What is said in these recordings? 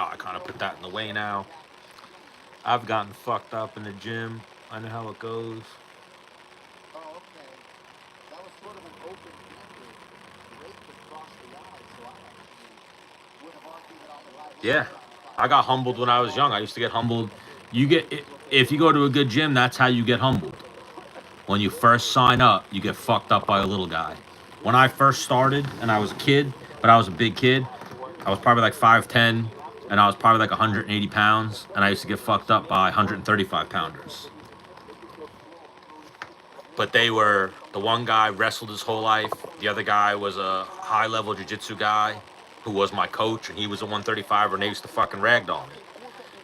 Oh, I kind of put that in the way now. I've gotten fucked up in the gym. I know how it goes. Yeah, I got humbled when I was young. I used to get humbled. If you go to a good gym, that's how you get humbled. When you first sign up, you get fucked up by a little guy. When I first started and I was a kid, but I was a big kid, I was probably like 5'10", and I was probably like 180 pounds, and I used to get fucked up by 135 pounders. But they were, the one guy wrestled his whole life. The other guy was a high level jiu-jitsu guy who was my coach, and he was a 135er, and they used to fucking ragdoll me.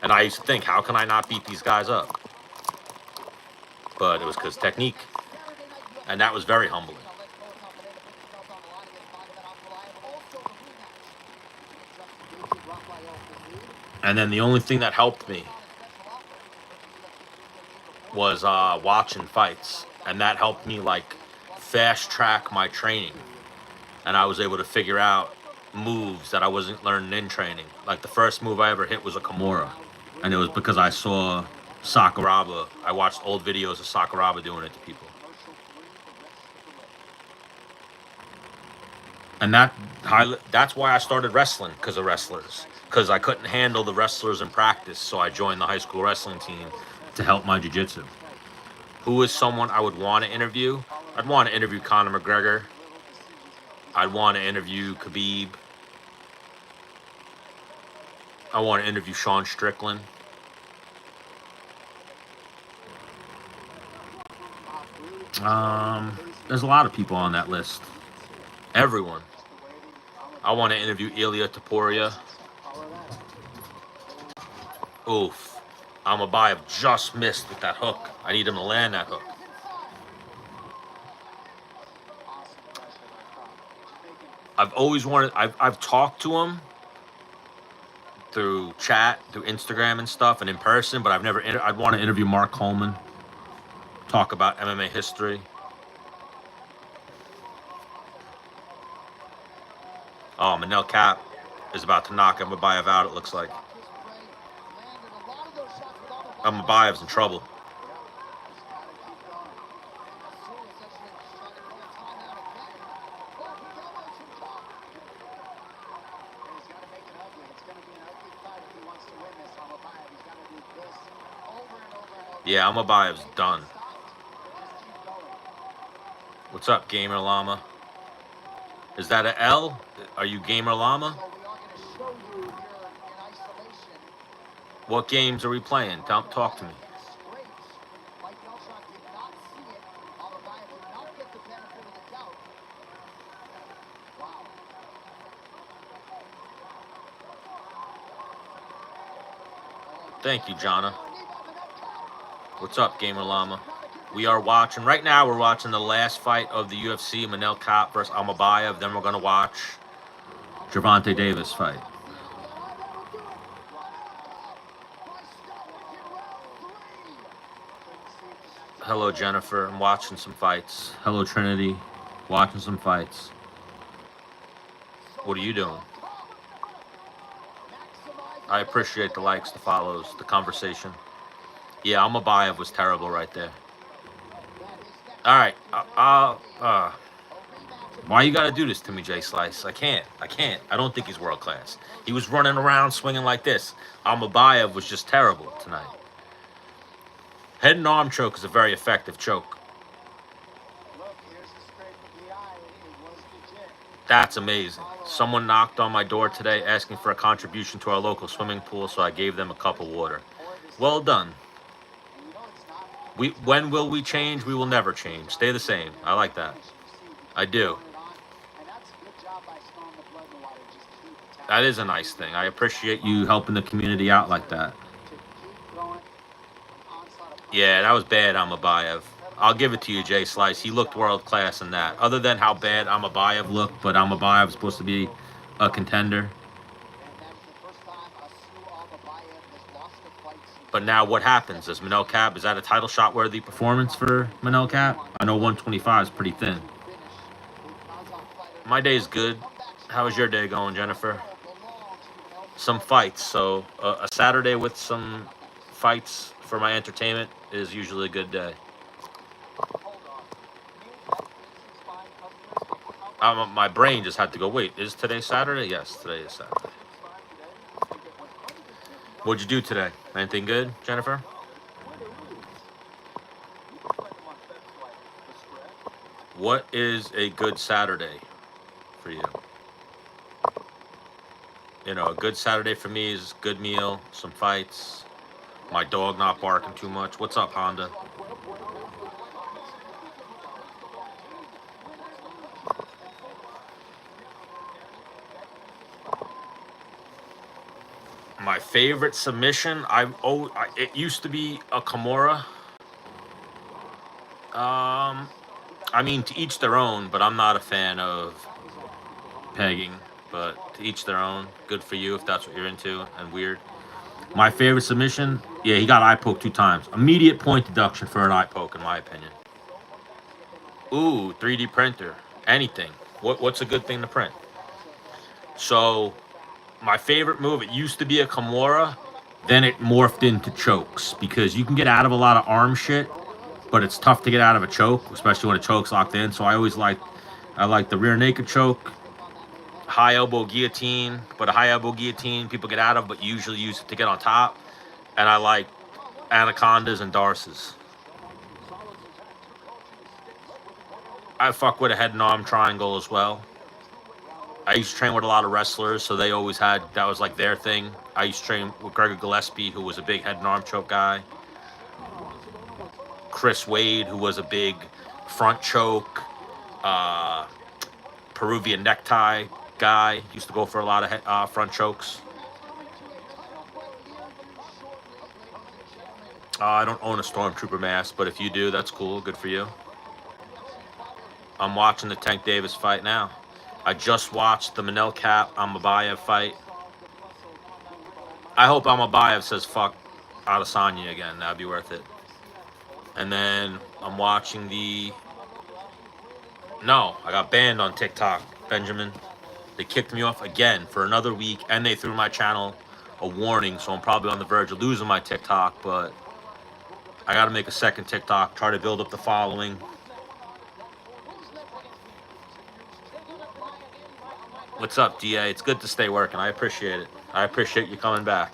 And I used to think, how can I not beat these guys up? But it was because technique. And that was very humbling. And then the only thing that helped me was watching fights. And that helped me like fast track my training. And I was able to figure out moves that I wasn't learning in training. Like the first move I ever hit was a Kimura. And it was because I saw Sakuraba. I watched old videos of Sakuraba doing it to people. And that's why I started wrestling, because of wrestlers. Because I couldn't handle the wrestlers in practice, so I joined the high school wrestling team to help my jiu-jitsu. Who is someone I would want to interview? I'd want to interview Conor McGregor. I'd want to interview Khabib. I want to interview Sean Strickland. There's a lot of people on that list. Everyone. I want to interview Ilia Topuria. Oof. Ankalaev just missed with that hook. I need him to land that hook. I've always wanted, I've talked to him through chat, through Instagram and stuff, and in person, but I'd want to interview Mark Coleman, talk about MMA history. Oh, Manel Cap is about to knock Ankalaev out, it looks like. Ankalaev's in trouble. Yeah, Ankalaev's done. What's up, Gamer Llama? Is that a L? Are you Gamer Llama? What games are we playing? Talk to me. Thank you, Jonna. What's up, Gamer Llama? We are watching, right now we're watching the last fight of the UFC, Manel Kape versus Ankalaev. Then we're going to watch Gervonta Davis fight. Hello, Jennifer. I'm watching some fights. Hello, Trinity. Watching some fights. What are you doing? I appreciate the likes, the follows, the conversation. Yeah, Ankalaev was terrible right there. All right. Why you gotta do this to me, Jay Slice? I can't. I don't think he's world class. He was running around swinging like this. Ankalaev was just terrible tonight. Head and arm choke is a very effective choke. That's amazing. Someone knocked on my door today asking for a contribution to our local swimming pool, so I gave them a cup of water. Well done. When will we change? We will never change. Stay the same. I like that. I do. That is a nice thing. I appreciate you helping the community out like that. Yeah, that was bad, Ankalaev. I'll give it to you, Jay Slice. He looked world class in that. Other than how bad Ankalaev looked, but Ankalaev is supposed to be a contender. But now what happens? Is Manel Kape, is that a title shot worthy performance for Manel Kape? I know 125 is pretty thin. My day's good. How is your day going, Jennifer? some fights. So a Saturday with some fights for my entertainment is usually a good day. My brain just had to go, wait, is today Saturday? Yes, today is Saturday. What'd you do today? Anything good, Jennifer? What is a good Saturday for you? You know, a good Saturday for me is a good meal, some fights, my dog not barking too much. What's up, Honda? My favorite submission, it used to be a Kimura. I mean, to each their own, but I'm not a fan of pegging. But to each their own. Good for you if that's what you're into and weird. My favorite submission, yeah, he got eye poke 2 times. Immediate point deduction for an eye poke, in my opinion. Ooh, 3D printer. Anything. What's a good thing to print? So, my favorite move, it used to be a Kimura, then it morphed into chokes because you can get out of a lot of arm shit, but it's tough to get out of a choke, especially when a choke's locked in. So I like the rear naked choke, high elbow guillotine, but a high elbow guillotine people get out of, but usually use it to get on top. And I like anacondas and darces. I fuck with a head and arm triangle as well. I used to train with a lot of wrestlers, so they always had, that was like their thing. I used to train with Gregor Gillespie, who was a big head and arm choke guy. Chris Wade, who was a big front choke, Peruvian necktie guy. Used to go for a lot of front chokes. I don't own a Stormtrooper mask, but if you do, that's cool. Good for you. I'm watching the Tank Davis fight now. I just watched the Manel Cap Amabayev fight. I hope Amabayev says fuck Adesanya again. That'd be worth it. And then I'm watching the... No, I got banned on TikTok, Benjamin. They kicked me off again for another week, and they threw my channel a warning, so I'm probably on the verge of losing my TikTok, but I got to make a second TikTok, try to build up the following. What's up, DA? It's good to stay working. I appreciate it. I appreciate you coming back.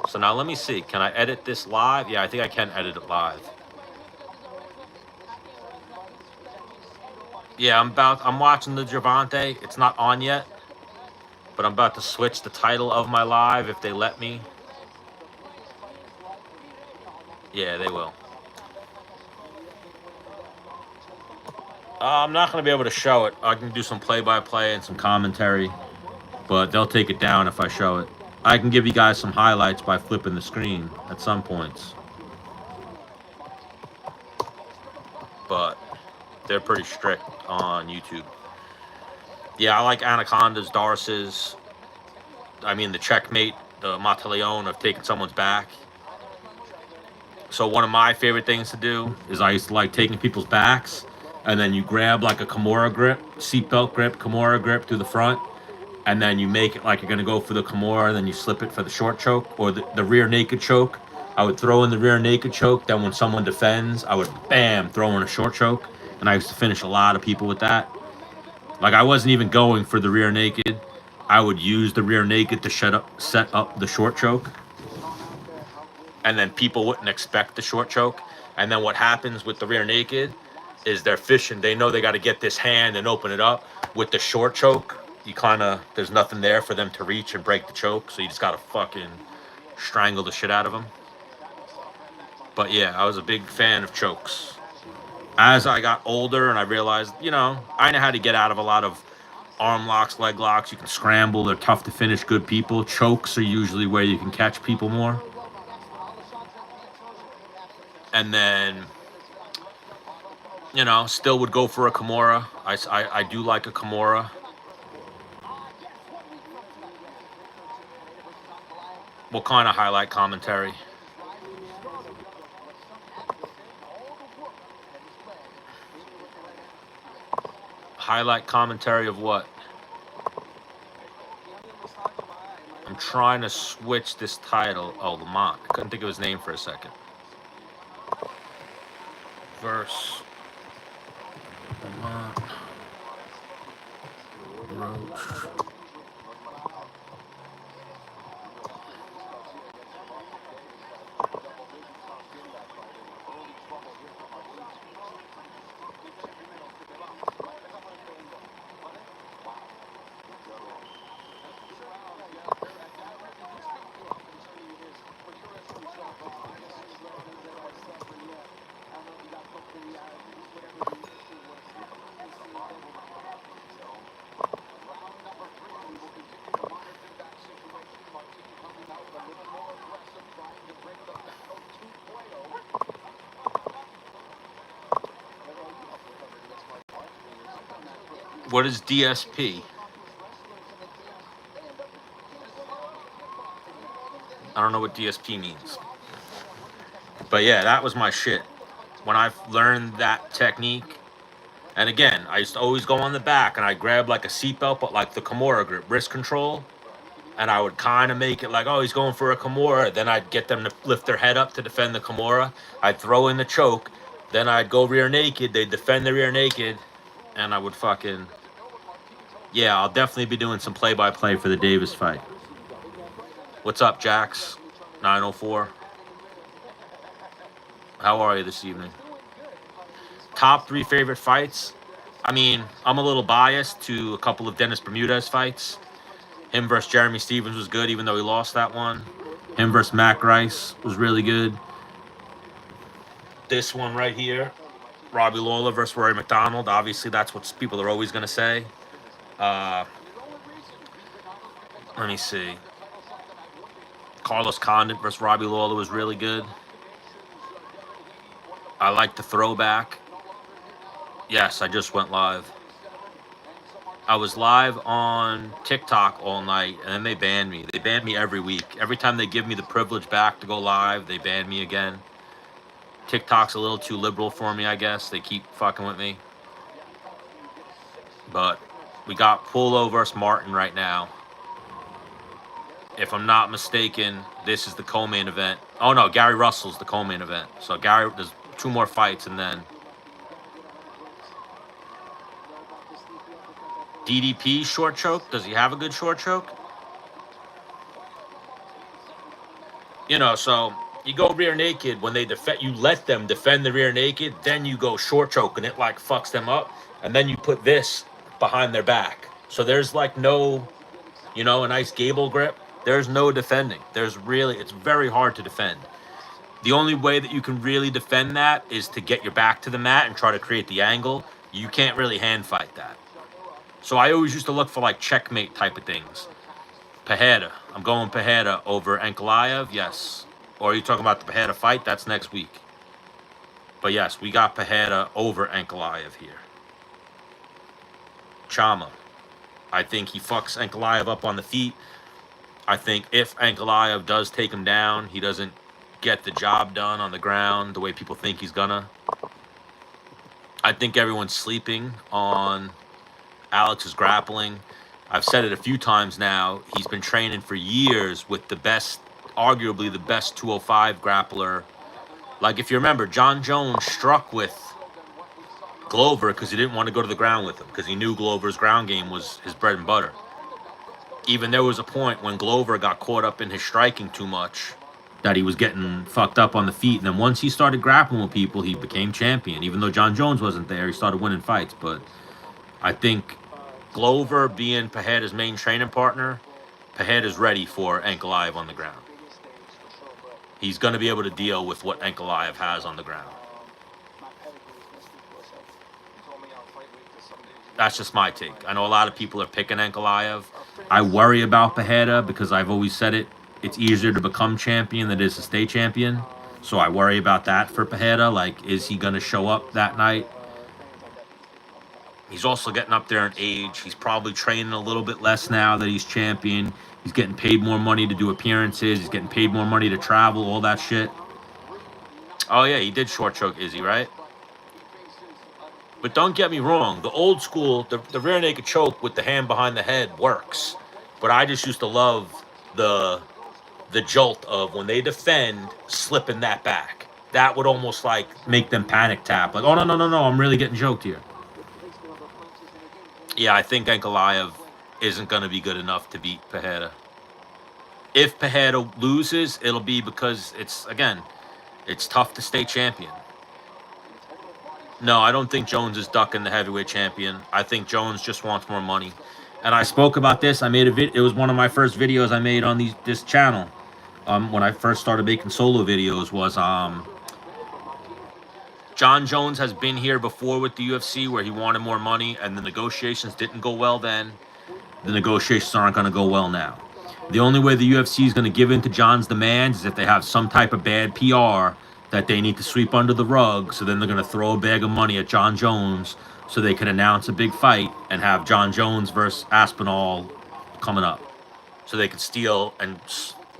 So now let me see. Can I edit this live? Yeah, I think I can edit it live. Yeah, I'm watching the Gervonta. It's not on yet, but I'm about to switch the title of my live if they let me. Yeah, they will. I'm not going to be able to show it. I can do some play-by-play and some commentary, but they'll take it down if I show it. I can give you guys some highlights by flipping the screen at some points. But they're pretty strict on YouTube. Yeah, I like anacondas, darces. I mean, the checkmate, the Mataleon of taking someone's back. So one of my favorite things to do is I used to like taking people's backs, and then you grab like a Kimura grip, seatbelt grip, Kimura grip through the front, and then you make it like you're going to go for the Kimura, and then you slip it for the short choke or the rear naked choke. I would throw in the rear naked choke. Then when someone defends, I would, bam, throw in a short choke. And I used to finish a lot of people with that. Like, I wasn't even going for the rear naked. I would use the rear naked to set up the short choke. And then people wouldn't expect the short choke. And then what happens with the rear naked is they're fishing. They know they got to get this hand and open it up. With the short choke, you kind of, there's nothing there for them to reach and break the choke. So you just got to fucking strangle the shit out of them. But yeah, I was a big fan of chokes. As I got older and I realized, you know, I know how to get out of a lot of arm locks, leg locks. You can scramble. They're tough to finish good people. Chokes are usually where you can catch people more. And then, you know, still would go for a Kimura. I do like a Kimura. What kind of highlight commentary? Highlight commentary of what? trying to switch this title. Oh, Lamont. I couldn't think of his name for a second. Verse Lamont Roach. What is DSP? I don't know what DSP means. But yeah, that was my shit. When I learned that technique, and again, I used to always go on the back and I grab like a seatbelt, but like the Kimura grip, wrist control. And I would kind of make it like, oh, he's going for a Kimura. Then I'd get them to lift their head up to defend the Kimura. I'd throw in the choke. Then I'd go rear naked. They'd defend the rear naked. And I would fucking... Yeah, I'll definitely be doing some play-by-play for the Davis fight. What's up, Jax? 904. How are you this evening? Top 3 favorite fights? I mean, I'm a little biased to a couple of Dennis Bermudez fights. Him versus Jeremy Stevens was good, even though he lost that one. Him versus Mac Rice was really good. This one right here, Robbie Lawler versus Rory McDonald. Obviously, that's what people are always going to say. Let me see. Carlos Condit versus Robbie Lawler was really good. I like the throwback. Yes, I just went live. I was live on TikTok all night, and then they banned me. They banned me every week. Every time they give me the privilege back to go live, they ban me again. TikTok's a little too liberal for me, I guess. They keep fucking with me. But we got Pullo versus Martin right now. If I'm not mistaken, this is the co-main event. Oh, no, Gary Russell's the co-main event. So Gary, there's 2 more fights, and then... DDP short choke. Does he have a good short choke? You know, so you go rear naked when they defend. You let them defend the rear naked. Then you go short choke, and it like fucks them up. And then you put this behind their back. So there's like no, you know, a nice gable grip. There's no defending. There's really, it's very hard to defend. The only way that you can really defend that is to get your back to the mat and try to create the angle. You can't really hand fight that. So I always used to look for like checkmate type of things. Pereira. I'm going Pereira over Ankalaev. Yes. Or are you talking about the Pereira fight? That's next week. But yes, we got Pereira over Ankalaev here. Chama. I think he fucks Ankalaev up on the feet. I think if Ankalaev does take him down, he doesn't get the job done on the ground the way people think he's gonna. I think everyone's sleeping on Alex's grappling. I've said it a few times now. He's been training for years with the best, arguably the best 205 grappler. Like if you remember, Jon Jones struck with Glover because he didn't want to go to the ground with him because he knew Glover's ground game was his bread and butter. Even there was a point when Glover got caught up in his striking too much that he was getting fucked up on the feet. And then once he started grappling with people, he became champion. Even though Jon Jones wasn't there, he started winning fights. But I think Glover being Pereira's main training partner, Pereira's ready for Ankalaev on the ground. He's going to be able to deal with what Ankalaev has on the ground. That's just my take. I know a lot of people are picking Ankalaev. I worry about Pereira because I've always said it. It's easier to become champion than it is to stay champion. So I worry about that for Pereira. Like, is he going to show up that night? He's also getting up there in age. He's probably training a little bit less now that he's champion. He's getting paid more money to do appearances. He's getting paid more money to travel, all that shit. Oh, yeah, he did short choke Izzy, right? But don't get me wrong. The old school, the rear naked choke with the hand behind the head works. But I just used to love the jolt of when they defend, slipping that back. That would almost like make them panic tap. Like, oh, no, no, no, no, I'm really getting choked here. Yeah, I think Ankalaev isn't going to be good enough to beat Pereira. If Pereira loses, it'll be because it's tough to stay champion. No, I don't think Jones is ducking the heavyweight champion. I think Jones just wants more money. And I spoke about this. I made a video. It was one of my first videos I made on this channel. When I first started making solo videos was Jon Jones has been here before with the UFC where he wanted more money and the negotiations didn't go well then. The negotiations aren't going to go well now. The only way the UFC is going to give in to Jon's demands is if they have some type of bad PR that they need to sweep under the rug. So then they're going to throw a bag of money at Jon Jones so they can announce a big fight and have Jon Jones versus Aspinall coming up. So they could steal and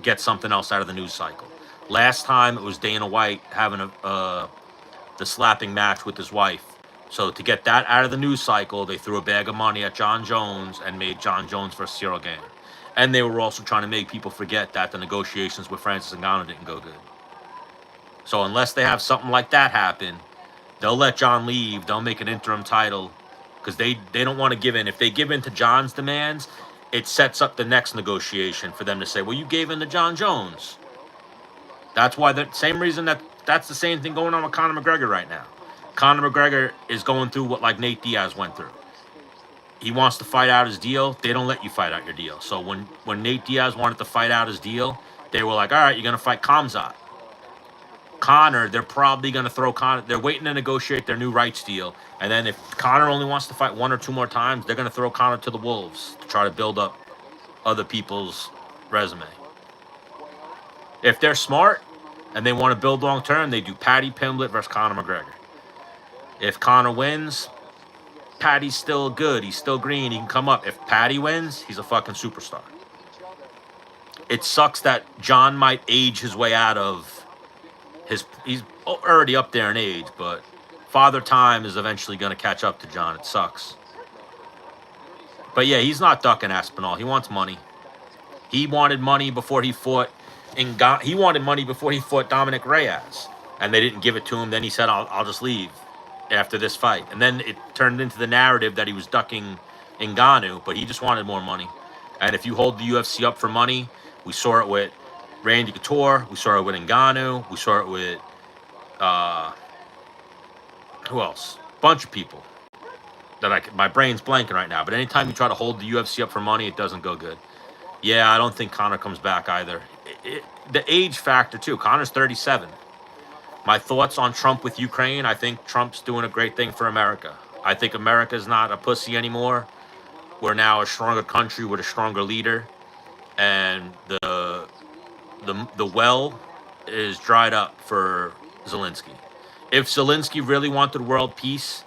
get something else out of the news cycle. Last time it was Dana White having the slapping match with his wife. So to get that out of the news cycle, they threw a bag of money at Jon Jones and made Jon Jones versus Cyril Gane. And they were also trying to make people forget that the negotiations with Francis Ngannou didn't go good. So unless they have something like that happen, they'll let Jon leave. They'll make an interim title because they don't want to give in. If they give in to Jon's demands, it sets up the next negotiation for them to say, well, you gave in to Jon Jones. That's why the same reason that's the same thing going on with Conor McGregor right now. Conor McGregor is going through what like Nate Diaz went through. He wants to fight out his deal. They don't let you fight out your deal. So when Nate Diaz wanted to fight out his deal, they were like, all right, you're going to fight Khamzat. Conor, they're probably going to throw Conor. They're waiting to negotiate their new rights deal. And then if Conor only wants to fight one or two more times, they're going to throw Conor to the wolves to try to build up other people's resume. If they're smart and they want to build long term, they do Paddy Pimblett versus Conor McGregor. If Conor wins, Paddy's still good. He's still green. He can come up. If Paddy wins, he's a fucking superstar. It sucks that Jon might age his way out of he's already up there in age, but Father Time is eventually going to catch up to Jon. It sucks. But yeah, he's not ducking Aspinall. He wants money. He wanted money before he fought he wanted money before he fought Dominic Reyes, and they didn't give it to him. Then he said, I'll just leave after this fight. And then it turned into the narrative that he was ducking Ngannou, but he just wanted more money. And if you hold the UFC up for money, we saw it with Randy Couture, we saw it with Ngannou, we saw it with who else? Bunch of people that my brain's blanking right now. But anytime you try to hold the UFC up for money, it doesn't go good. Yeah, I don't think Conor comes back either. The age factor too. Conor's 37. My thoughts on Trump with Ukraine, I think Trump's doing a great thing for America. I think America's not a pussy anymore. We're now a stronger country with a stronger leader. And the well is dried up for Zelensky. If Zelensky really wanted world peace,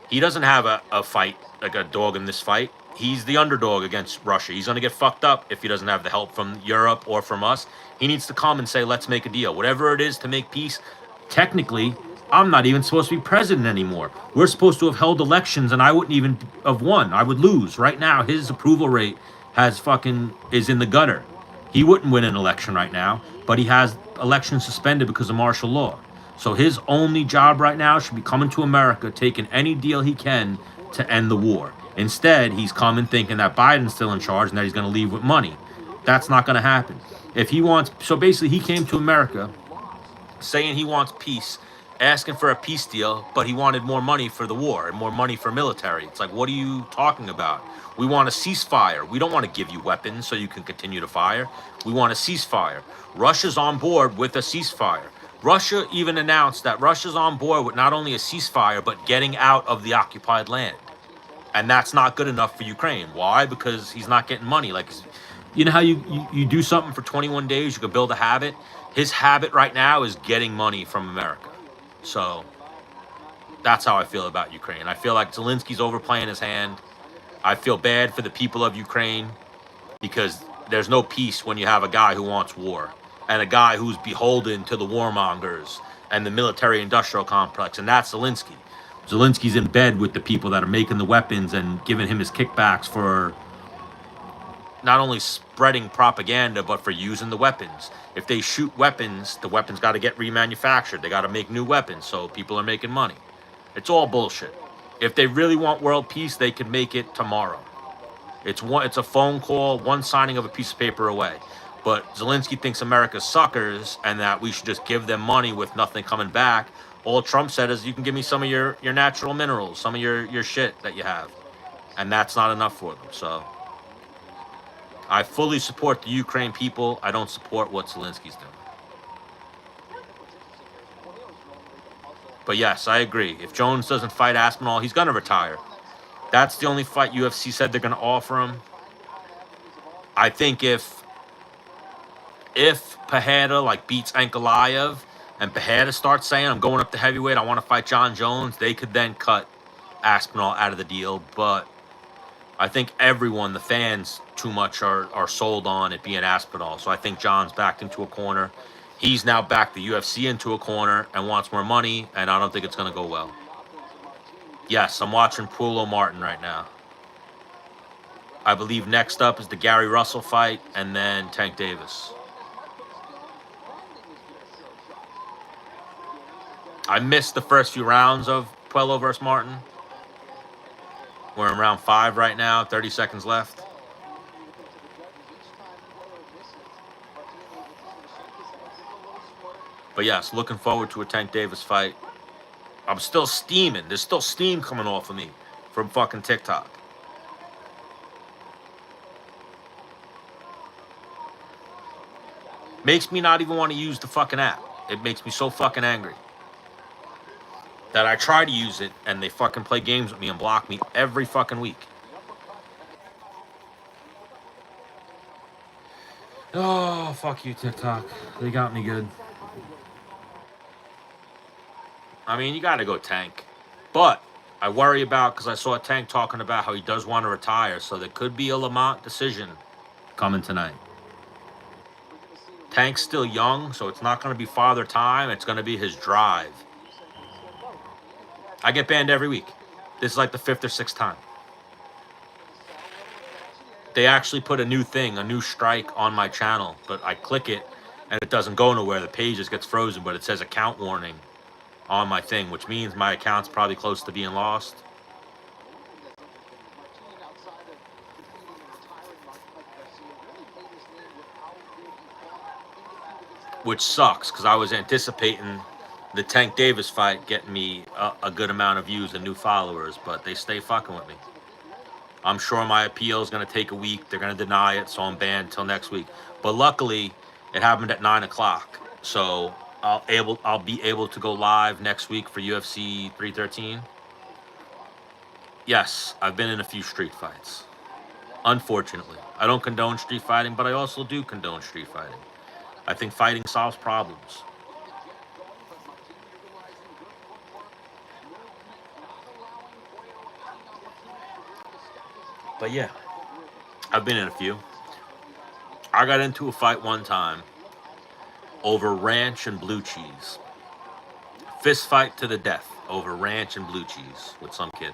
he doesn't have a fight, like a dog in this fight. He's the underdog against Russia. He's going to get fucked up if he doesn't have the help from Europe or from us. He needs to come and say, let's make a deal. Whatever it is to make peace. Technically, I'm not even supposed to be president anymore. We're supposed to have held elections and I wouldn't even have won. I would lose. Right now, his approval rate is in the gutter. He wouldn't win an election right now, but he has elections suspended because of martial law. So his only job right now should be coming to America, taking any deal he can to end the war. Instead, he's coming thinking that Biden's still in charge and that he's going to leave with money. That's not going to happen. So basically he came to America saying he wants peace, asking for a peace deal, but he wanted more money for the war and more money for military. It's like, what are you talking about? We want a ceasefire. We don't want to give you weapons so you can continue to fire. We want a ceasefire. Russia's on board with a ceasefire. Russia even announced that Russia's on board with not only a ceasefire, but getting out of the occupied land. And that's not good enough for Ukraine. Why? Because he's not getting money. Like, you know how you do something for 21 days, you can build a habit? His habit right now is getting money from America. So that's how I feel about Ukraine. I feel like Zelensky's overplaying his hand. I feel bad for the people of Ukraine because there's no peace when you have a guy who wants war and a guy who's beholden to the warmongers and the military-industrial complex, and that's Zelensky. Zelensky's in bed with the people that are making the weapons and giving him his kickbacks for not only spreading propaganda, but for using the weapons. If they shoot weapons, the weapons got to get remanufactured. They got to make new weapons, so people are making money. It's all bullshit. If they really want world peace, they can make it tomorrow. It's a phone call, one signing of a piece of paper away. But Zelensky thinks America's suckers and that we should just give them money with nothing coming back. All Trump said is, you can give me some of your natural minerals, some of your shit that you have. And that's not enough for them. So I fully support the Ukraine people. I don't support what Zelensky's doing. But yes, I agree. If Jones doesn't fight Aspinall, he's going to retire. That's the only fight UFC said they're going to offer him. I think if Pereira like beats Ankalaev and Pereira starts saying, I'm going up to heavyweight, I want to fight Jon Jones, they could then cut Aspinall out of the deal. But I think everyone, the fans, too much are sold on it being Aspinall. So I think Jon's backed into a corner. He's now backed the UFC into a corner and wants more money, and I don't think it's going to go well. Yes, I'm watching Paulo Martin right now. I believe next up is the Gary Russell fight, and then Tank Davis. I missed the first few rounds of Puello versus Martin. We're in round 5 right now, 30 seconds left. But yes, looking forward to a Tank Davis fight. I'm still steaming. There's still steam coming off of me from fucking TikTok. Makes me not even want to use the fucking app. It makes me so fucking angry that I try to use it and they fucking play games with me and block me every fucking week. Oh, fuck you, TikTok. They got me good. I mean, you got to go Tank. But I worry about, because I saw Tank talking about how he does want to retire, so there could be a Lamont decision coming tonight. Tank's still young, so it's not going to be father time. It's going to be his drive. I get banned every week. This is like the 5th or 6th time. They actually put a new thing, a new strike on my channel, but I click it and it doesn't go nowhere. The page just gets frozen, but it says account warning on my thing, which means my account's probably close to being lost. Which sucks, because I was anticipating the Tank Davis fight getting me a good amount of views and new followers, but they stay fucking with me. I'm sure my appeal is going to take a week. They're going to deny it, so I'm banned until next week. But luckily, it happened at 9 o'clock, so I'll be able to go live next week for UFC 313. Yes, I've been in a few street fights. Unfortunately, I don't condone street fighting, but I also do condone street fighting. I think fighting solves problems. But yeah, I've been in a few. I got into a fight one time over ranch and blue cheese. Fist fight to the death over ranch and blue cheese with some kid.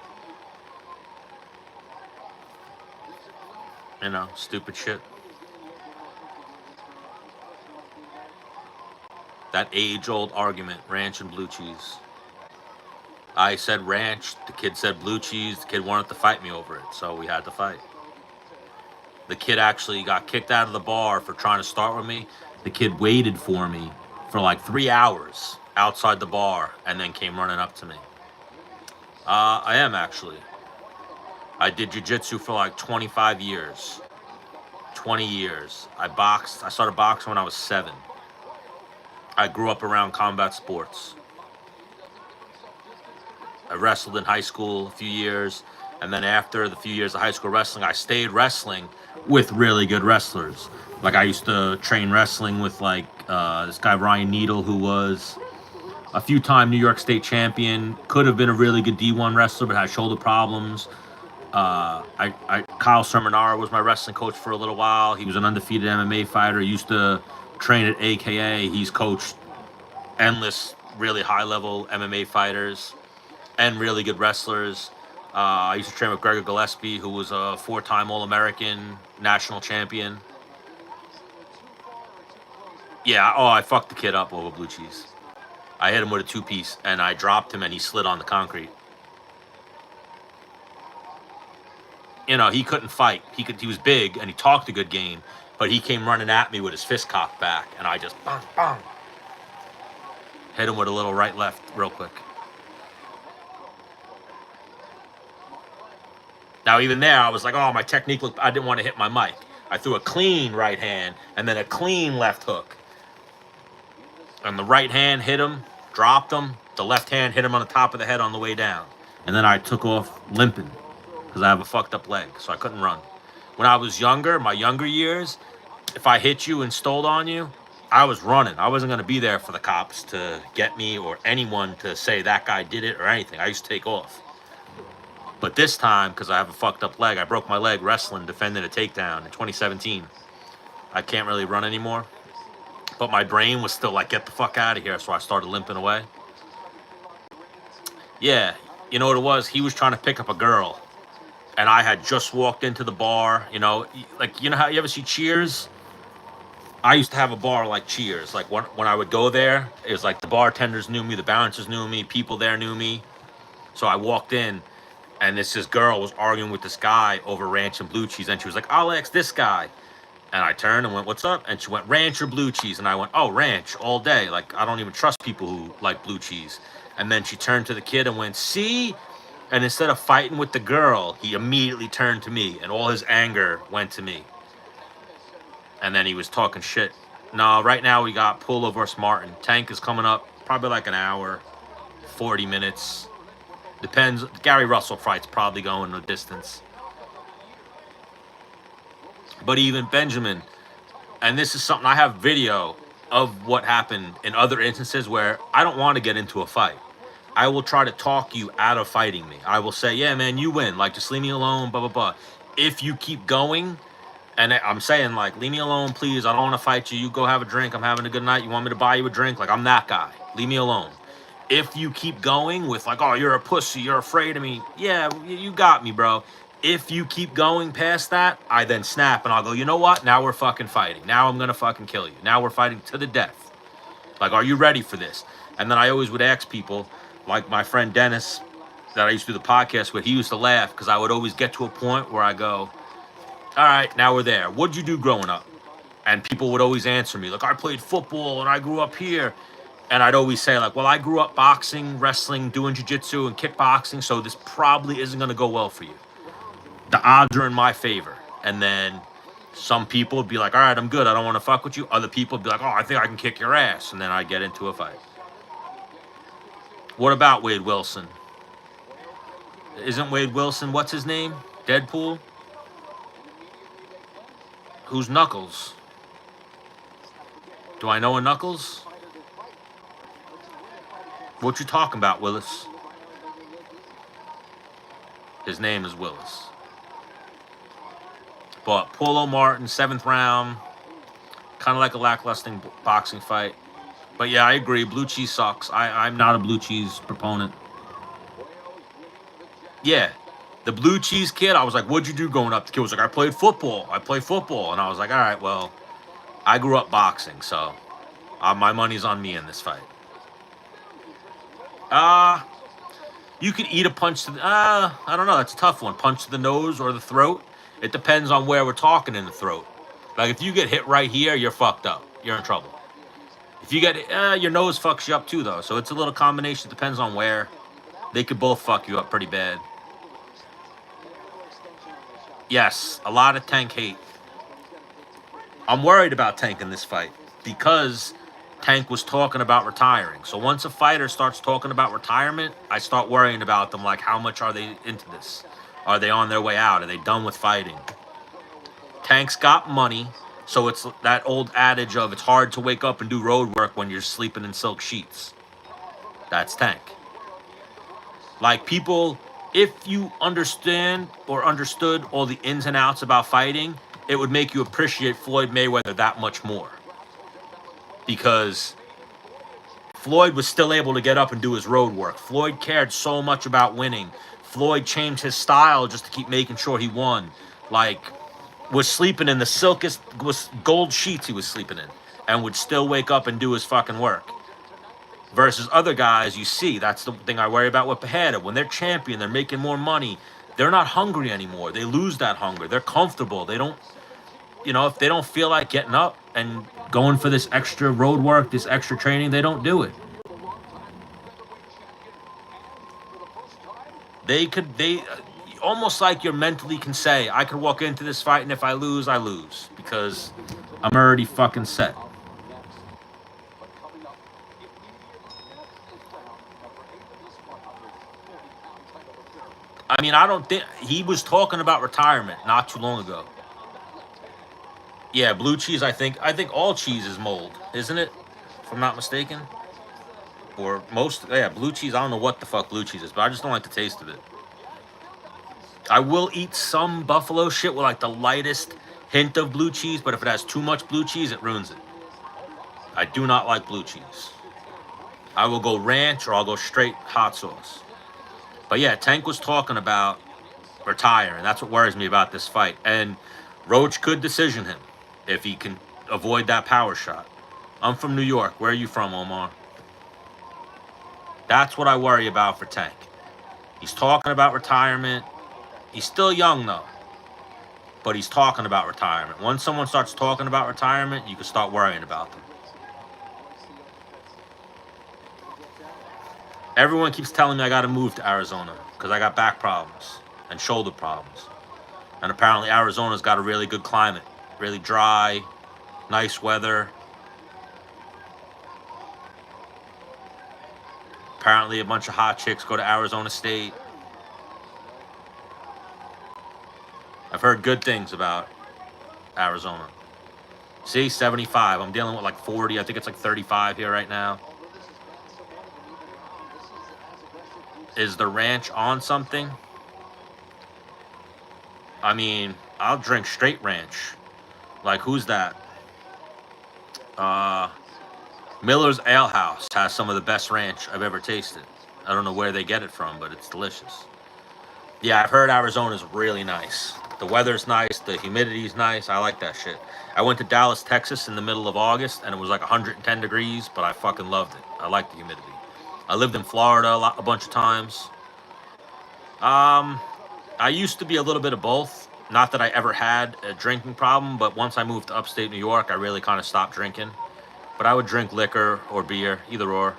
You know, stupid shit. That age-old argument, ranch and blue cheese. I said ranch, the kid said blue cheese, the kid wanted to fight me over it, so we had to fight. The kid actually got kicked out of the bar for trying to start with me. The kid waited for me for like 3 hours outside the bar and then came running up to me. I am actually. I did jiu-jitsu for like 25 years. 20 years. I started boxing when I was 7. I grew up around combat sports. I wrestled in high school a few years, and then after the few years of high school wrestling, I stayed wrestling with really good wrestlers. Like I used to train wrestling with like this guy Ryan Needle, who was a few-time New York State champion, could have been a really good D1 wrestler, but had shoulder problems. Kyle Sermonara was my wrestling coach for a little while. He was an undefeated MMA fighter. He used to train at AKA. He's coached endless, really high-level MMA fighters and really good wrestlers. I used to train with Gregor Gillespie, who was a 4-time All-American, national champion. Yeah, oh, I fucked the kid up over blue cheese. I hit him with a 2-piece, and I dropped him, and he slid on the concrete. You know, he couldn't fight. He was big, and he talked a good game, but he came running at me with his fist cocked back, and I just bang, bang. Hit him with a little right-left real quick. Now, even there, I was like, oh, my technique looked... I didn't want to hit my mic. I threw a clean right hand and then a clean left hook. And the right hand hit him, dropped him. The left hand hit him on the top of the head on the way down. And then I took off limping because I have a fucked up leg, so I couldn't run. When I was younger, my younger years, if I hit you and stole on you, I was running. I wasn't going to be there for the cops to get me or anyone to say that guy did it or anything. I used to take off. But this time, because I have a fucked up leg, I broke my leg wrestling, defending a takedown in 2017. I can't really run anymore. But my brain was still like, get the fuck out of here. So I started limping away. Yeah, you know what it was? He was trying to pick up a girl. And I had just walked into the bar. You know, like, you know how you ever see Cheers? I used to have a bar like Cheers. Like when I would go there, it was like the bartenders knew me, the bouncers knew me, people there knew me. So I walked in. And this girl was arguing with this guy over ranch and blue cheese. And she was like, I'll ask this guy. And I turned and went, what's up? And she went, ranch or blue cheese? And I went, oh, ranch all day. Like, I don't even trust people who like blue cheese. And then she turned to the kid and went, see? And instead of fighting with the girl, he immediately turned to me. And all his anger went to me. And then he was talking shit. No, right now we got Pullo versus Martin. Tank is coming up probably like an hour, 40 minutes. Depends. Gary Russell fight's probably going the distance. But even Benjamin, and this is something I have video of what happened in other instances where I don't want to get into a fight. I will try to talk you out of fighting me. I will say, yeah, man, you win. Like, just leave me alone, blah, blah, blah. If you keep going, and I'm saying, like, leave me alone, please. I don't want to fight you. You go have a drink. I'm having a good night. You want me to buy you a drink? Like, I'm that guy. Leave me alone. If you keep going with like, oh, you're a pussy, you're afraid of me. Yeah, you got me, bro. If you keep going past that, I then snap and I'll go, you know what? Now we're fucking fighting. Now I'm going to fucking kill you. Now we're fighting to the death. Like, are you ready for this? And then I always would ask people, like my friend Dennis, that I used to do the podcast with, he used to laugh because I would always get to a point where I go, all right, now we're there. What'd you do growing up? And people would always answer me, like, I played football and I grew up here. And I'd always say, like, well, I grew up boxing, wrestling, doing jiu-jitsu, and kickboxing, so this probably isn't going to go well for you. The odds are in my favor. And then some people would be like, all right, I'm good. I don't want to fuck with you. Other people would be like, oh, I think I can kick your ass. And then I get into a fight. What about Wade Wilson? Isn't Wade Wilson, what's his name? Deadpool? Who's Knuckles? Do I know a Knuckles? What you talking about, Willis? His name is Willis. But Pullo Martin, 7th round. Kind of like a lackluster boxing fight. But yeah, I agree. Blue cheese sucks. I'm not a blue cheese proponent. Yeah. The blue cheese kid, I was like, what'd you do growing up? The kid was like, I played football. I play football. And I was like, all right, well, I grew up boxing, so my money's on me in this fight. You could eat a punch to the, I don't know, that's a tough one. Punch to the nose or the throat. It depends on where we're talking in the throat. Like, if you get hit right here, you're fucked up. You're in trouble. If you get, your nose fucks you up too, though. So it's a little combination. It depends on where. They could both fuck you up pretty bad. Yes, a lot of Tank hate. I'm worried about Tank in this fight because Tank was talking about retiring. So once a fighter starts talking about retirement, I start worrying about them. Like, how much are they into this? Are they on their way out? Are they done with fighting? Tank's got money, so it's that old adage of it's hard to wake up and do road work when you're sleeping in silk sheets. That's Tank. Like, people, if you understand or understood all the ins and outs about fighting, it would make you appreciate Floyd Mayweather that much more. Because Floyd was still able to get up and do his road work. Floyd cared so much about winning. Floyd changed his style just to keep making sure he won. Like, was sleeping in the silkest, was gold sheets he was sleeping in, and would still wake up and do his fucking work. Versus other guys, you see, that's the thing I worry about with Pereira. When they're champion, they're making more money. They're not hungry anymore. They lose that hunger. They're comfortable. They don't, you know, if they don't feel like getting up and going for this extra road work, this extra training, they don't do it. They almost like you're mentally can say, I could walk into this fight and if I lose, I lose because I'm already fucking set. I mean, I don't think he was talking about retirement not too long ago. Yeah, blue cheese. I think all cheese is mold, isn't it? If I'm not mistaken. Or most, yeah, blue cheese. I don't know what the fuck blue cheese is, but I just don't like the taste of it. I will eat some buffalo shit with like the lightest hint of blue cheese, but if it has too much blue cheese, it ruins it. I do not like blue cheese. I will go ranch or I'll go straight hot sauce. But yeah, Tank was talking about retiring. That's what worries me about this fight. And Roach could decision him if he can avoid that power shot. I'm from New York. Where are you from, Omar? That's what I worry about for Tank. He's talking about retirement. He's still young, though. But he's talking about retirement. Once someone starts talking about retirement, you can start worrying about them. Everyone keeps telling me I got to move to Arizona because I got back problems and shoulder problems. And apparently Arizona's got a really good climate. Really dry, nice weather. Apparently a bunch of hot chicks go to Arizona State. I've heard good things about Arizona. See, 75. I'm dealing with like 40. I think it's like 35 here right now. Is the ranch on something? I mean, I'll drink straight ranch. Like, who's that? Miller's Ale House has some of the best ranch I've ever tasted. I don't know where they get it from, but it's delicious. Yeah, I've heard Arizona's really nice. The weather's nice. The humidity's nice. I like that shit. I went to Dallas, Texas in the middle of August, and it was like 110 degrees, but I fucking loved it. I like the humidity. I lived in Florida a bunch of times. I used to be a little bit of both. Not that I ever had a drinking problem, but once I moved to upstate New York, I really kind of stopped drinking. But I would drink liquor or beer, either or.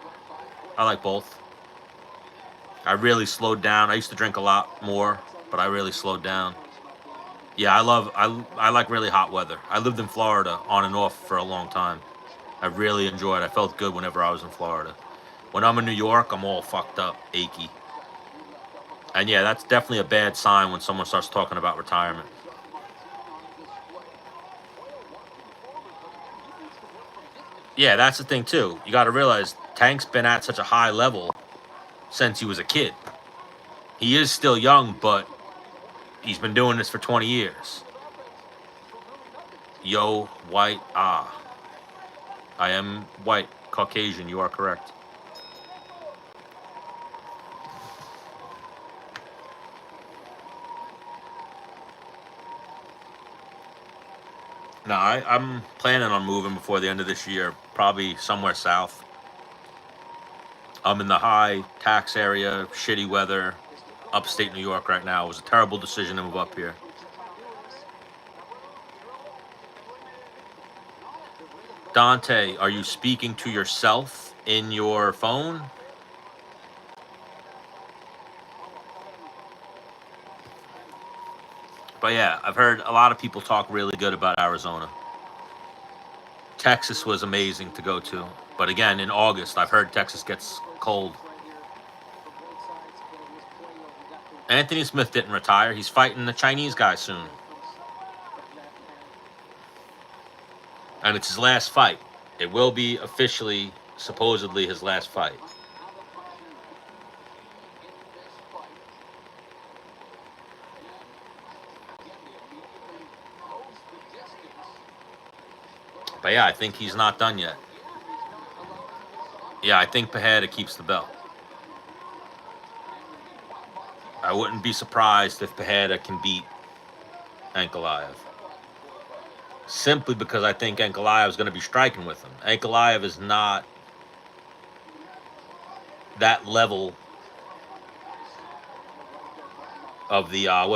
I like both. I really slowed down. I used to drink a lot more, but I really slowed down. Yeah, I like really hot weather. I lived in Florida on and off for a long time. I really enjoyed it. I felt good whenever I was in Florida. When I'm in New York, I'm all fucked up, achy. And yeah, that's definitely a bad sign when someone starts talking about retirement. Yeah, that's the thing too. You got to realize Tank's been at such a high level since he was a kid. He is still young, but he's been doing this for 20 years. Yo, white, I am white, Caucasian, you are correct. No, I'm planning on moving before the end of this year, probably somewhere south. I'm in the high tax area, shitty weather, upstate New York right now. It was a terrible decision to move up here. Dante, are you speaking to yourself in your phone? But yeah, I've heard a lot of people talk really good about Arizona. Texas was amazing to go to. But again, in August, I've heard Texas gets cold. Anthony Smith didn't retire. He's fighting the Chinese guy soon. And it's his last fight. It will be officially, supposedly, his last fight. But yeah, I think he's not done yet. Yeah, I think Pereira keeps the belt. I wouldn't be surprised if Pereira can beat Ankalaev. Simply because I think Ankalaev is going to be striking with him. Ankalaev is not that level of the, of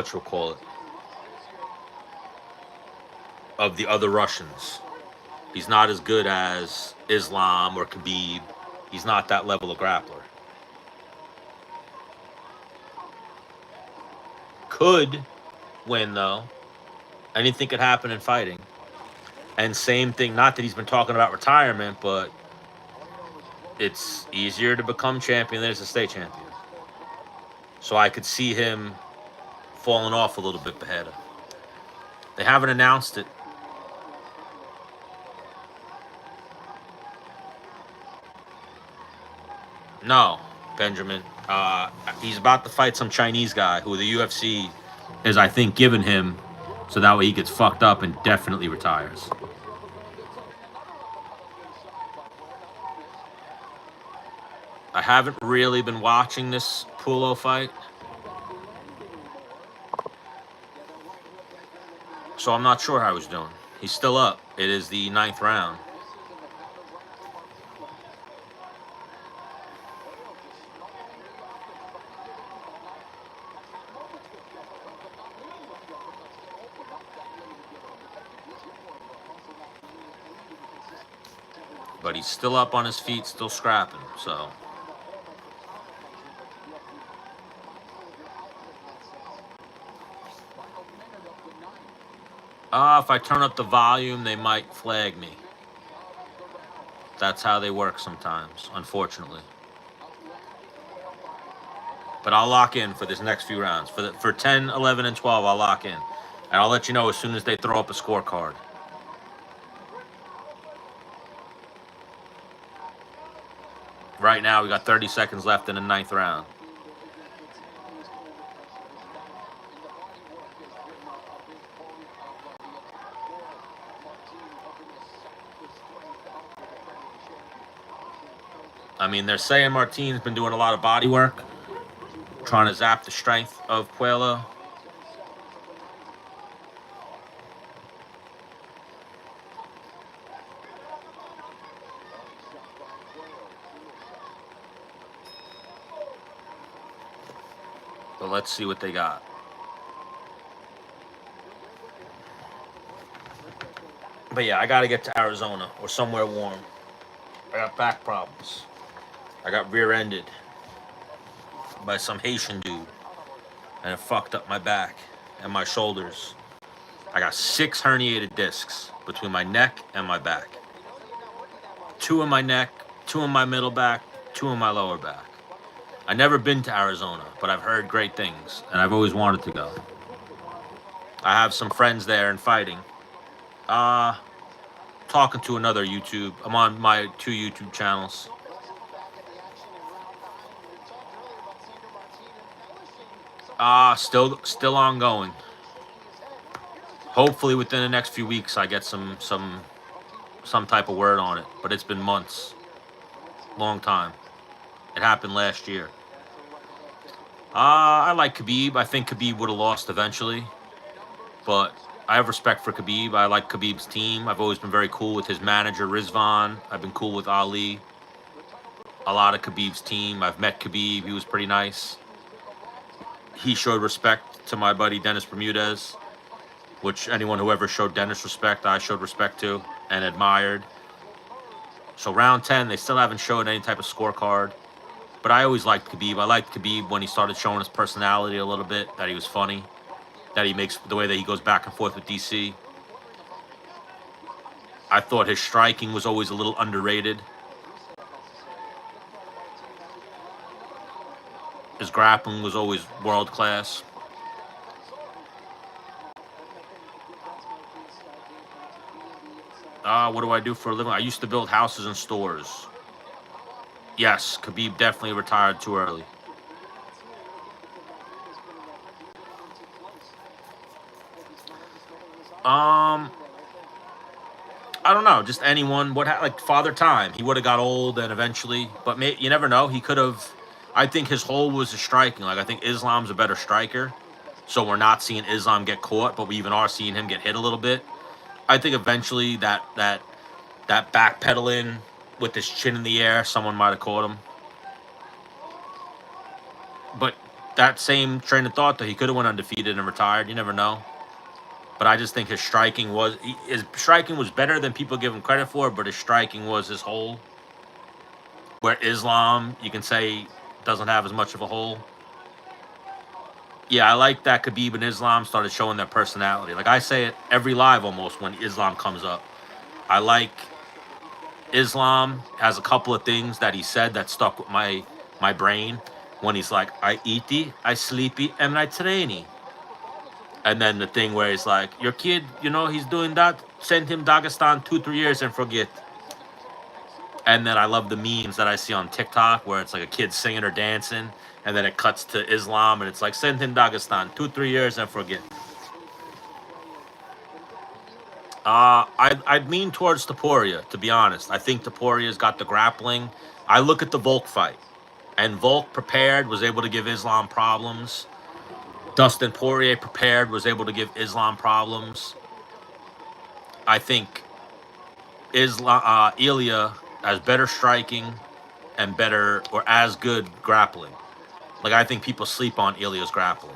the other Russians. He's not as good as Islam or Khabib. He's not that level of grappler. Could win, though. Anything could happen in fighting. And same thing, not that he's been talking about retirement, but it's easier to become champion than it is to stay champion. So I could see him falling off a little bit ahead. They haven't announced it. No, Benjamin. He's about to fight some Chinese guy who the UFC is, I think, giving him so that way he gets fucked up and definitely retires. I haven't really been watching this Pulo fight, so I'm not sure how he's doing. He's still up. It is the 9th round. But he's still up on his feet, still scrapping, so. If I turn up the volume, they might flag me. That's how they work sometimes, unfortunately. But I'll lock in for this next few rounds. For 10, 11, and 12, I'll lock in. And I'll let you know as soon as they throw up a scorecard. Right now, we got 30 seconds left in the 9th round. I mean, they're saying Martin's been doing a lot of body work, trying to zap the strength of Puelo. But let's see what they got. But yeah, I got to get to Arizona or somewhere warm. I got back problems. I got rear-ended by some Haitian dude, and it fucked up my back and my shoulders. I got 6 herniated discs between my neck and my back. 2 in my neck, 2 in my middle back, 2 in my lower back. I've never been to Arizona, but I've heard great things, and I've always wanted to go. I have some friends there and fighting. Talking to another YouTube. I'm on my 2 YouTube channels. Still ongoing. Hopefully within the next few weeks I get some type of word on it, but it's been months. Long time. It happened last year. I like Khabib. I think Khabib would have lost eventually, but I have respect for Khabib. I like Khabib's team. I've always been very cool with his manager, Rizvan. I've been cool with Ali. A lot of Khabib's team. I've met Khabib. He was pretty nice. He showed respect to my buddy Dennis Bermudez, which anyone who ever showed Dennis respect, I showed respect to and admired. So round 10, they still haven't showed any type of scorecard. But I always liked Khabib. I liked Khabib when he started showing his personality a little bit, that he was funny, that he makes the way that he goes back and forth with DC. I thought his striking was always a little underrated. His grappling was always world class. What do I do for a living? I used to build houses and stores. Yes, Khabib definitely retired too early. I don't know, just anyone. Like Father Time, he would have got old and eventually, but you never know. He could have I think his hole was his striking. Like, I think Islam's a better striker. So we're not seeing Islam get caught, but we even are seeing him get hit a little bit. I think eventually that backpedaling with his chin in the air, someone might have caught him. But that same train of thought, though, he could have went undefeated and retired. You never know. But I just think his striking was better than people give him credit for, but his striking was his hole. Where Islam, you can say, doesn't have as much of a hole. Yeah, I like that Khabib and Islam started showing their personality. Like, I say it every live almost when Islam comes up. I like Islam has a couple of things that he said that stuck with my brain. When he's like, I eaty, I sleepy, and I trainy. And then the thing where he's like, your kid, you know, he's doing that. Send him Dagestan 2-3 years and forget. And then I love the memes that I see on TikTok where it's like a kid singing or dancing. And then it cuts to Islam, and it's like, send him Dagestan 2-3 years and forget. I'd lean towards Topuria, to be honest. I think Topuria's got the grappling. I look at the Volk fight, and Volk prepared, was able to give Islam problems. Dustin Poirier prepared, was able to give Islam problems. I think Ilya has better striking and better, or as good grappling. Like, I think people sleep on Ilya's grappling.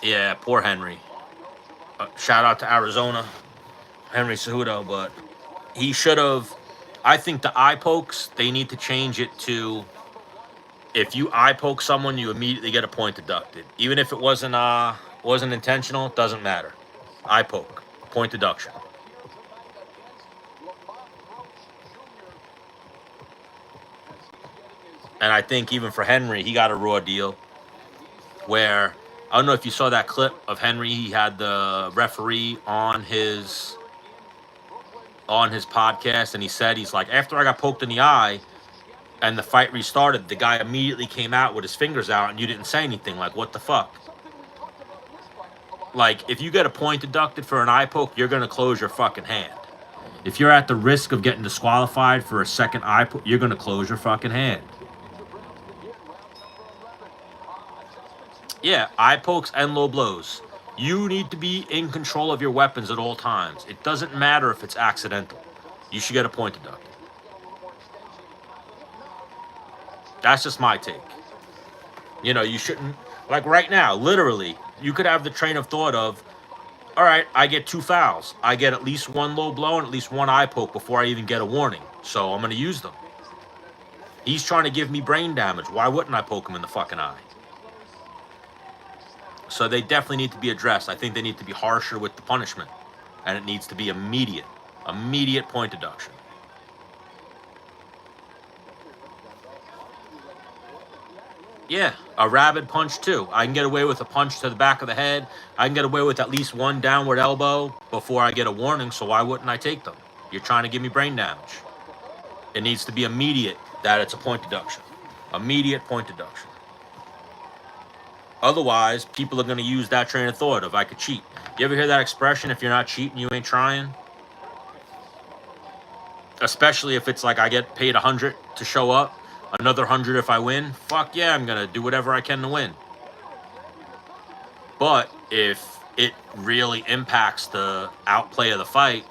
Yeah, poor Henry. Shout out to Arizona, Henry Cejudo, but he should have. I think the eye pokes, they need to change it to, if you eye poke someone, you immediately get a point deducted. Even if it wasn't intentional, it doesn't matter. Eye poke, point deduction. And I think even for Henry, he got a raw deal where, I don't know if you saw that clip of Henry, he had the referee on his podcast, and he said, he's like, after I got poked in the eye, and the fight restarted, the guy immediately came out with his fingers out, and you didn't say anything. Like, what the fuck? Like, if you get a point deducted for an eye poke, you're going to close your fucking hand. If you're at the risk of getting disqualified for a second eye poke, you're going to close your fucking hand. Yeah, eye pokes and low blows. You need to be in control of your weapons at all times. It doesn't matter if it's accidental. You should get a point deducted. That's just my take. You know, you shouldn't, like right now, literally, you could have the train of thought of, all right, I get 2 fouls. I get at least 1 low blow and at least 1 eye poke before I even get a warning. So I'm going to use them. He's trying to give me brain damage. Why wouldn't I poke him in the fucking eye? So they definitely need to be addressed. I think they need to be harsher with the punishment. And it needs to be immediate. Immediate point deduction. Yeah, a rabid punch too. I can get away with a punch to the back of the head. I can get away with at least 1 downward elbow before I get a warning, so why wouldn't I take them? You're trying to give me brain damage. It needs to be immediate that it's a point deduction. Immediate point deduction. Otherwise, people are going to use that train of thought of I could cheat. You ever hear that expression, if you're not cheating, you ain't trying? Especially if it's like I get paid 100 to show up. Another 100 if I win. Fuck yeah, I'm going to do whatever I can to win. But if it really impacts the outplay of the fight,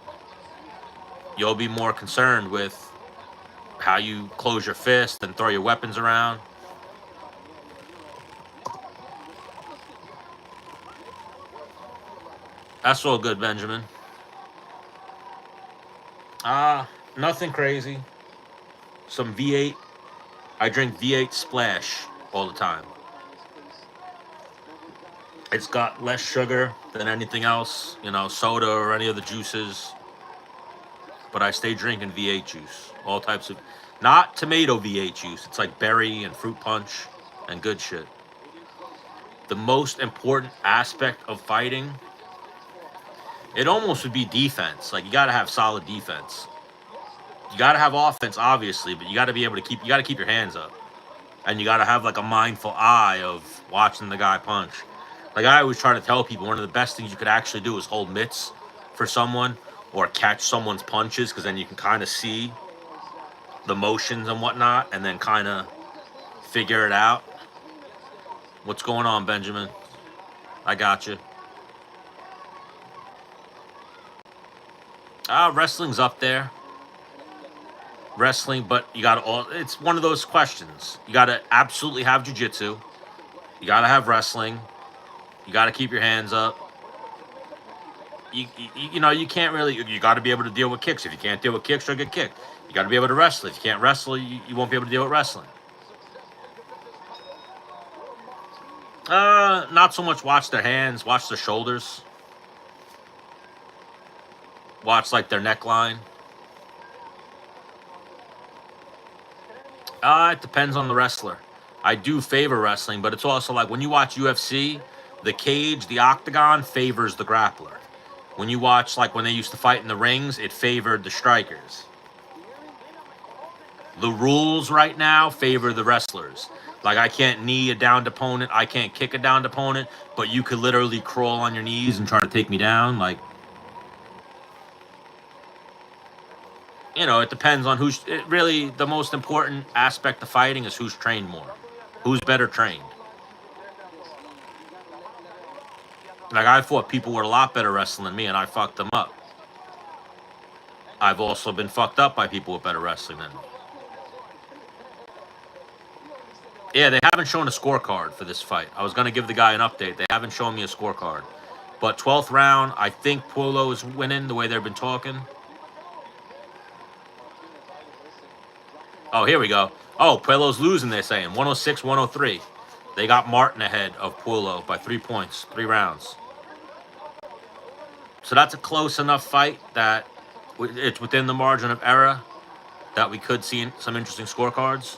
you'll be more concerned with how you close your fist and throw your weapons around. That's all good, Benjamin. Nothing crazy. Some V8. I drink V8 Splash all the time. It's got less sugar than anything else, you know, soda or any of the juices. But I stay drinking V8 juice. All types of, not tomato V8 juice. It's like berry and fruit punch and good shit. The most important aspect of fighting, it almost would be defense. Like, you got to have solid defense. You got to have offense, obviously, but you got to be able to keep your hands up. And you got to have like a mindful eye of watching the guy punch. Like I always try to tell people, one of the best things you could actually do is hold mitts for someone or catch someone's punches, because then you can kind of see the motions and whatnot and then kind of figure it out. What's going on, Benjamin? I got you. Wrestling's up there. Wrestling, but you got to, it's one of those questions. You got to absolutely have jiu-jitsu. You got to have wrestling. You got to keep your hands up. You know, you can't really, you got to be able to deal with kicks. If you can't deal with kicks, you'll get kicked. You got to be able to wrestle. If you can't wrestle, you won't be able to deal with wrestling. Not so much watch their hands, watch their shoulders. Watch like their neckline. It depends on the wrestler. I do favor wrestling, but it's also like when you watch UFC, the cage, the octagon favors the grappler. When you watch like when they used to fight in the rings, it favored the strikers. The rules right now favor the wrestlers. Like I can't knee a downed opponent, I can't kick a downed opponent, but you could literally crawl on your knees and try to take me down. Like, you know, it depends on who's, it really, the most important aspect of fighting is who's trained more. Who's better trained. Like, I fought people who were a lot better wrestling than me, and I fucked them up. I've also been fucked up by people with better wrestling than me. Yeah, they haven't shown a scorecard for this fight. I was going to give the guy an update. They haven't shown me a scorecard. But 12th round, I think Puello is winning the way they've been talking. Oh, here we go. Oh, Puello's losing, they're saying. 106-103. They got Martin ahead of Puello by 3 points, 3 rounds. So that's a close enough fight that it's within the margin of error that we could see some interesting scorecards.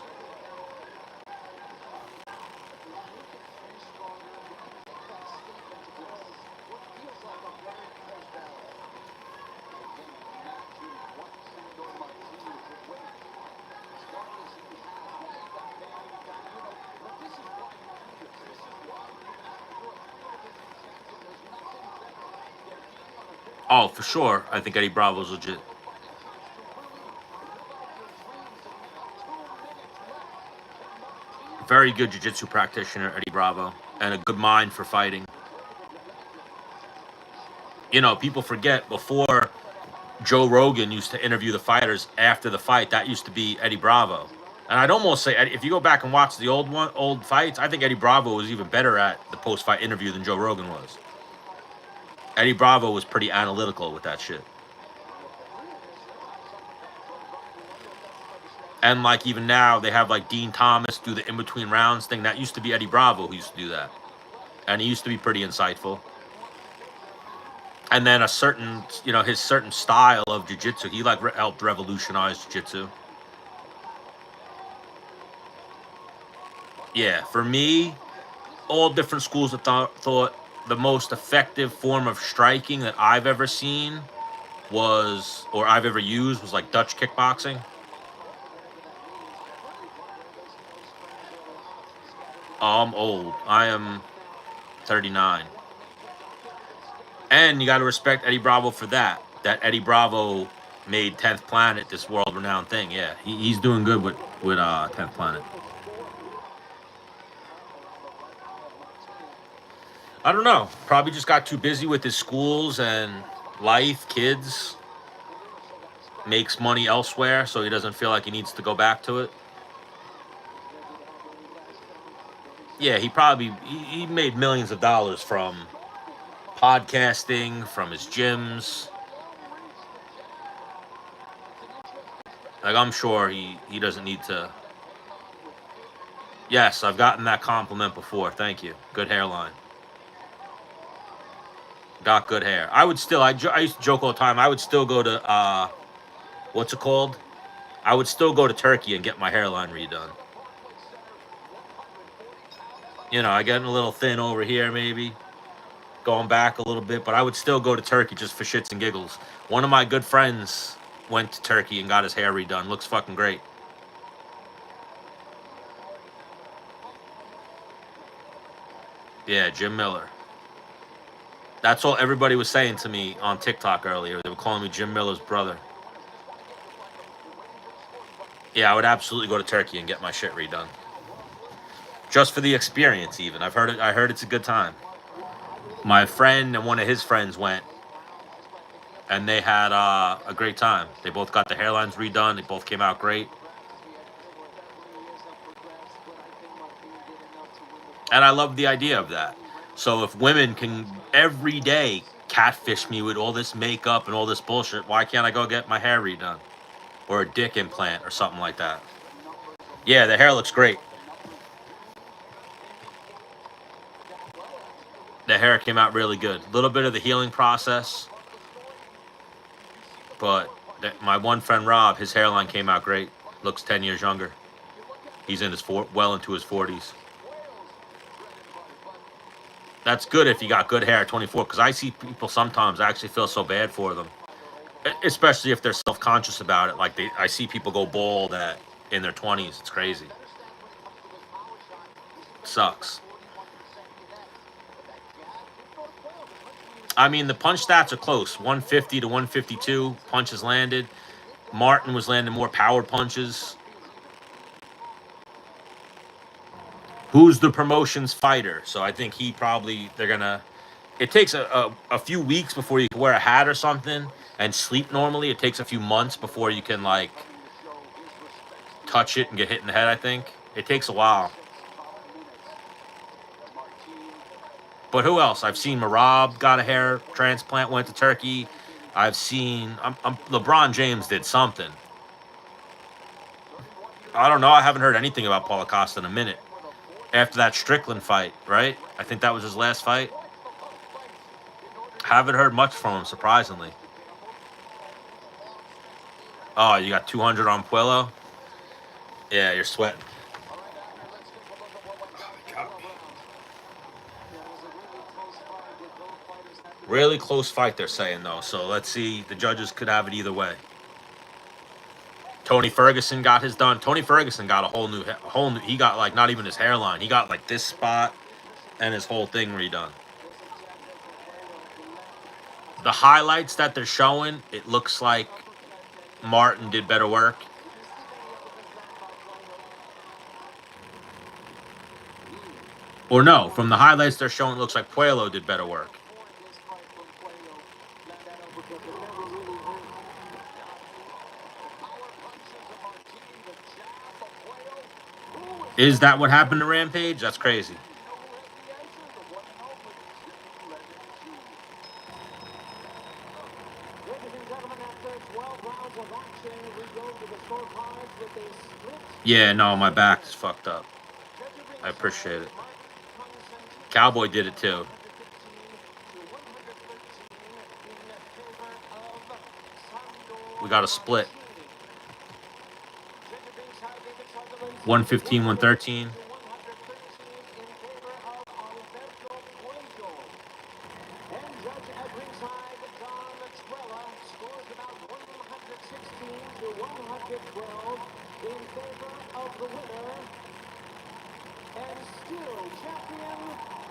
Oh, for sure. I think Eddie Bravo's legit. Very good jiu-jitsu practitioner, Eddie Bravo, and a good mind for fighting. You know, people forget before Joe Rogan used to interview the fighters after the fight, that used to be Eddie Bravo. And I'd almost say, if you go back and watch the old fights, I think Eddie Bravo was even better at the post-fight interview than Joe Rogan was. Eddie Bravo was pretty analytical with that shit. And like even now, they have like Dean Thomas do the in-between rounds thing. That used to be Eddie Bravo who used to do that. And he used to be pretty insightful. And then a certain, you know, his certain style of jiu-jitsu, he like helped revolutionize jiu-jitsu. Yeah, for me, all different schools of thought, the most effective form of striking that I've ever seen was, or I've ever used, was like Dutch kickboxing. I'm old. I am 39. And you got to respect Eddie Bravo for that. That Eddie Bravo made 10th Planet this world-renowned thing. Yeah, he's doing good with 10th Planet. I don't know. Probably just got too busy with his schools and life, kids. Makes money elsewhere, so he doesn't feel like he needs to go back to it. Yeah, he made millions of dollars from podcasting, from his gyms. Like, I'm sure he doesn't need to. Yes, I've gotten that compliment before. Thank you. Good hairline. Got good hair. I would still, I used to joke all the time, I would still go to, what's it called? I would still go to Turkey and get my hairline redone. You know, I getting a little thin over here maybe. Going back a little bit, but I would still go to Turkey just for shits and giggles. One of my good friends went to Turkey and got his hair redone. Looks fucking great. Yeah, Jim Miller. That's all everybody was saying to me on TikTok earlier. They were calling me Jim Miller's brother. Yeah, I would absolutely go to Turkey and get my shit redone. Just for the experience, even. I've heard it. I heard it's a good time. My friend and one of his friends went, and they had a great time. They both got the hairlines redone. They both came out great. And I love the idea of that. So if women can every day catfish me with all this makeup and all this bullshit, why can't I go get my hair redone? Or a dick implant or something like that? Yeah, the hair looks great. The hair came out really good. A little bit of the healing process. But my one friend Rob, his hairline came out great. Looks 10 years younger. He's in his well into his 40s. That's good if you got good hair at 24, because I see people sometimes, I actually feel so bad for them, especially if they're self-conscious about it. Like I see people go bald in their 20s. It's crazy. It sucks. I mean, the punch stats are close. 150 to 152 punches landed. Martin was landing more power punches. Who's the promotion's fighter? So I think they're gonna. It takes a few weeks before you can wear a hat or something and sleep normally. It takes a few months before you can like touch it and get hit in the head. I think it takes a while. But who else? I've seen Marab got a hair transplant, went to Turkey. I've seen LeBron James did something. I don't know. I haven't heard anything about Paulo Costa in a minute. After that Strickland fight, right? I think that was his last fight. Haven't heard much from him, surprisingly. Oh, you got 200 on Puello? Yeah, you're sweating. Really close fight, they're saying, though. So let's see. The judges could have it either way. Tony Ferguson got his done. Tony Ferguson got a whole new. He got like not even his hairline. He got like this spot and his whole thing redone. The highlights that they're showing, it looks like Martin did better work. Or no, from the highlights they're showing, it looks like Puello did better work. Is that what happened to Rampage? That's crazy. Yeah, no, my back is fucked up. I appreciate it. Cowboy did it too. We got a split. 115, 113.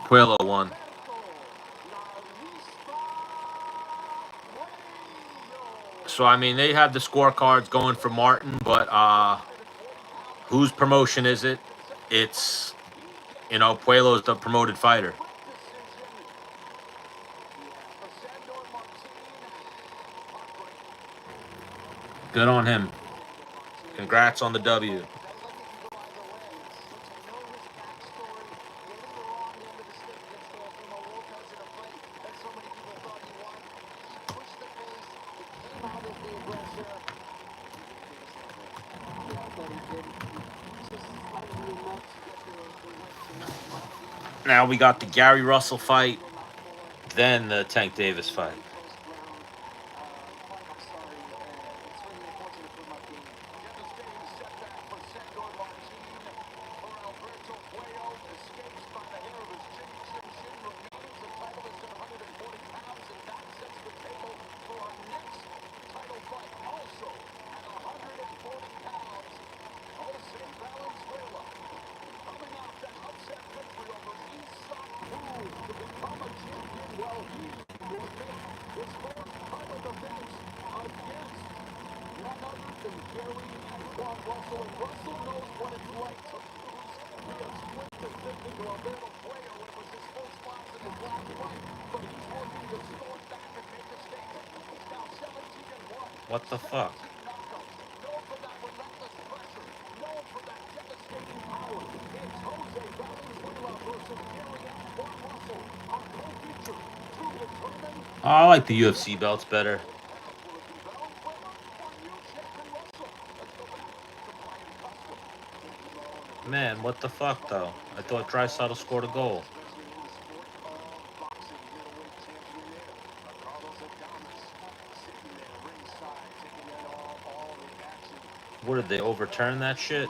Puello won. So, I mean, they have the scorecards going for Martin, but whose promotion is it? It's, Puello's the promoted fighter. Good on him. Congrats on the W. Now we got the Gary Russell fight, then the Tank Davis fight. What the fuck? Oh, I like the UFC belts better. Man, what the fuck, though? I thought Draisaitl scored a goal. What, did they overturn that shit?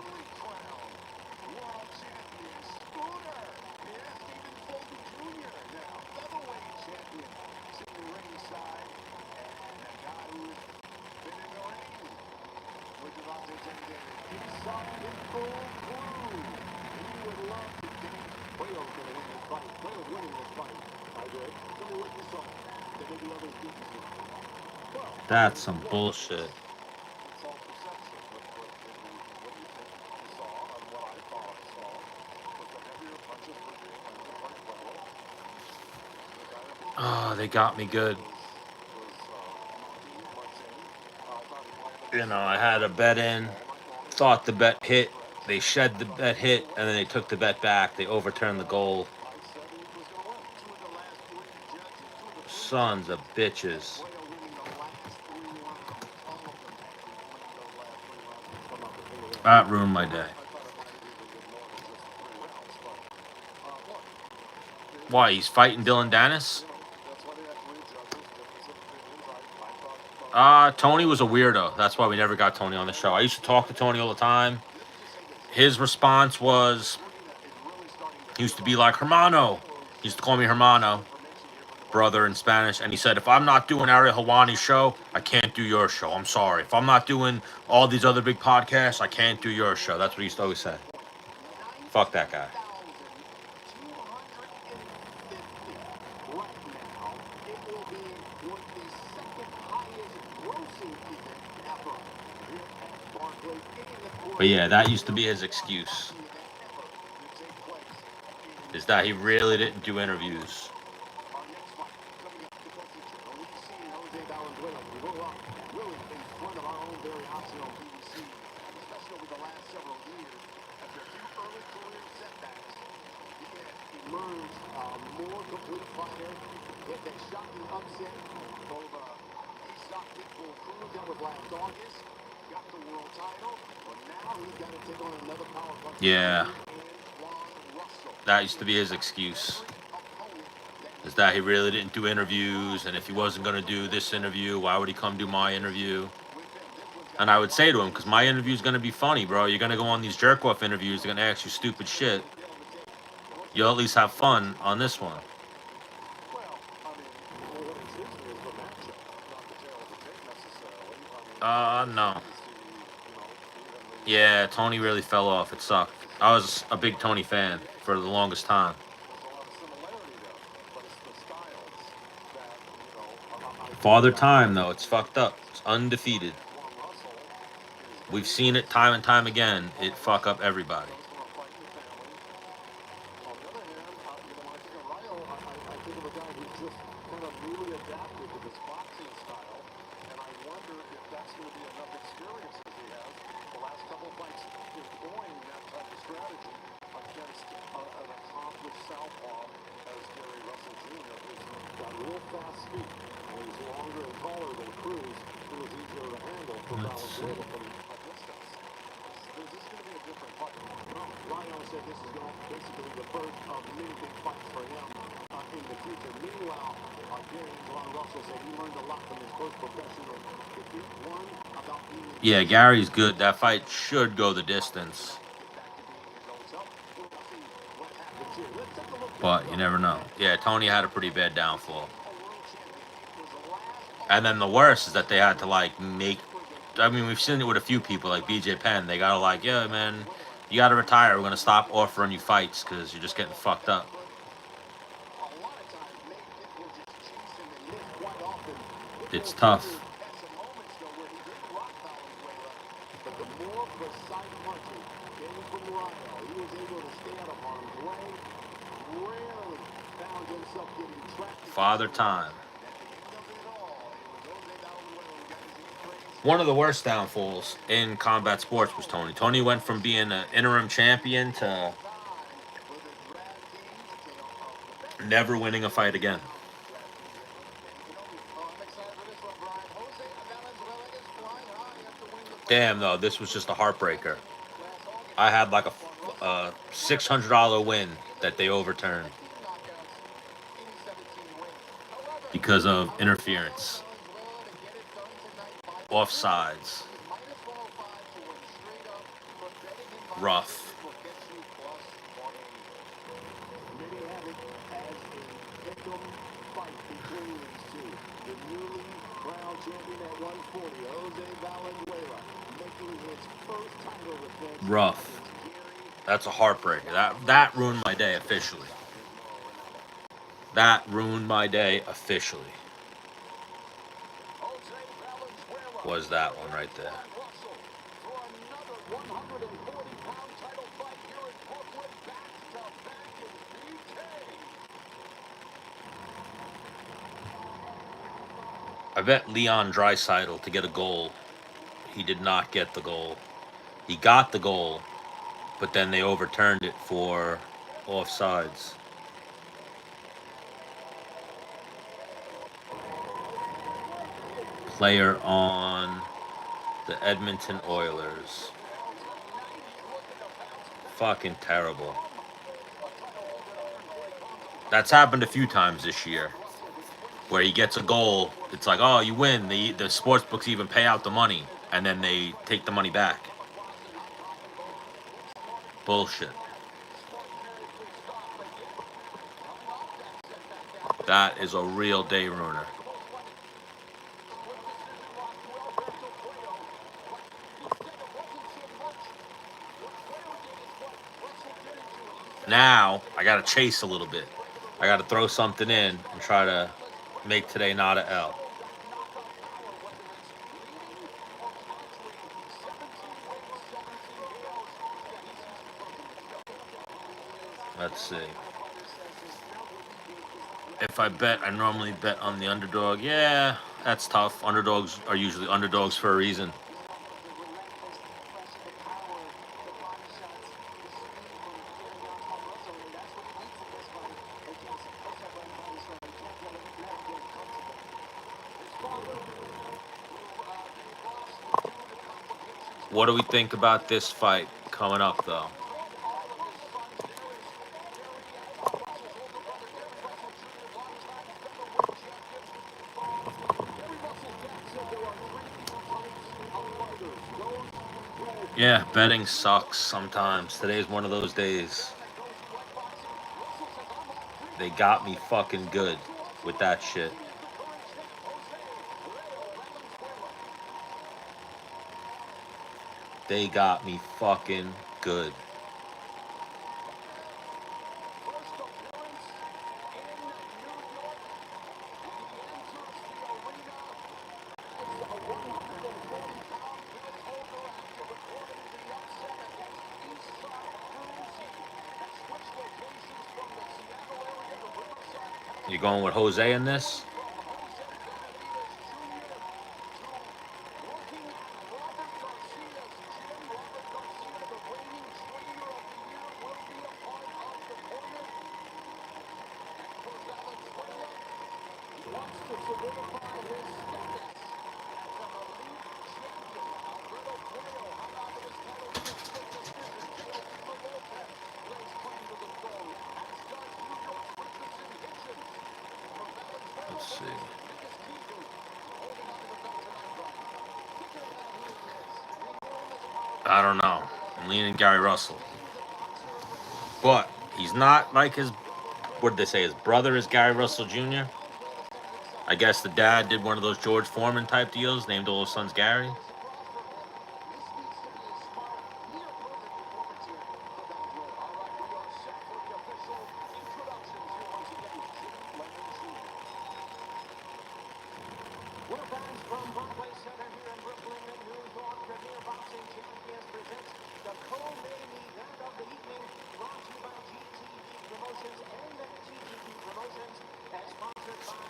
That's some bullshit. Oh, they got me good. You know, I had a bet in, thought the bet hit, they shed the bet hit, and then they took the bet back. They overturned the goal. Sons of bitches. That ruined my day. Why, he's fighting Dylan Dennis? Tony was a weirdo. That's why we never got Tony on the show. I used to talk to Tony all the time. His response was, he used to be like, Hermano. He used to call me Hermano, brother in Spanish. And he said, if I'm not doing Ariel Helwani's show, I can't do your show. I'm sorry. If I'm not doing all these other big podcasts, I can't do your show. That's what he used to always say. Fuck that guy. But yeah, that used to be his excuse. Is that he really didn't do interviews. Yeah. That used to be his excuse. Is that he really didn't do interviews, and if he wasn't going to do this interview, why would he come do my interview? And I would say to him, because my interview is going to be funny, bro. You're going to go on these jerk-off interviews, they're going to ask you stupid shit. You'll at least have fun on this one. No. Yeah, Tony really fell off. It sucked. I was a big Tony fan for the longest time. Father Time, though, it's fucked up. It's undefeated. We've seen it time and time again. It fuck up everybody. Yeah, Gary's good. That fight should go the distance. But you never know. Yeah, Tony had a pretty bad downfall. And then the worst is that they had to, like, make... I mean, we've seen it with a few people, like BJ Penn. They gotta, like, yeah, man, you gotta retire. We're gonna stop offering you fights because you're just getting fucked up. It's tough. Father Time. One of the worst downfalls in combat sports was Tony. Tony went from being an interim champion to never winning a fight again. Damn, though, this was just a heartbreaker. I had like a $600 win that they overturned because of interference, offsides, rough. Rough. That's a heartbreaker. That ruined my day officially. That ruined my day officially. Was that one right there. I bet Leon Draisaitl to get a goal. He did not get the goal. He got the goal, but then they overturned it for offsides. Player on the Edmonton Oilers. Fucking terrible. That's happened a few times this year, where he gets a goal. It's like, oh, you win. The sports books even pay out the money, and then they take the money back. Bullshit. That is a real day ruiner. Now, I got to chase a little bit. I got to throw something in and try to make today not a L. Let's see. If I bet, I normally bet on the underdog. Yeah, that's tough. Underdogs are usually underdogs for a reason. What do we think about this fight coming up, though? Yeah, betting sucks sometimes. Today's one of those days. They got me fucking good with that shit. They got me fucking good. You going with Jose in this? Let's see. I don't know. I'm leaning Gary Russell. But he's not like his, what did they say, his brother is Gary Russell Jr.? I guess the dad did one of those George Foreman type deals, named all his sons Gary.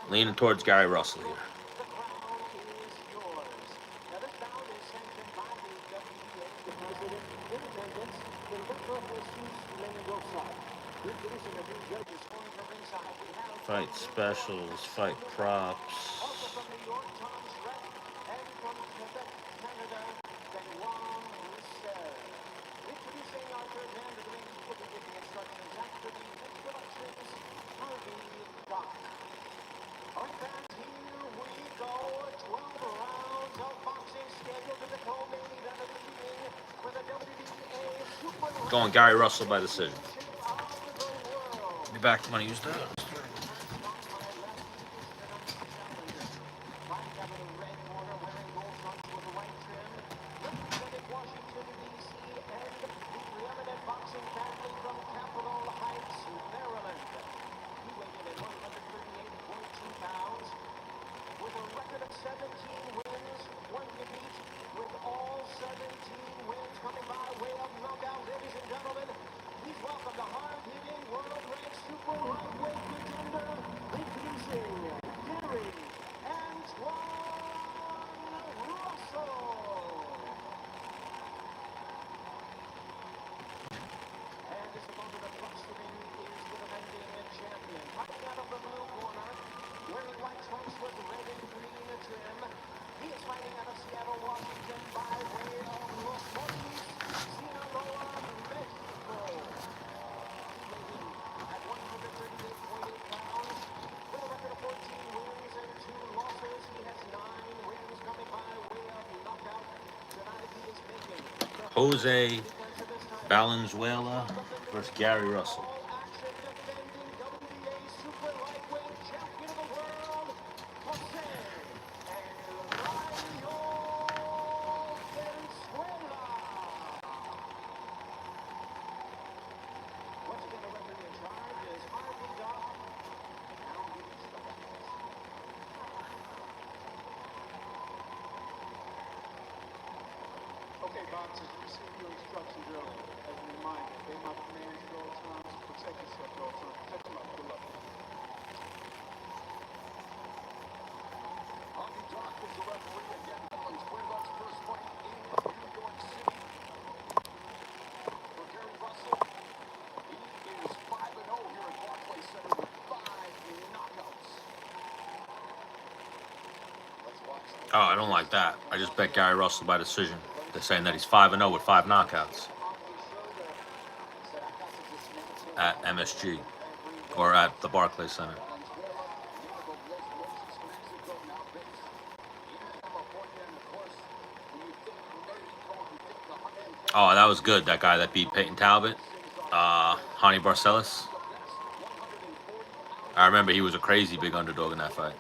Leaning towards Gary Russell here. Fight specials, fight props. Going Gary Russell by decision. Be back when I use that. Jose Valenzuela versus Gary Russell. Oh, I don't like that. I just bet Gary Russell by decision. They're saying that he's 5-0 with 5 knockouts at MSG or at the Barclays Center. Oh, that was good. That guy that beat Peyton Talbot, Hani Barcelos. I remember he was a crazy big underdog in that fight.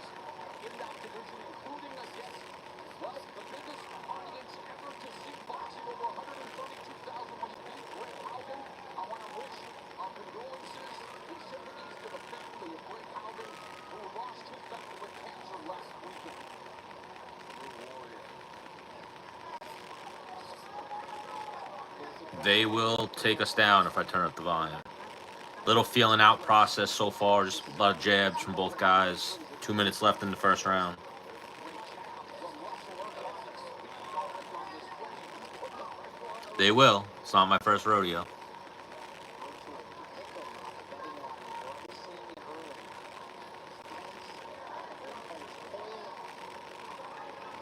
They will take us down if I turn up the volume. Little feeling out process so far. Just a lot of jabs from both guys. 2 minutes left in the first round. They will. It's not my first rodeo.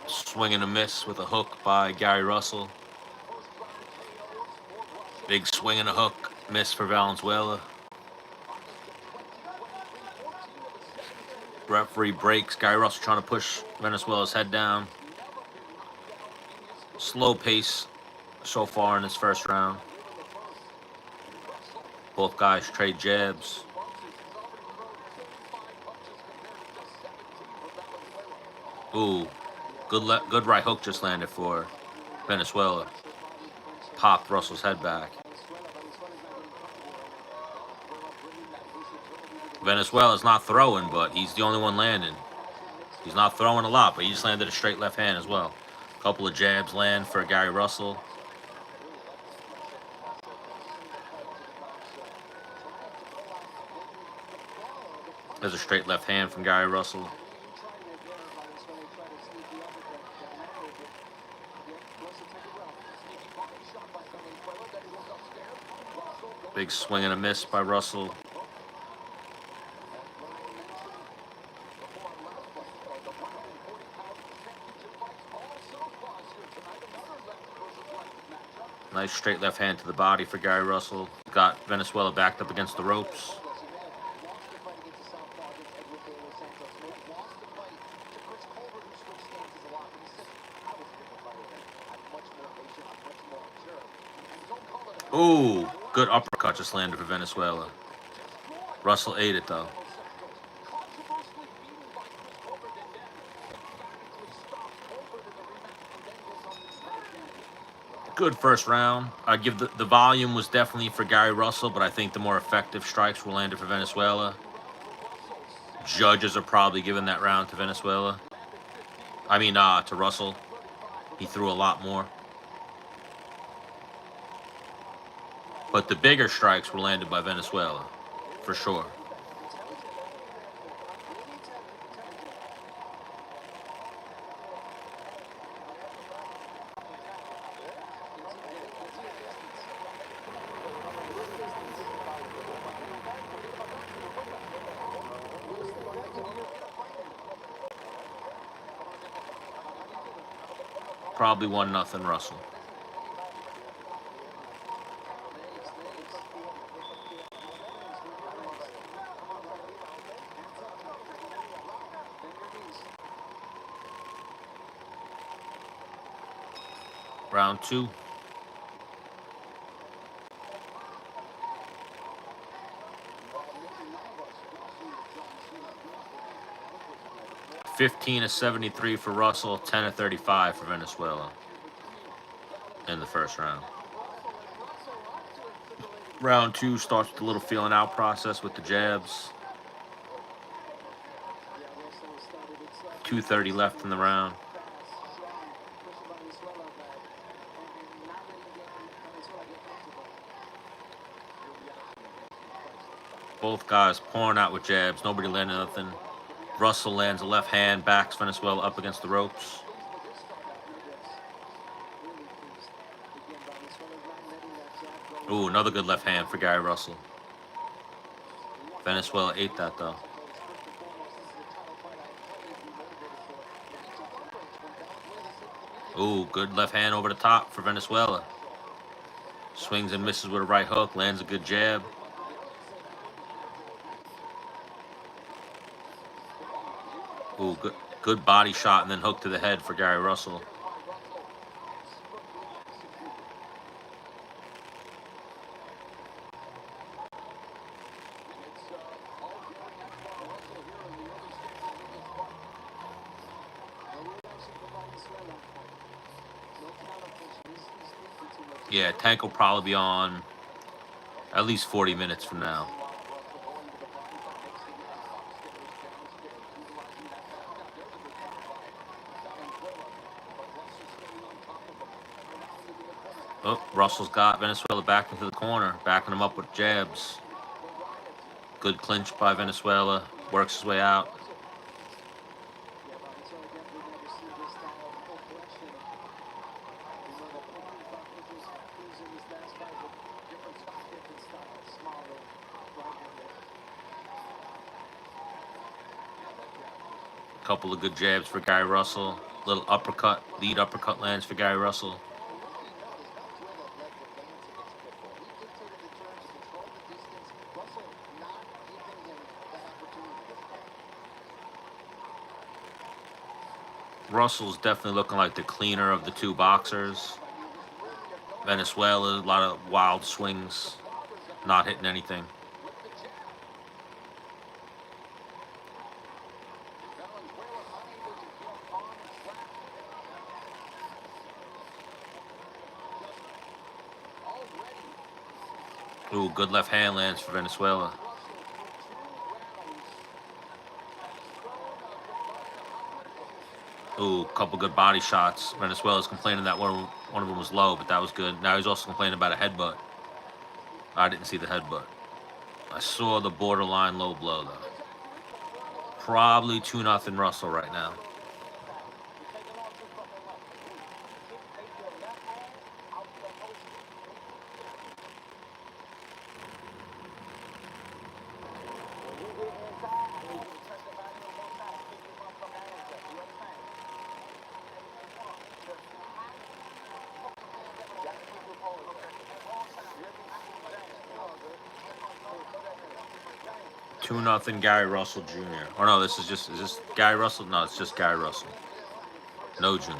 Swing and a miss with a hook by Gary Russell. Big swing and a hook. Miss for Valenzuela. Referee breaks. Gary Russell trying to push Venezuela's head down. Slow pace so far in this first round. Both guys trade jabs. Ooh, good right hook just landed for Venezuela. Popped Russell's head back. Venezuela's not throwing, but he's the only one landing. He's not throwing a lot, but he just landed a straight left hand as well. A couple of jabs land for Gary Russell. There's a straight left hand from Gary Russell. Big swing and a miss by Russell. Nice straight left hand to the body for Gary Russell. Got Valenzuela backed up against the ropes. Ooh, good uppercut just landed for Valenzuela. Russell ate it though. Good first round. I give the volume was definitely for Gary Russell, but I think the more effective strikes were landed for Valenzuela. Judges are probably giving that round to Valenzuela. I mean, to Russell. He threw a lot more. But the bigger strikes were landed by Valenzuela, for sure. Probably 1-0 Russell. Round 2. $15-73 for Russell, $10-35 for Valenzuela in the first round. Round 2 starts with a little feeling out process with the jabs. 2:30 left in the round. Both guys pouring out with jabs. Nobody landing nothing. Russell lands a left hand, backs Valenzuela up against the ropes. Ooh, another good left hand for Gary Russell. Valenzuela ate that though. Ooh, good left hand over the top for Valenzuela. Swings and misses with a right hook, lands a good jab. Ooh, good body shot and then hook to the head for Gary Russell. Yeah, Tank will probably be on at least 40 minutes from now. Oh, Russell's got Valenzuela back into the corner, backing him up with jabs. Good clinch by Valenzuela, works his way out. Couple of good jabs for Gary Russell. Little uppercut, lead uppercut lands for Gary Russell. Russell's definitely looking like the cleaner of the two boxers. Valenzuela, a lot of wild swings, not hitting anything. Ooh, good left hand lands for Valenzuela. Ooh, couple good body shots. Valenzuela's complaining that one of them was low, but that was good. Now he's also complaining about a headbutt. I didn't see the headbutt. I saw the borderline low blow, though. Probably 2-0 Russell right now. Two nothing Gary Russell Jr. Oh no, is this Gary Russell? No, it's just Gary Russell. No Jr.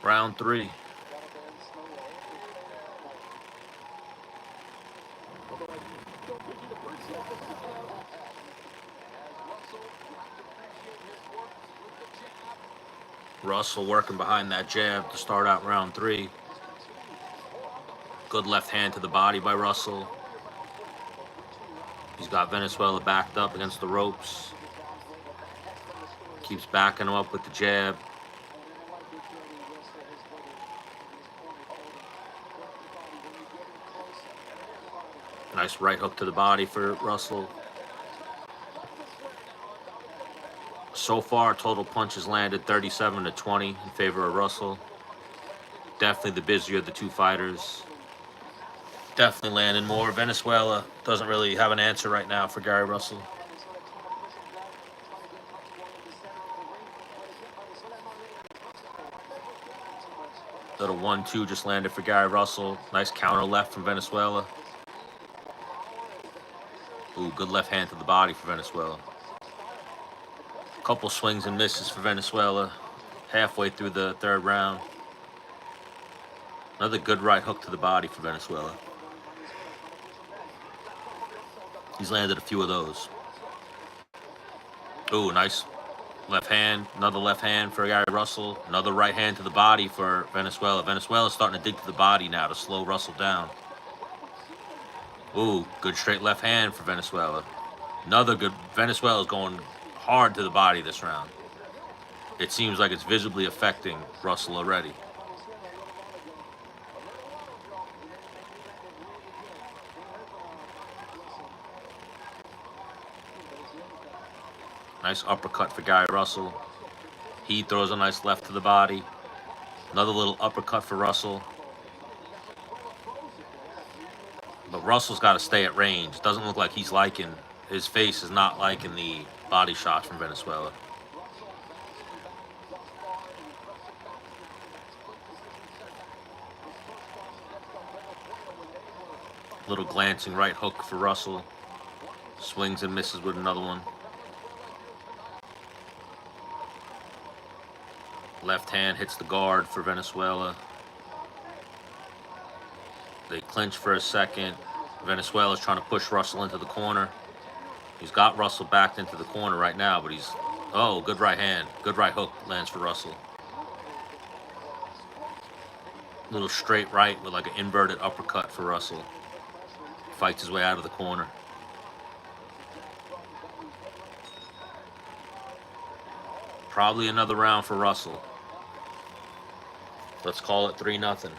Round 3. Russell working behind that jab to start out round 3. Good left hand to the body by Russell. He's got Valenzuela backed up against the ropes. Keeps backing him up with the jab. Nice right hook to the body for Russell. So far, total punches landed 37-20 in favor of Russell. Definitely the busier of the two fighters. Definitely landing more. Valenzuela doesn't really have an answer right now for Gary Russell. Little 1-2 just landed for Gary Russell. Nice counter left from Valenzuela. Ooh, good left hand to the body for Valenzuela. Couple swings and misses for Valenzuela. Halfway through the 3rd round. Another good right hook to the body for Valenzuela. He's landed a few of those. Ooh, nice left hand. Another left hand for Gary Russell. Another right hand to the body for Valenzuela. Valenzuela's starting to dig to the body now to slow Russell down. Ooh, good straight left hand for Valenzuela. Another good. Venezuela's going hard to the body this round. It seems like it's visibly affecting Russell already. Nice uppercut for Gary Russell. He throws a nice left to the body. Another little uppercut for Russell. But Russell's got to stay at range. Doesn't look like he's liking, his face is not liking the body shots from Valenzuela. Little glancing right hook for Russell. Swings and misses with another one. Left hand hits the guard for Valenzuela. They clinch for a second. Valenzuela's trying to push Russell into the corner. He's got Russell backed into the corner right now, but he's... Oh, good right hand. Good right hook lands for Russell. Little straight right with like an inverted uppercut for Russell. Fights his way out of the corner. Probably another round for Russell. Let's call it 3-0.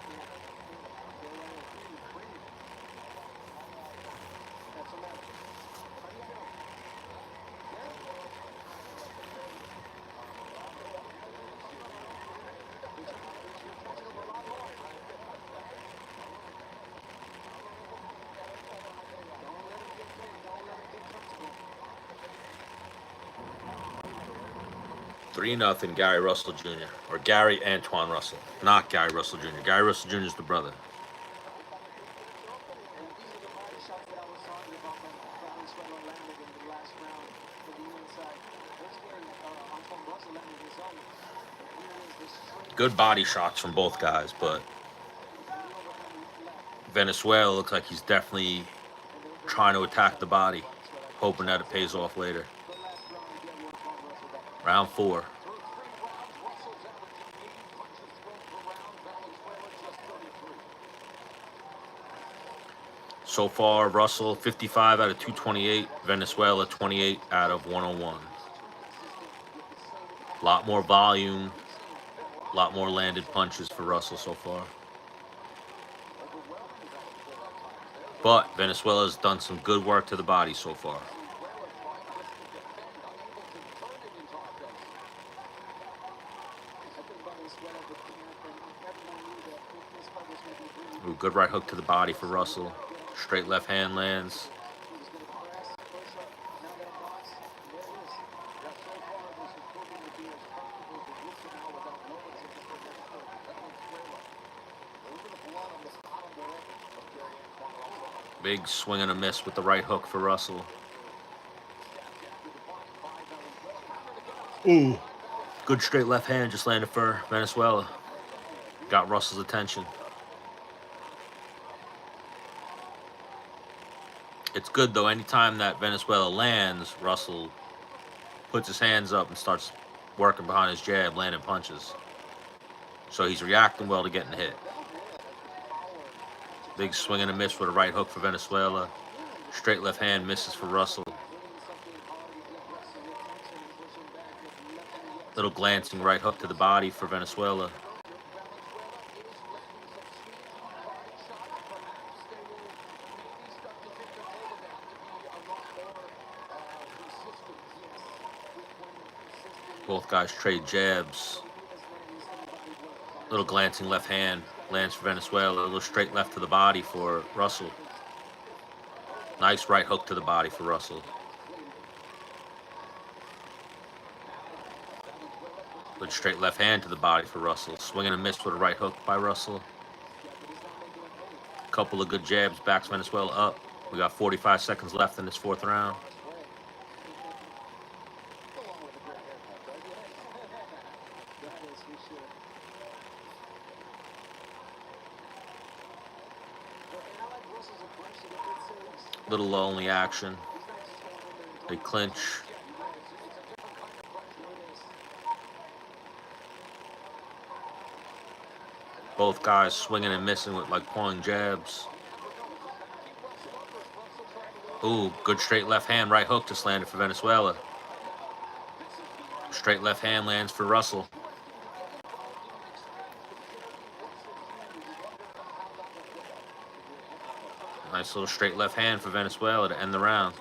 Nothing Gary Russell Jr. or Gary Antoine Russell, not Gary Russell Jr. Gary Russell Jr. is the brother. Good body shots from both guys, but Valenzuela looks like he's definitely trying to attack the body, hoping that it pays off later. Round 4. So far, Russell 55 out of 228, Venezuela 28 out of 101. A lot more volume, a lot more landed punches for Russell so far. But Venezuela's done some good work to the body so far. Ooh, good right hook to the body for Russell. Straight left hand lands. Big swing and a miss with the right hook for Russell. Ooh. Good straight left hand just landed for Venezuela. Got Russell's attention. It's good though, anytime that Venezuela lands, Russell puts his hands up and starts working behind his jab, landing punches. So he's reacting well to getting hit. Big swing and a miss with a right hook for Venezuela. Straight left hand misses for Russell. Little glancing right hook to the body for Venezuela. Both guys trade jabs. Little glancing left hand lands for Venezuela. A little straight left to the body for Russell. Nice right hook to the body for Russell. Good straight left hand to the body for Russell. Swing and a miss with a right hook by Russell. Couple of good jabs, backs Venezuela up. We got 45 seconds left in this fourth round. Little lonely action. They clinch. Both guys swinging and missing with like pulling jabs. Ooh, good straight left hand, right hook just landed for Venezuela. Straight left hand lands for Russell. Nice little straight left hand for Venezuela to end the round.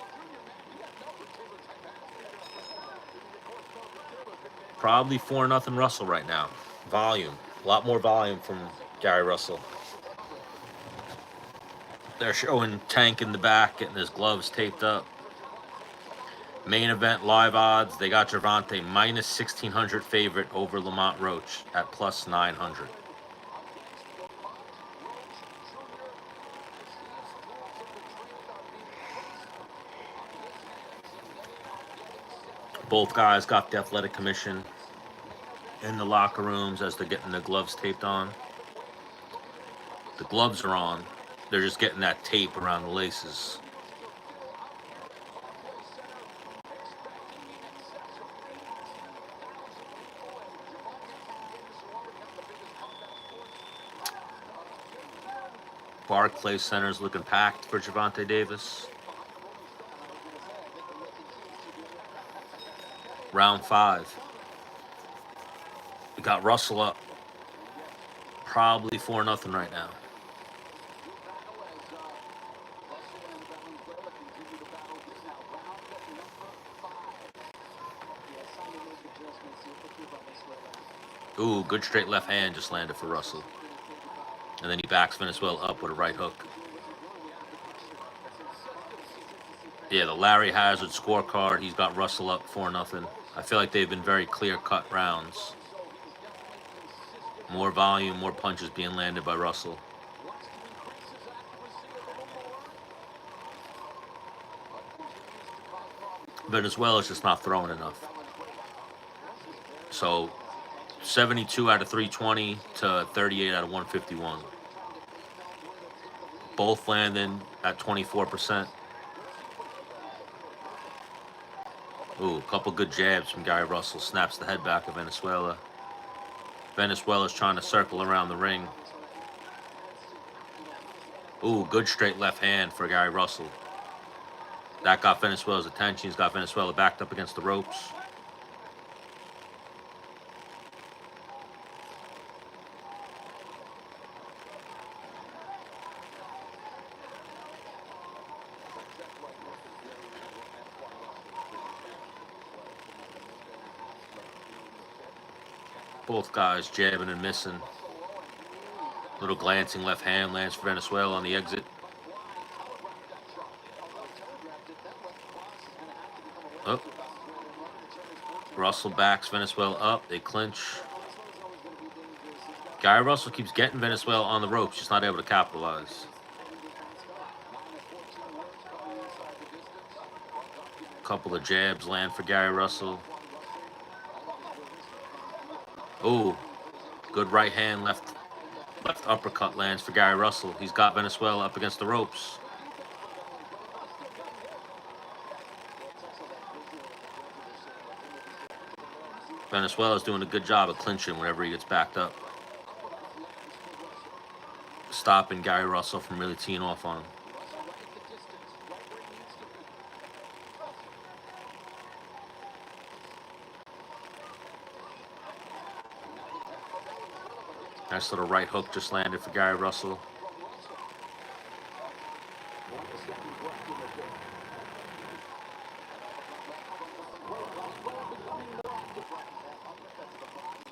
Probably 4-0 Russell right now. Volume. A lot more volume from Gary Russell. They're showing Tank in the back, getting his gloves taped up. Main event live odds. They got Gervonta minus 1,600 favorite over Lamont Roach at plus 900. Both guys got the athletic commission in the locker rooms as they're getting the gloves taped on. The gloves are on. They're just getting that tape around the laces. Barclays Center's looking packed for Gervonta Davis. Round 5. We got Russell up. Probably 4-0 right now. Ooh, good straight left hand just landed for Russell. And then he backs Venezuela up with a right hook. Yeah, the Larry Hazard scorecard, he's got Russell up 4-0. I feel like they've been very clear-cut rounds. More volume, more punches being landed by Russell. Venezuela's just not throwing enough. So 72 out of 320 to 38 out of 151. Both landing at 24%. Ooh, a couple good jabs from Gary Russell. Snaps the head back of Venezuela. Venezuela's trying to circle around the ring. Ooh, good straight left hand for Gary Russell. That got Venezuela's attention. He's got Venezuela backed up against the ropes. Both guys jabbing and missing. Little glancing left hand lands for Venezuela on the exit. Oh. Russell backs Venezuela up. They clinch. Gary Russell keeps getting Venezuela on the ropes, just not able to capitalize. Couple of jabs land for Gary Russell. Oh, good right hand, left uppercut lands for Gary Russell. He's got Venezuela up against the ropes. Venezuela's doing a good job of clinching whenever he gets backed up. Stopping Gary Russell from really teeing off on him. Nice little right hook just landed for Gary Russell.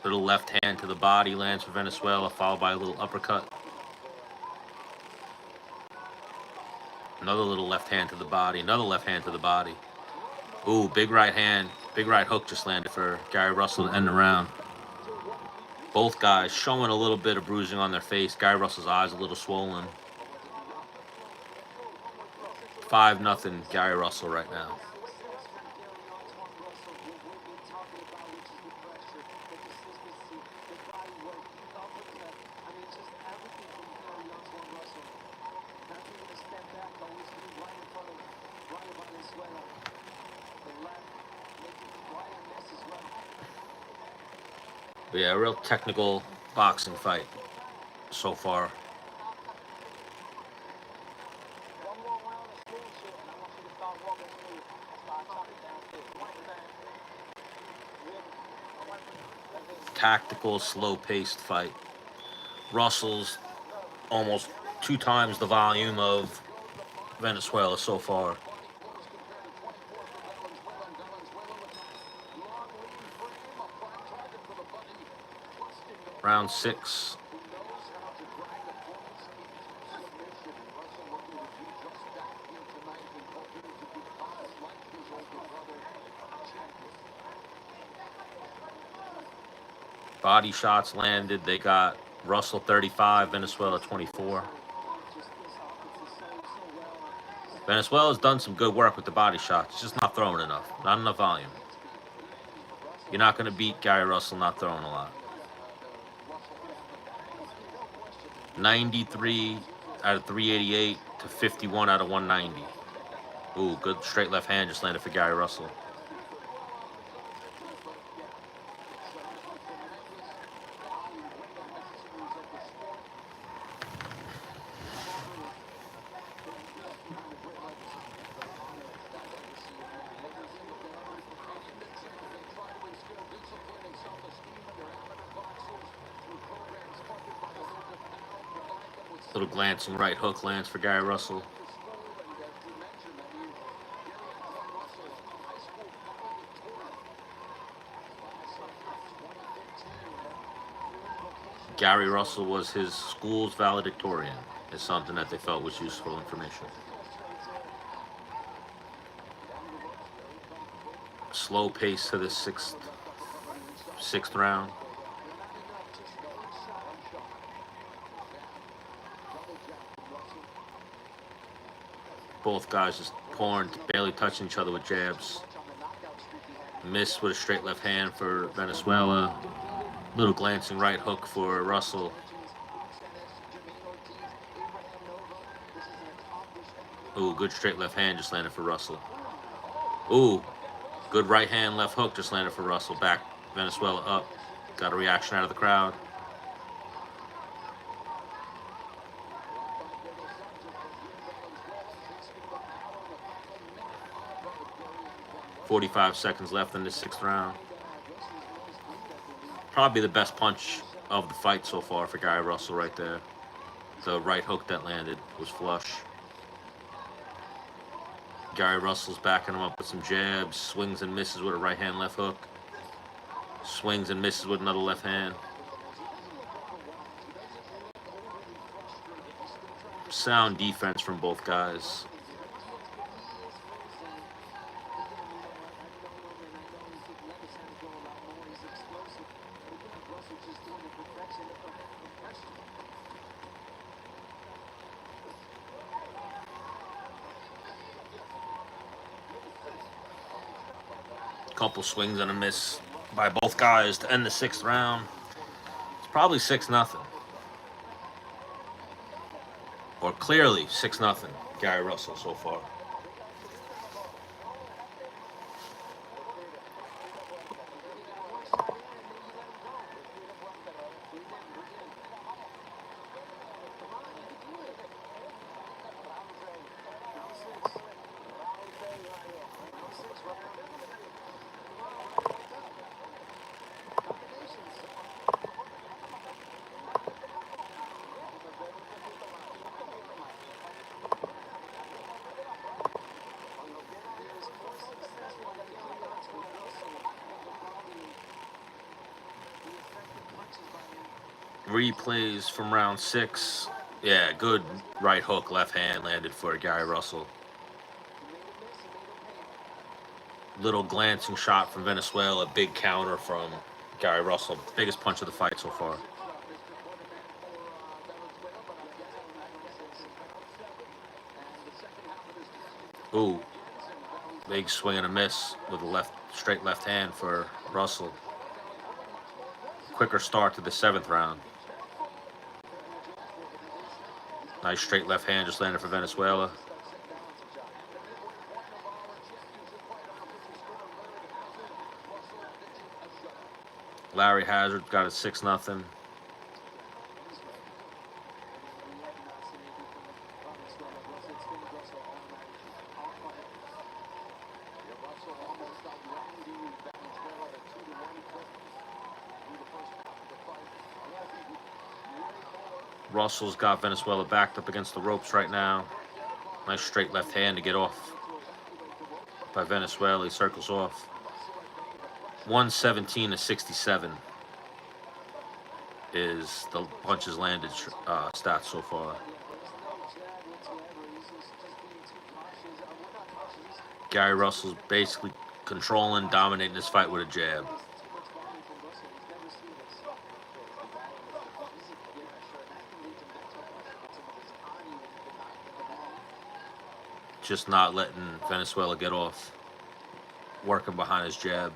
Little left hand to the body lands for Venezuela, followed by a little uppercut. Another little left hand to the body, another left hand to the body. Ooh, big right hand, big right hook just landed for Gary Russell to end the round. Both guys showing a little bit of bruising on their face. Gary Russell's eyes a little swollen. 5-0 Gary Russell right now. But yeah, a real technical boxing fight so far. Tactical, slow-paced fight. Russell's almost 2 times the volume of Venezuela so far. Round 6. Body shots landed. They got Russell 35, Venezuela 24. Venezuela's done some good work with the body shots. It's just not throwing enough. Not enough volume. You're not going to beat Gary Russell not throwing a lot. 93 out of 388 to 51 out of 190. Ooh, good straight left hand just landed for Gary Russell. Little glancing right hook lands for Gary Russell. Gary Russell was his school's valedictorian. Is something that they felt was useful information. Slow pace to the sixth round. Both guys just pouring, barely touching each other with jabs. Miss with a straight left hand for Venezuela. Little glancing right hook for Russell. Ooh, good straight left hand just landed for Russell. Ooh, good right hand, left hook just landed for Russell. Back Venezuela up. Got a reaction out of the crowd. 45 seconds left in the 6th round. Probably the best punch of the fight so far for Gary Russell right there. The right hook that landed was flush. Gary Russell's backing him up with some jabs, swings and misses with a right hand, left hook. Swings and misses with another left hand. Sound defense from both guys. Couple swings and a miss by both guys to end the 6th round. It's probably 6-0. Or clearly 6-0, Gary Russell so far. Replays from round 6. Yeah, good right hook, left hand landed for Gary Russell. Little glancing shot from Valenzuela, big counter from Gary Russell. Biggest punch of the fight so far. Ooh, big swing and a miss with a straight left hand for Russell. Quicker start to the 7th round. Nice straight left hand just landed for Valenzuela. Larry Hazard got it 6-0. Russell's got Valenzuela backed up against the ropes right now. Nice straight left hand to get off by Valenzuela. He circles off. 117-67 is the punches landed stats so far. Gary Russell's basically controlling, dominating this fight with a jab. Just not letting Valenzuela get off. Working behind his jab.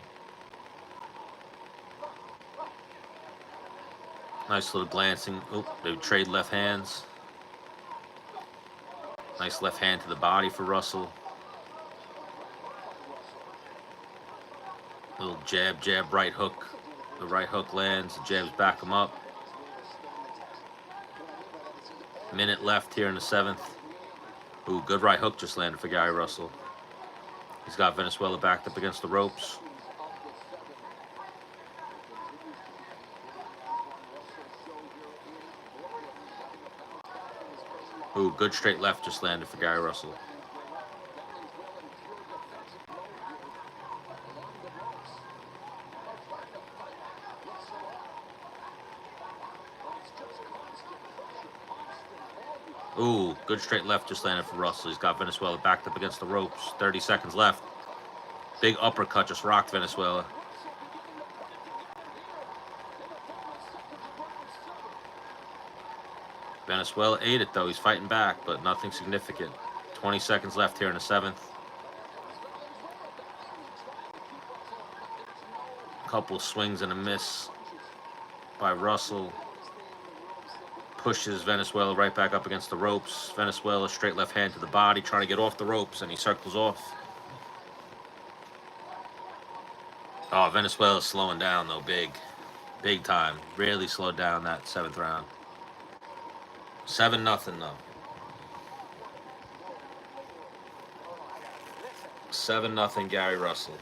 Nice little glancing. Oh, they trade left hands. Nice left hand to the body for Russell. Little jab, jab, right hook. The right hook lands. The jabs back him up. Minute left here in the 7th. Ooh, good right hook just landed for Gary Russell. He's got Valenzuela backed up against the ropes. Ooh, good straight left just landed for Gary Russell. Ooh, good straight left just landed for Russell. He's got Valenzuela backed up against the ropes. 30 seconds left. Big uppercut just rocked Valenzuela. Valenzuela ate it, though. He's fighting back, but nothing significant. 20 seconds left here in the 7th. Couple swings and a miss by Russell. Pushes Valenzuela right back up against the ropes. Valenzuela straight left hand to the body, trying to get off the ropes, and he circles off. Oh, Venezuela's slowing down, though, big time. Really slowed down that 7th round. 7-0, though. 7-0 Gary Russell.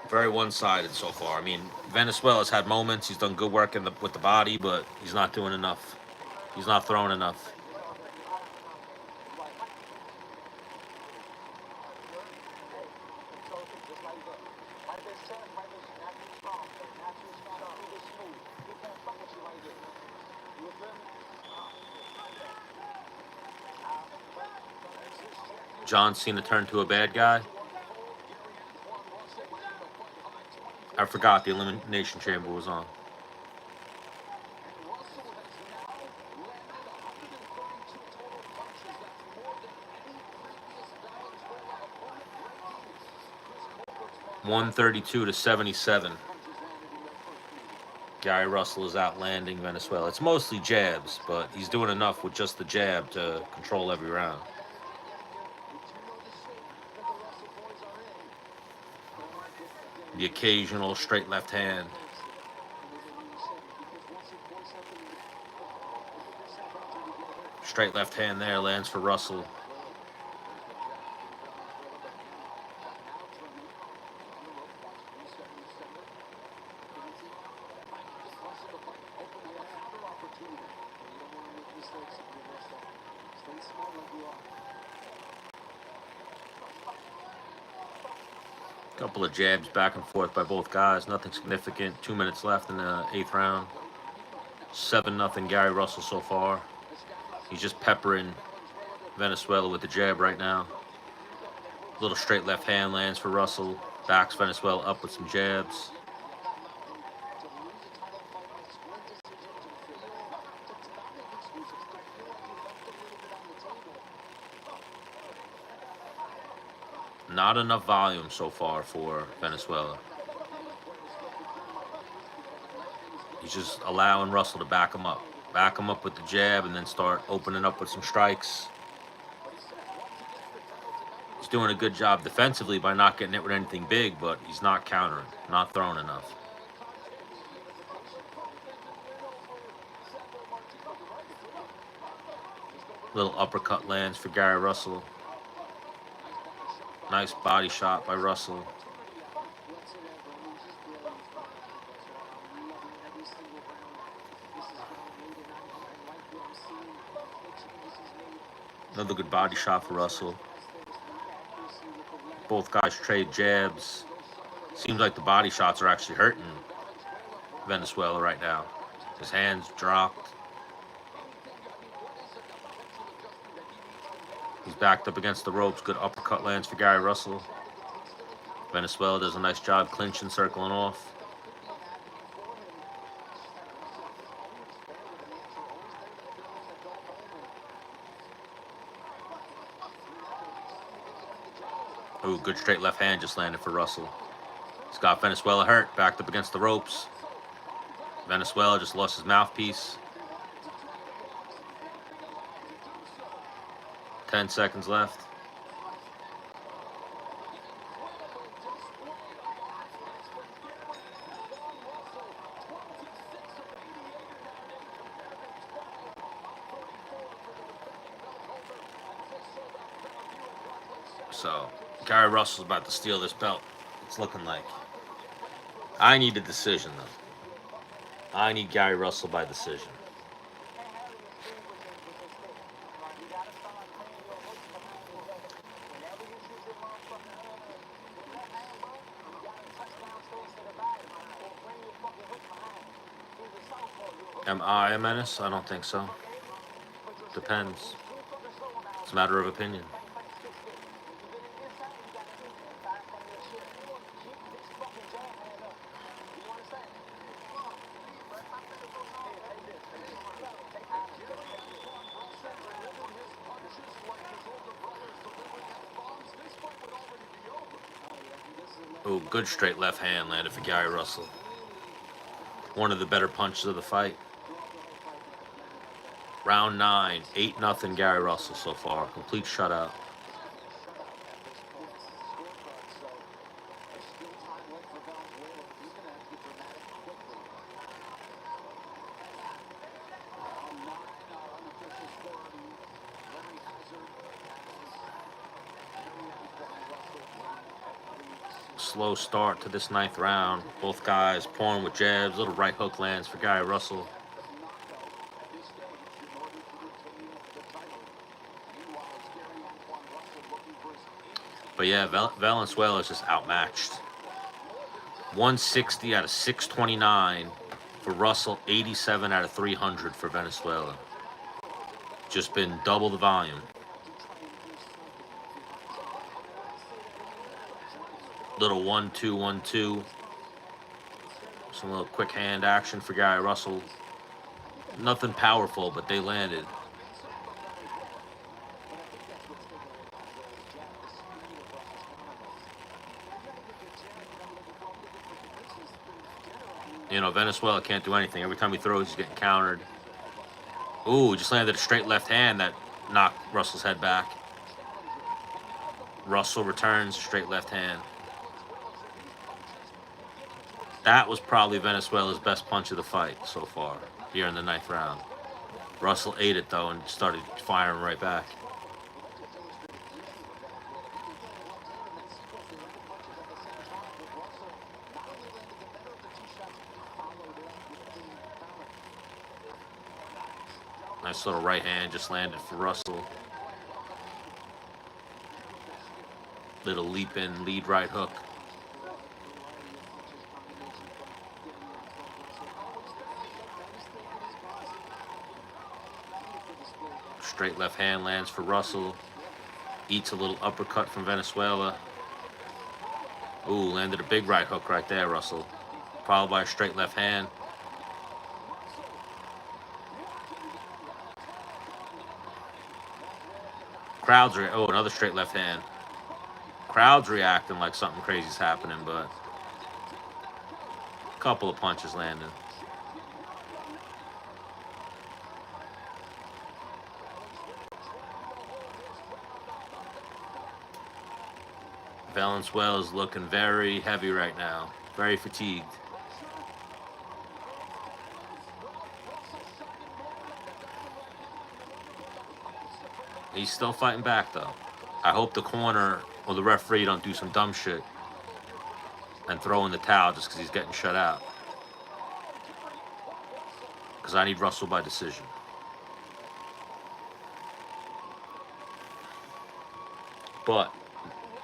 Very one-sided so far. I mean, Venezuela's had moments. He's done good work with the body, but he's not doing enough. He's not throwing enough. John Cena turned to a bad guy. I forgot the Elimination Chamber was on. $132 to $77. Gary Russell is outlanding Venezuela. It's mostly jabs, but he's doing enough with just the jab to control every round. The occasional straight left hand. Straight left hand there lands for Russell. Couple of jabs back and forth by both guys. Nothing significant. 2 minutes left in the 8th round. 7-0 Gary Russell so far. He's just peppering Venezuela with the jab right now. Little straight left hand lands for Russell. Backs Venezuela up with some jabs. Not enough volume so far for Venezuela. He's just allowing Russell to back him up. Back him up with the jab and then start opening up with some strikes. He's doing a good job defensively by not getting hit with anything big, but he's not countering, not throwing enough. Little uppercut lands for Gary Russell. Nice body shot by Russell. Another good body shot for Russell. Both guys trade jabs. Seems like the body shots are actually hurting Venezuela right now. His hands dropped. He's backed up against the ropes. Good uppercut lands for Gary Russell. Venezuela does a nice job clinching, circling off. Ooh, good straight left hand just landed for Russell. He's got Venezuela hurt, backed up against the ropes. Venezuela just lost his mouthpiece. 10 seconds left. So, Gary Russell's about to steal this belt. It's looking like. I need a decision, though. I need Gary Russell by decision. Am I a menace? I don't think so. Depends. It's a matter of opinion. Ooh, good straight left hand landed for Gary Russell. One of the better punches of the fight. Round 9, 8-0 Gary Russell so far. Complete shutout. slow start to this 9th round. Both guys pouring with jabs. Little right hook lands for Gary Russell. But yeah, Valenzuela is just outmatched. 160 out of 629 for Russell. 87 out of 300 for Venezuela. Just been double the volume. Little 1-2, 1-2. Some little quick hand action for Gary Russell. Nothing powerful, but they landed. You know, Venezuela can't do anything. Every time he throws, he's getting countered. Ooh, just landed a straight left hand that knocked Russell's head back. Russell returns, straight left hand. That was probably Venezuela's best punch of the fight so far, here in the 9th round. Russell ate it, though, and started firing right back. Nice little right hand just landed for Russell. Little leap in, lead right hook. Straight left hand lands for Russell. Eats a little uppercut from Venezuela. Ooh, landed a big right hook right there, Russell. Followed by a straight left hand. Crowd's oh, another straight left hand. Crowd's reacting like something crazy's happening, but a couple of punches landing. Valenzuela's looking very heavy right now. Very fatigued. He's still fighting back, though. I hope the corner or the referee don't do some dumb shit and throw in the towel just because he's getting shut out. Because I need Russell by decision. But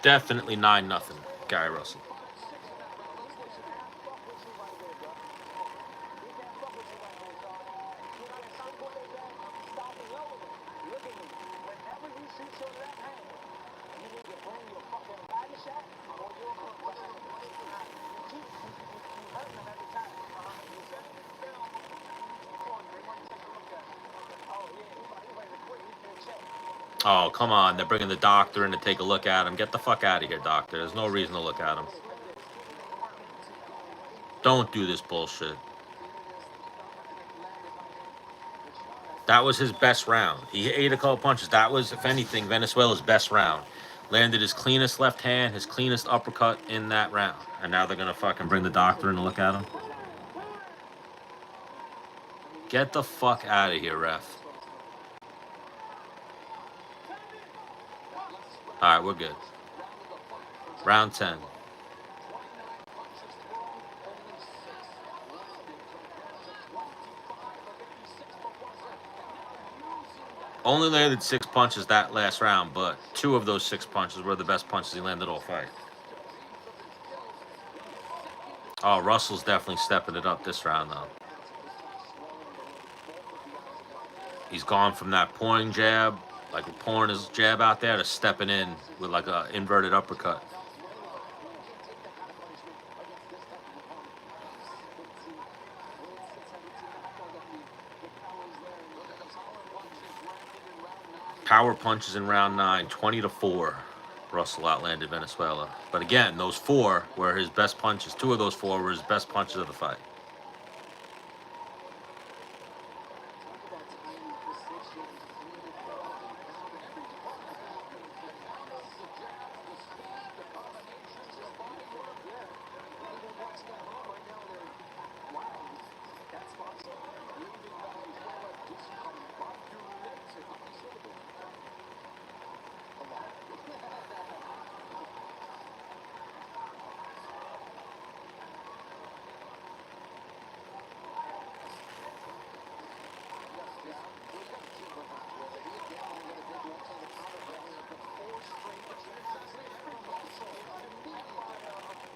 definitely 9-0, Gary Russell. Oh, come on. They're bringing the doctor in to take a look at him. Get the fuck out of here, doctor. There's no reason to look at him. Don't do this bullshit. That was his best round. He ate a couple punches. That was, if anything, Venezuela's best round. Landed his cleanest left hand, his cleanest uppercut in that round. And now they're going to fucking bring the doctor in to look at him. Get the fuck out of here, ref. All right, we're good. Round 10. Only landed 6 punches that last round, but 2 of those 6 punches were the best punches he landed all fight. Oh, Russell's definitely stepping it up this round, though. He's gone from that pouring jab, like pouring his jab out there, to stepping in with like a inverted uppercut. Power punches in round 9, 20-4. Russell outlanded Venezuela. But again, those 4 were his best punches. 2 of those 4 were his best punches of the fight.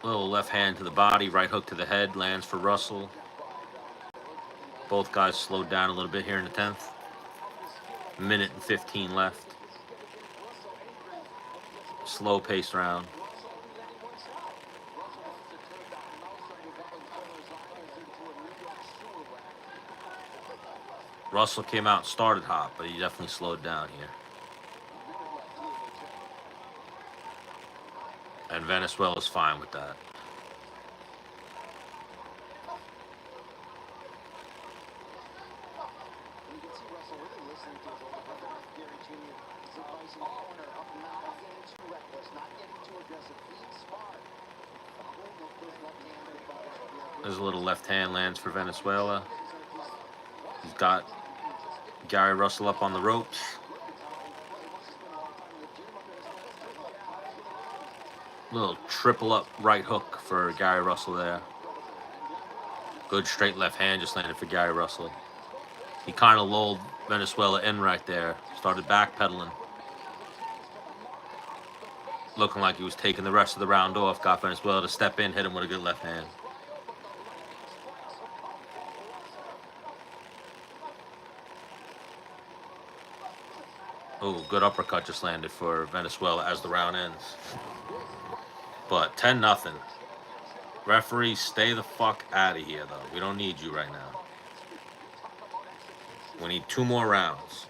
Little left hand to the body, right hook to the head, lands for Russell. Both guys slowed down a little bit here in the 10th. Minute and 15 left. Slow paced round. Russell came out and started hot, but he definitely slowed down here. And Venezuela's fine with that. There's a little left hand lands for Venezuela. He's got Gary Russell up on the ropes. Little triple up right hook for Gary Russell there. Good straight left hand just landed for Gary Russell. He kind of lulled Venezuela in right there. Started backpedaling. Looking like he was taking the rest of the round off. Got Venezuela to step in, hit him with a good left hand. Oh, good uppercut just landed for Venezuela as the round ends. But 10-0. Referee, stay the fuck out of here, though. We don't need you right now. We need 2 more rounds.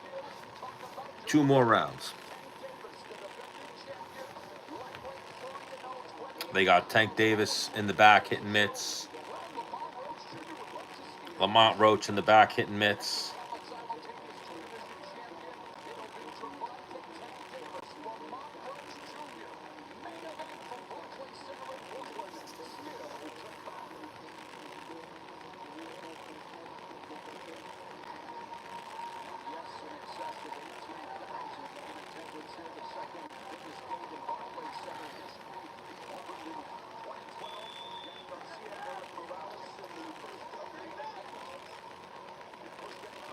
2 more rounds. They got Tank Davis in the back hitting mitts. Lamont Roach in the back hitting mitts.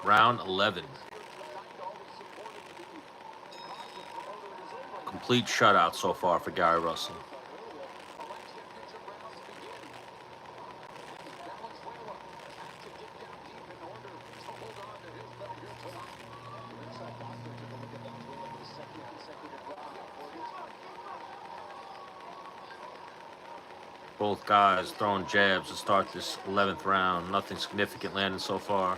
Round 11. Complete shutout so far for Gary Russell. Both guys throwing jabs to start this 11th round. Nothing significant landing so far.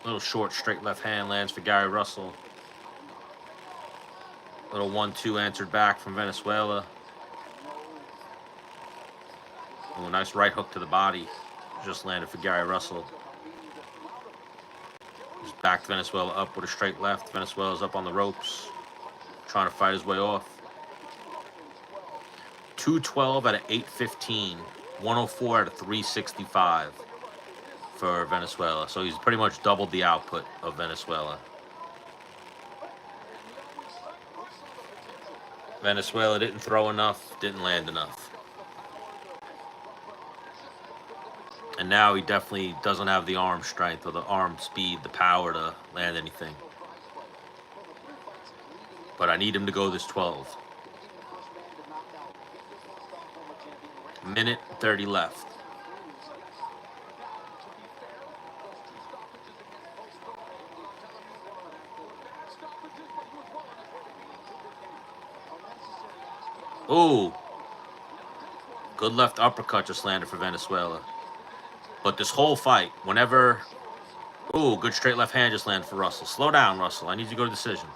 Little short straight left hand lands for Gary Russell. Little 1-2 answered back from Venezuela. Oh, nice right hook to the body. Just landed for Gary Russell. Just backed Venezuela up with a straight left. Venezuela's up on the ropes, trying to fight his way off. 212 out of 815. 104 out of 365. For Venezuela, so he's pretty much doubled the output of Venezuela. Venezuela didn't throw enough, didn't land enough. And now he definitely doesn't have the arm strength or the arm speed, the power to land anything. But I need him to go this 12. Minute 30 left. Ooh. Good left uppercut just landed for Venezuela. But this whole fight, whenever... Ooh, good straight left hand just landed for Russell. Slow down, Russell. I need you to go to decision.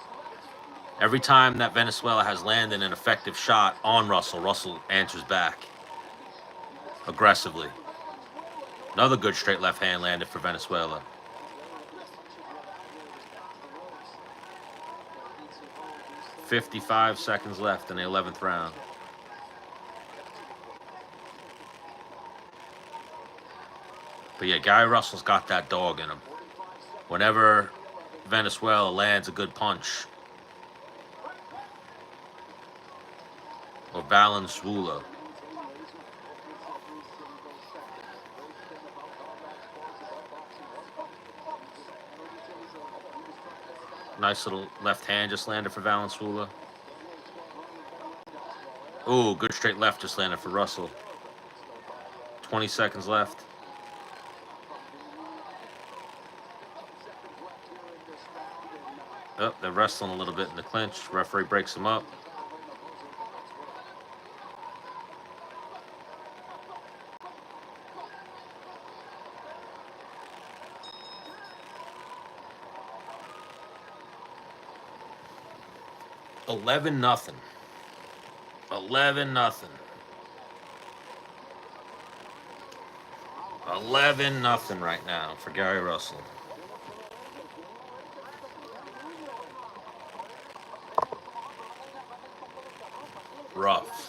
Every time that Venezuela has landed an effective shot on Russell, Russell answers back aggressively. Another good straight left hand landed for Venezuela. $55 seconds left in the 11th round. But yeah, Gary Russell's got that dog in him. Whenever Venezuela lands a good punch, or Valenzuela, Nice little left hand just landed for Valenzuela. Ooh, good straight left just landed for Russell. 20 seconds left. Oh, they're wrestling a little bit in the clinch. Referee breaks them up. $11-0. 11-0. 11-0 right now for Gary Russell. Rough.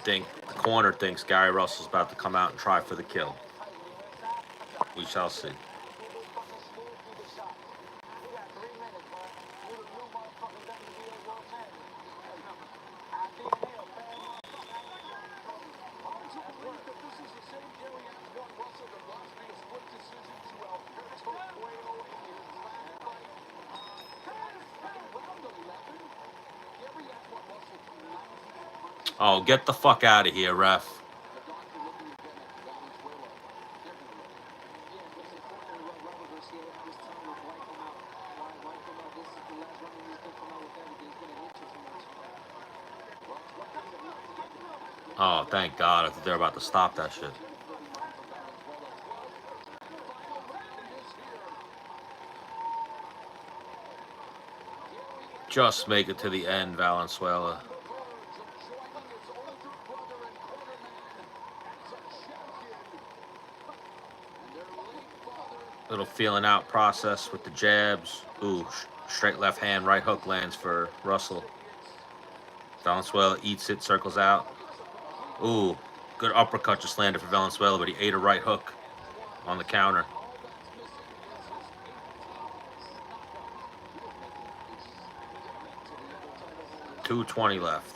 The corner thinks Gary Russell's about to come out and try for the kill. We shall see. Oh, get the fuck out of here, ref. Oh, thank God. I thought they were about to stop that shit. Just make it to the end, Valenzuela. Little feeling out process with the jabs. Ooh, straight left hand, right hook lands for Russell. Valenzuela eats it, circles out. Ooh, good uppercut just landed for Valenzuela, but he ate a right hook on the counter. $2:20 left.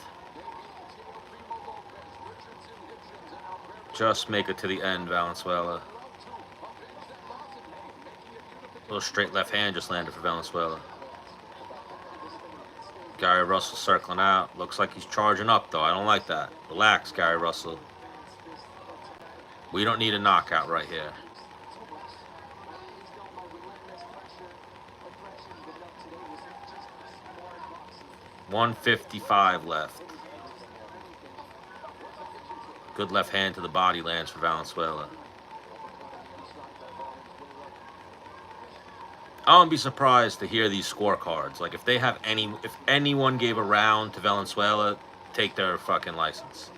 Just make it to the end, Valenzuela. Little straight left hand just landed for Valenzuela. Gary Russell circling out. Looks like he's charging up, though. I don't like that. Relax, Gary Russell. We don't need a knockout right here. $155 left. Good left hand to the body lands for Valenzuela. I wouldn't be surprised to hear these scorecards. Like, if anyone gave a round to Valenzuela, take their fucking license.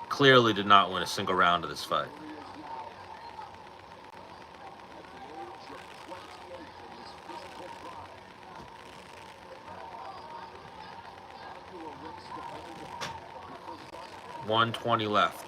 Clearly did not win a single round of this fight. $120 left.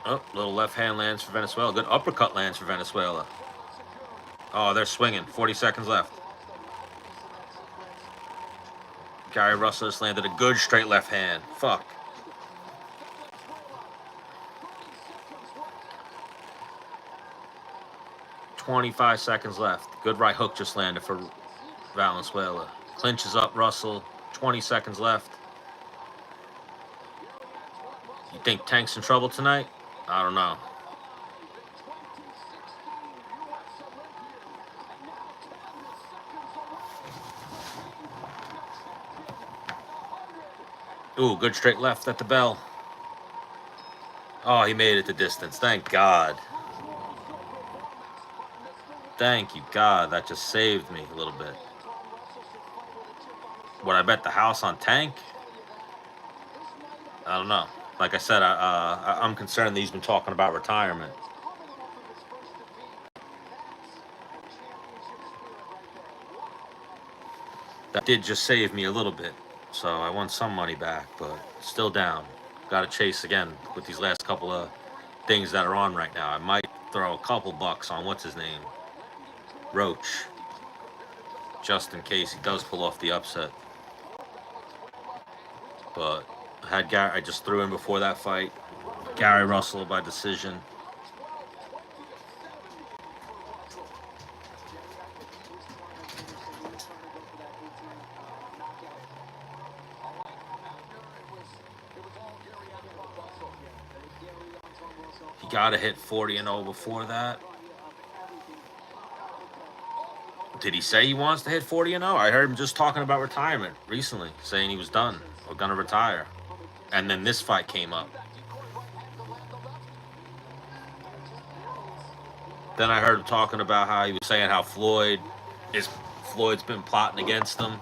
Oh, little left hand lands for Venezuela. Good uppercut lands for Venezuela. Oh, they're swinging. 40 seconds left. Gary Russell just landed a good straight left hand. Fuck. $25 seconds left. Good right hook just landed for Valenzuela. Clinches up Russell. 20 seconds left. You think Tank's in trouble tonight? I don't know. Ooh, good straight left at the bell. Oh, he made it to distance. Thank God. Thank you, God. That just saved me a little bit. Would I bet the house on Tank? I don't know. Like I said, I'm concerned that he's been talking about retirement. That did just save me a little bit. So I won some money back, but still down. Got to chase again with these last couple of things that are on right now. I might throw a couple bucks on what's his name, Roach, just in case he does pull off the upset. But I just threw in before that fight. Gary Russell by decision. He got to hit 40-0 before that. Did he say he wants to hit 40-0? I heard him just talking about retirement recently, saying he was done or gonna retire. And then this fight came up. Then I heard him talking about how he was saying how Floyd's been plotting against him,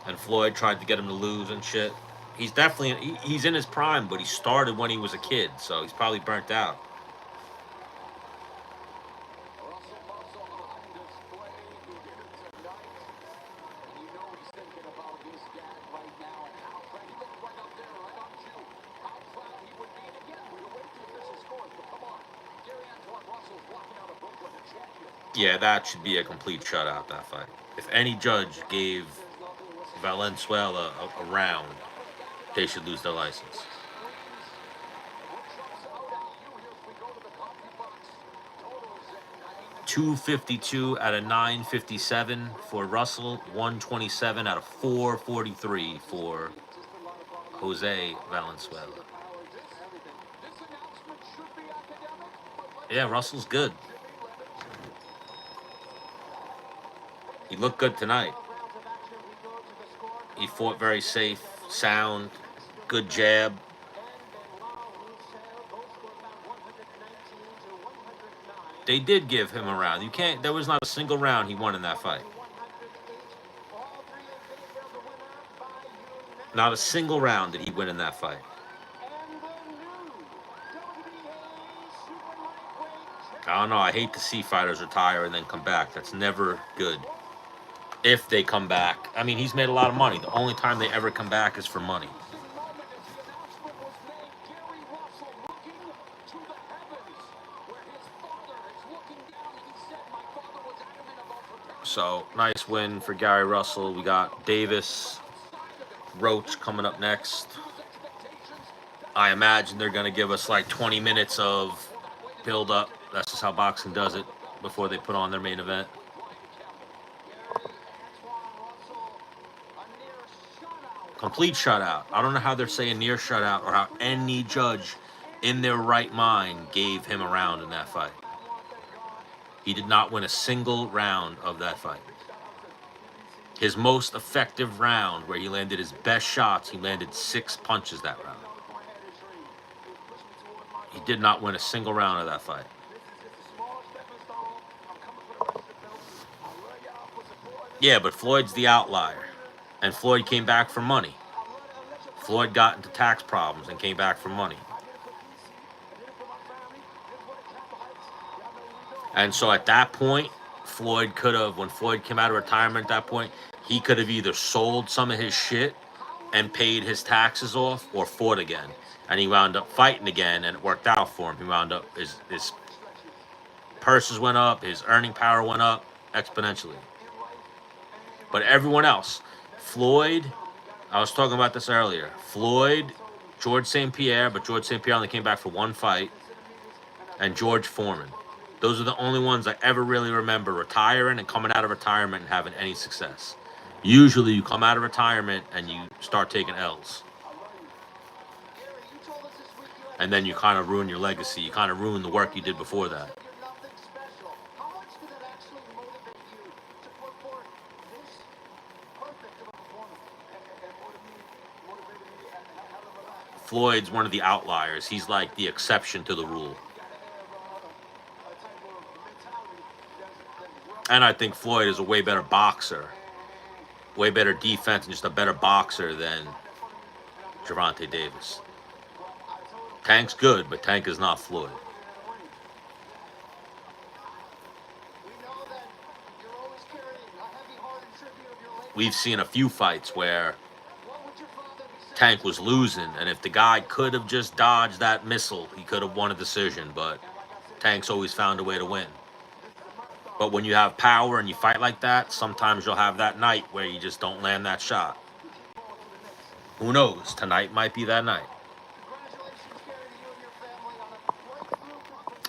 and Floyd tried to get him to lose and shit. He's definitely he's in his prime, but he started when he was a kid, so he's probably burnt out. Yeah, that should be a complete shutout, that fight. If any judge gave Valenzuela a round, they should lose their license. $252 out of 957 for Russell, 127 out of 443 for Jose Valenzuela. Yeah, Russell's good. He looked good tonight. He fought very safe, sound, good jab. They did give him a round. There was not a single round he won in that fight. Not a single round did he win in that fight. I don't know. I hate to see fighters retire and then come back. That's never good. If they come back. I mean, he's made a lot of money. The only time they ever come back is for money. So, nice win for Gary Russell. We got Davis, Roach coming up next. I imagine they're going to give us like 20 minutes of build-up. That's just how boxing does it before they put on their main event. Complete shutout. I don't know how they're saying near shutout or how any judge in their right mind gave him a round in that fight. He did not win a single round of that fight. His most effective round, where he landed his best shots, he landed 6 punches that round. He did not win a single round of that fight. Yeah, but Floyd's the outlier. And Floyd came back for money. Floyd got into tax problems and came back for money. And so at that point, Floyd could have, when Floyd came out of retirement at that point, he could have either sold some of his shit and paid his taxes off or fought again. And he wound up fighting again, and it worked out for him. He wound up, his purses went up, his earning power went up exponentially. But everyone else, Floyd, I was talking about this earlier. Floyd, George St. Pierre, but George St. Pierre only came back for one fight, and George Foreman. Those are the only ones I ever really remember retiring and coming out of retirement and having any success. Usually you come out of retirement and you start taking L's. And then you kind of ruin your legacy. You kind of ruin the work you did before that. Floyd's one of the outliers. He's like the exception to the rule. And I think Floyd is a way better boxer, way better defense, and just a better boxer than Gervonta Davis. Tank's good, but Tank is not Floyd. We've seen a few fights where Tank was losing, and if the guy could have just dodged that missile, he could have won a decision, but Tank's always found a way to win. But when you have power and you fight like that, sometimes you'll have that night where you just don't land that shot. Who knows? Tonight might be that night.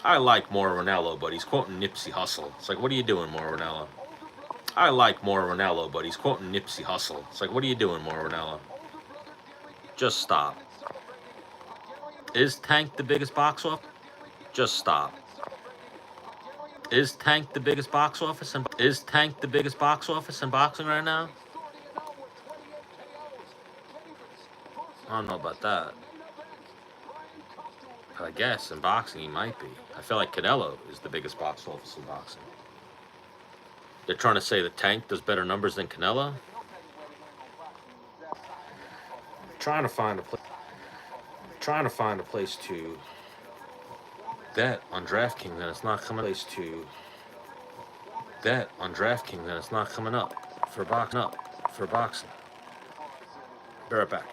I like Mauro Ranallo, but he's quoting Nipsey Hussle. It's like, what are you doing, Mauro Ranallo? I like Mauro Ranallo, but he's quoting Nipsey Hussle. It's like, what are you doing, Mauro Ranallo? Just stop. Is Tank the biggest box office? Just stop. Is Tank the biggest box office? Is Tank the biggest box office in boxing right now? I don't know about that. But I guess in boxing he might be. I feel like Canelo is the biggest box office in boxing. They're trying to say that Tank does better numbers than Canelo. Trying to find a place to bet on DraftKings, and it's not coming. Place to bet on DraftKings, and it's not coming up for boxing. Be right back.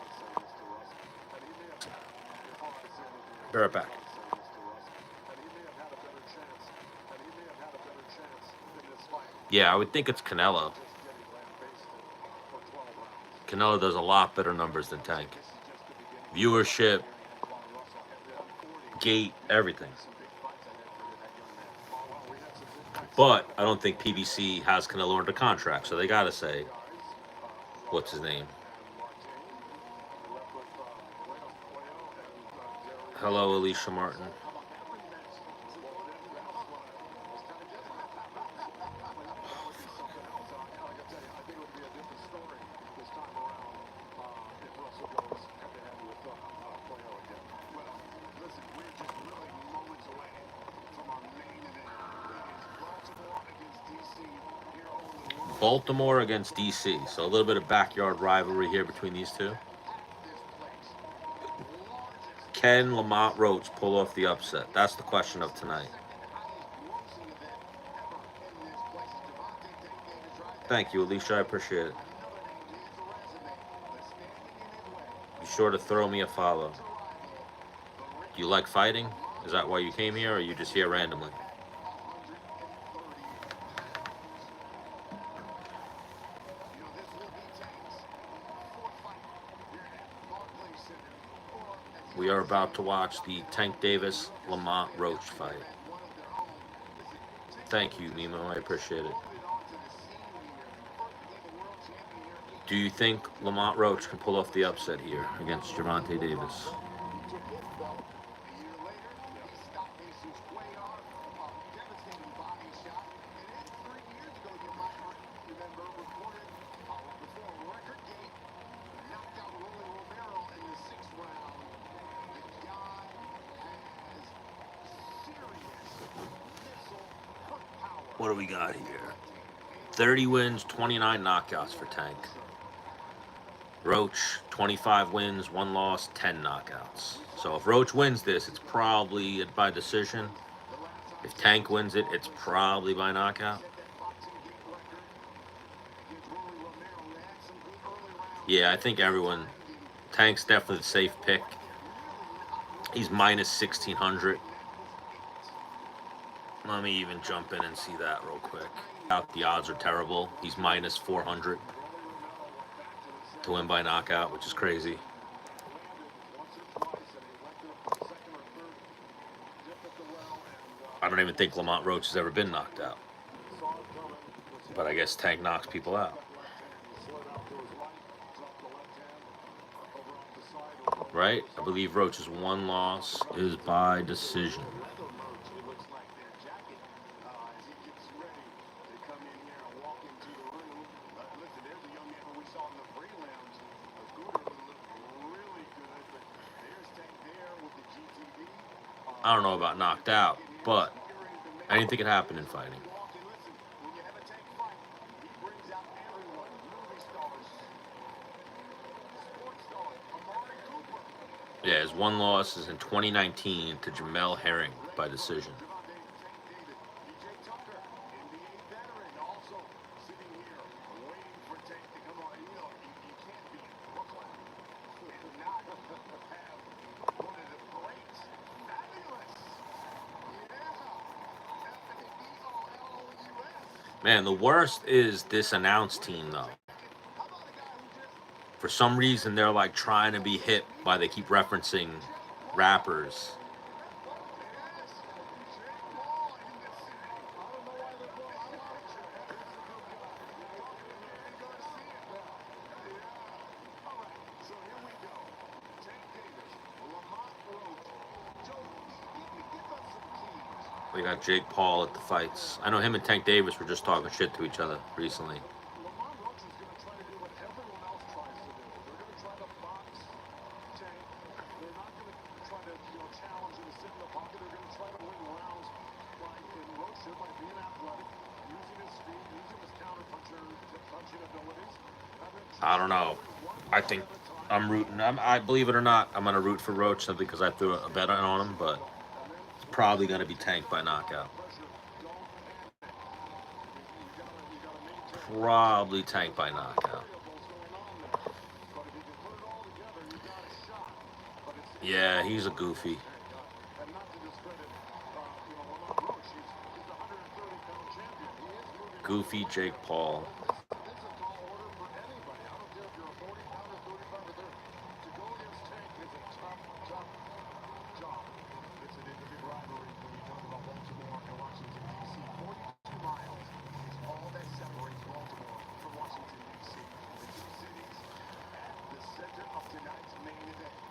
Be right back. Yeah, I would think it's Canelo. Canelo does a lot better numbers than Tank. Viewership, gate, everything. But I don't think PBC has Canelo under contract, so they got to say, what's his name? Hello, Alicia Martin. Baltimore against DC. So a little bit of backyard rivalry here between these two. Can Lamont Roach pull off the upset? That's the question of tonight. Thank you, Alicia. I appreciate it. Be sure to throw me a follow. Do you like fighting? Is that why you came here, or are you just here randomly? We are about to watch the Tank Davis Lamont Roach fight. Thank you, Nemo. I appreciate it. Do you think Lamont Roach can pull off the upset here against Gervonta Davis? What do we got here? 30 wins, 29 knockouts for Tank. Roach, 25 wins, 1 loss, 10 knockouts. So if Roach wins this, it's probably by decision. If Tank wins it, it's probably by knockout. Yeah, I think everyone... Tank's definitely the safe pick. He's minus 1,600. Let me even jump in and see that real quick. The odds are terrible. He's minus 400 to win by knockout, which is crazy. I don't even think Lamont Roach has ever been knocked out. But I guess Tank knocks people out. Right? I believe Roach's 1 loss is by decision. I don't know about knocked out, but anything could happen in fighting. Yeah, his one loss is in 2019 to Jamel Herring by decision. Man, the worst is this announce team, though. For some reason, they're like trying to be hip by they keep referencing rappers. We got Jake Paul at the fights. I know him and Tank Davis were just talking shit to each other recently. I don't know. I think I'm rooting. I believe it or not, I'm gonna root for Roach simply because I threw a bet on him, but it's probably gonna be Tank by knockout. Probably Tank by knockout. Yeah, he's a goofy. Goofy Jake Paul.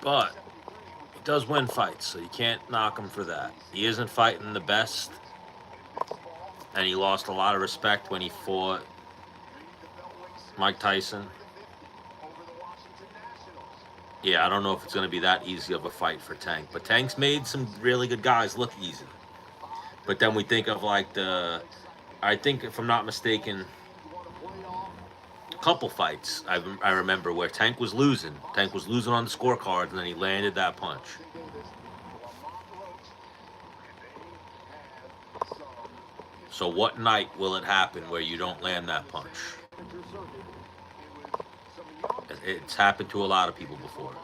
But he does win fights, so you can't knock him for that. He isn't fighting the best, and he lost a lot of respect when he fought Mike Tyson. Yeah, I don't know if it's going to be that easy of a fight for Tank, but Tank's made some really good guys look easy. But then we think of like I think if I'm not mistaken, couple fights I remember where Tank was losing. Tank was losing on the scorecard, and then he landed that punch. So what night will it happen where you don't land that punch? It's happened to a lot of people before.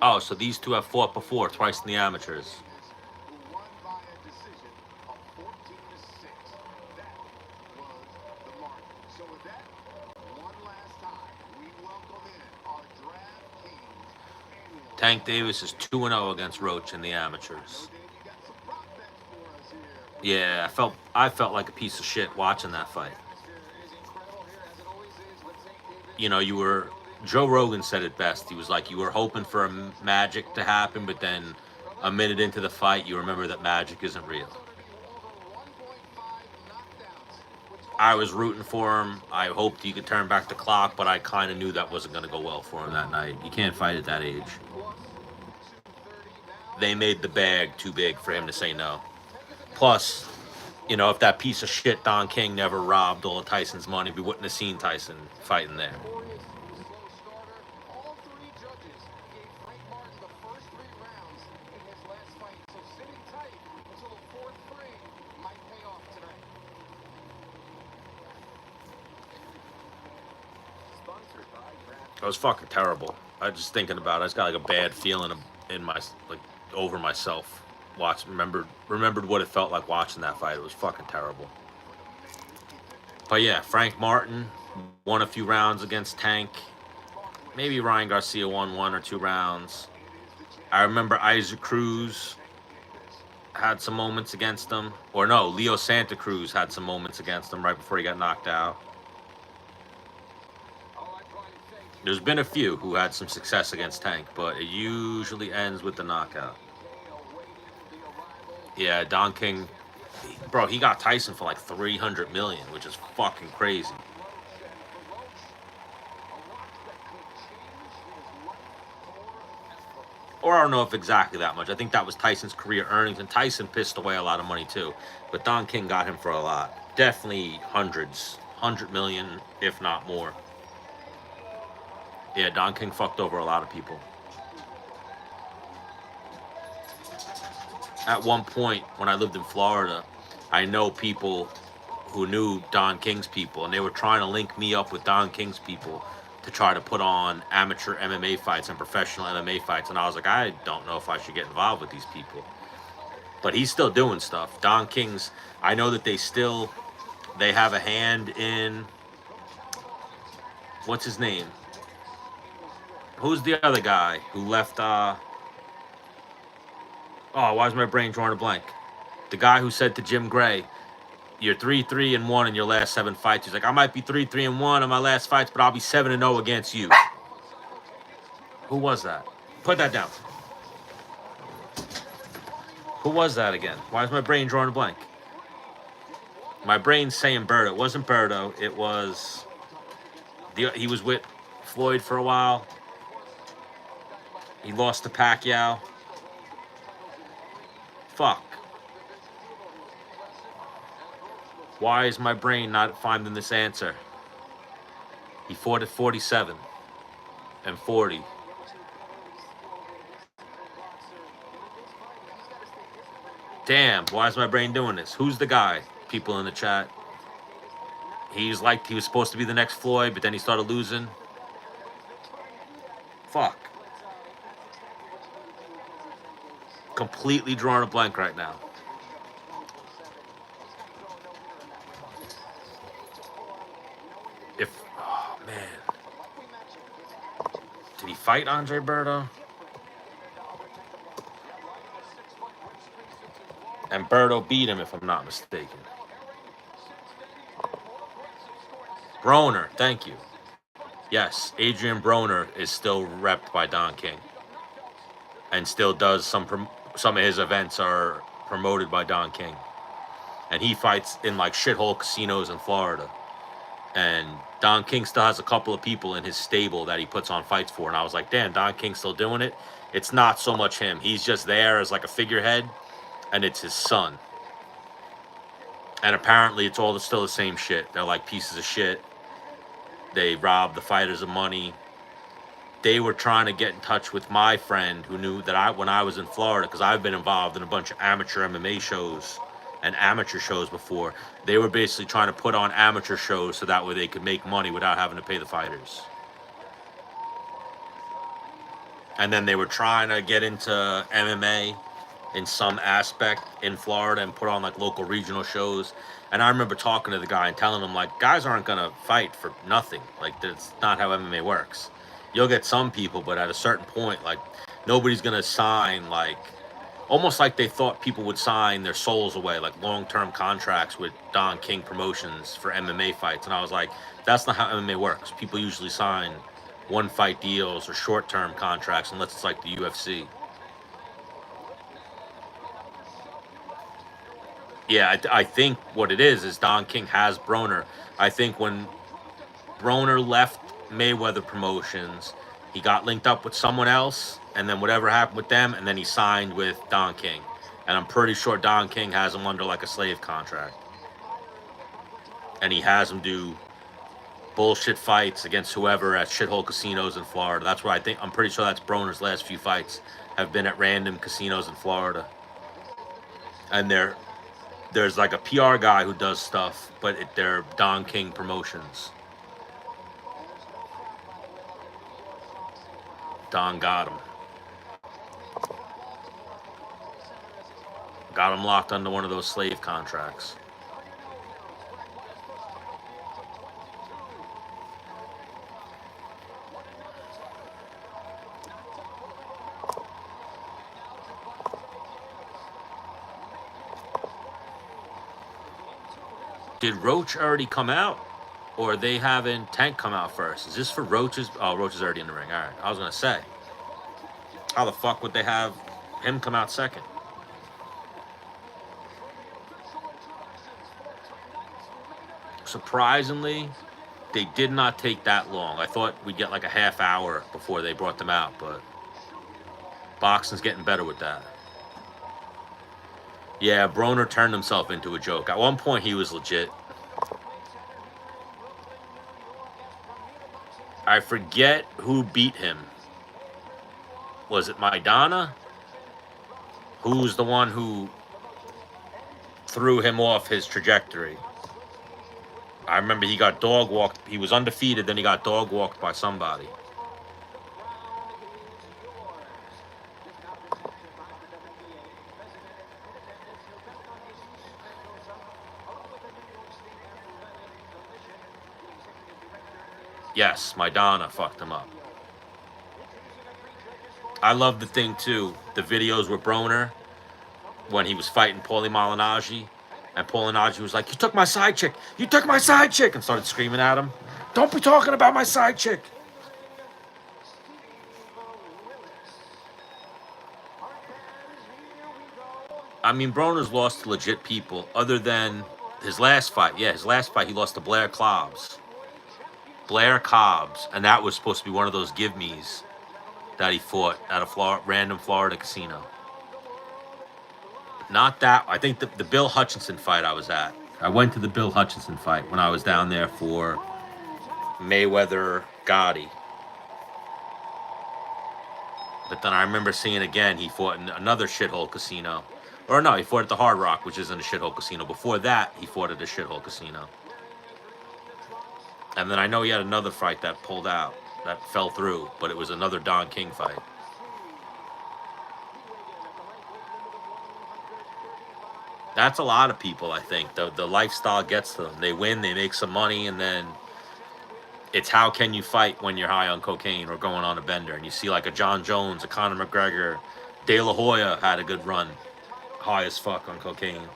Oh, so these two have fought before, twice in the amateurs. Tank Davis is 2-0 against Roach in the amateurs. Yeah, I felt like a piece of shit watching that fight. You know, Joe Rogan said it best. He was like, you were hoping for a magic to happen, but then a minute into the fight, you remember that magic isn't real. I was rooting for him. I hoped he could turn back the clock, but I kind of knew that wasn't going to go well for him that night. You can't fight at that age. They made the bag too big for him to say no. Plus, you know, if that piece of shit Don King never robbed all of Tyson's money, we wouldn't have seen Tyson fighting there. It was fucking terrible. I was just thinking about it. I just got like a bad feeling in my over myself. Remembered what it felt like watching that fight. It was fucking terrible. But yeah, Frank Martin won a few rounds against Tank. Maybe Ryan Garcia won 1 or 2 rounds. I remember Isaac Cruz had some moments against him. Or no, Leo Santa Cruz had some moments against him right before he got knocked out. There's been a few who had some success against Tank, but it usually ends with the knockout. Yeah, Don King, bro, he got Tyson for like $300 million, which is fucking crazy. or I don't know if exactly that much. I think that was Tyson's career earnings, and Tyson pissed away a lot of money too. But Don King got him for a lot. Definitely hundreds, 100 million, if not more. Yeah, Don King fucked over a lot of people. At one point, when I lived in Florida, I know people who knew Don King's people, and they were trying to link me up with Don King's people to try to put on amateur MMA fights and professional MMA fights. And I was like, I don't know if I should get involved with these people. But he's still doing stuff. Don King's, I know that they have a hand in, what's his name? Who's the other guy who left, oh, why is my brain drawing a blank? The guy who said to Jim Gray, you're 3-3-1 in your last 7 fights. He's like, I might be 3-3-1 in my last fights, but I'll be 7-0 against you. Who was that? Put that down. Who was that again? Why is my brain drawing a blank? My brain's saying Berto. It wasn't Berto. It was... he was with Floyd for a while. He lost to Pacquiao. Fuck. Why is my brain not finding this answer? He fought at 47 and 40. Damn, why is my brain doing this? Who's the guy? People in the chat. He was supposed to be the next Floyd, but then he started losing. Fuck. Completely drawing a blank right now. Oh man. Did he fight Andre Berto? And Berto beat him, if I'm not mistaken. Broner, thank you. Yes, Adrian Broner is still repped by Don King. And still does some of his events are promoted by Don King. And he fights in like shithole casinos in Florida. And Don King still has a couple of people in his stable that he puts on fights for. And I was like, damn, Don King's still doing it? It's not so much him. He's just there as like a figurehead. And it's his son. And apparently it's all still the same shit. They're like pieces of shit. They rob the fighters of money. They were trying to get in touch with my friend who knew that when I was in Florida, because I've been involved in a bunch of amateur MMA shows and amateur shows before. They were basically trying to put on amateur shows so that way they could make money without having to pay the fighters. And then they were trying to get into MMA in some aspect in Florida and put on like local regional shows. And I remember talking to the guy and telling him like, guys aren't going to fight for nothing. Like that's not how MMA works. You'll get some people, but at a certain point, like nobody's going to sign like, almost like they thought people would sign their souls away, like long-term contracts with Don King Promotions for MMA fights. And I was like, that's not how MMA works. People usually sign one-fight deals or short-term contracts unless it's like the UFC. Yeah, I think what it is Don King has Broner. I think when Broner left Mayweather Promotions, he got linked up with someone else, and then whatever happened with them, and then he signed with Don King. And I'm pretty sure Don King has him under like a slave contract. And he has him do bullshit fights against whoever at shithole casinos in Florida. That's what I think. I'm pretty sure that's Broner's last few fights have been at random casinos in Florida. And there's like a PR guy who does stuff, but they're Don King Promotions. Don got him. Got him locked under one of those slave contracts. Did Roach already come out? Or are they having Tank come out first? Is this for Roach's? Oh, Roach is already in the ring. All right. I was going to say, how the fuck would they have him come out second? Surprisingly, they did not take that long. I thought we'd get like a half hour before they brought them out, but Boxing's getting better with that. Yeah, Broner turned himself into a joke. At one point, he was legit. I forget who beat him. Was it Maidana? Who's the one who threw him off his trajectory? I remember he got dog walked. He was undefeated, then he got dog walked by somebody. Yes, Maidana fucked him up. I love the thing too. The videos with Broner when he was fighting Paulie Malignaggi, and Malignaggi was like, "You took my side chick! You took my side chick!" and started screaming at him. "Don't be talking about my side chick!" I mean, Broner's lost to legit people other than his last fight. Yeah, his last fight, he lost to Blair Cobbs. Blair Cobbs, and that was supposed to be one of those give-me's that he fought at a random Florida casino. Not that. I think the Bill Hutchinson fight I was at. I went to the Bill Hutchinson fight when I was down there for Mayweather Gotti. But then I remember seeing again, he fought in another shithole casino. Or no, he fought at the Hard Rock, which isn't a shithole casino. Before that, he fought at a shithole casino. And then I know he had another fight that pulled out, that fell through, but it was another Don King fight. That's a lot of people, I think. The lifestyle gets to them. They win, they make some money, and then it's how can you fight when you're high on cocaine or going on a bender. And you see like a Jon Jones, a Conor McGregor, De La Hoya had a good run, high as fuck on cocaine.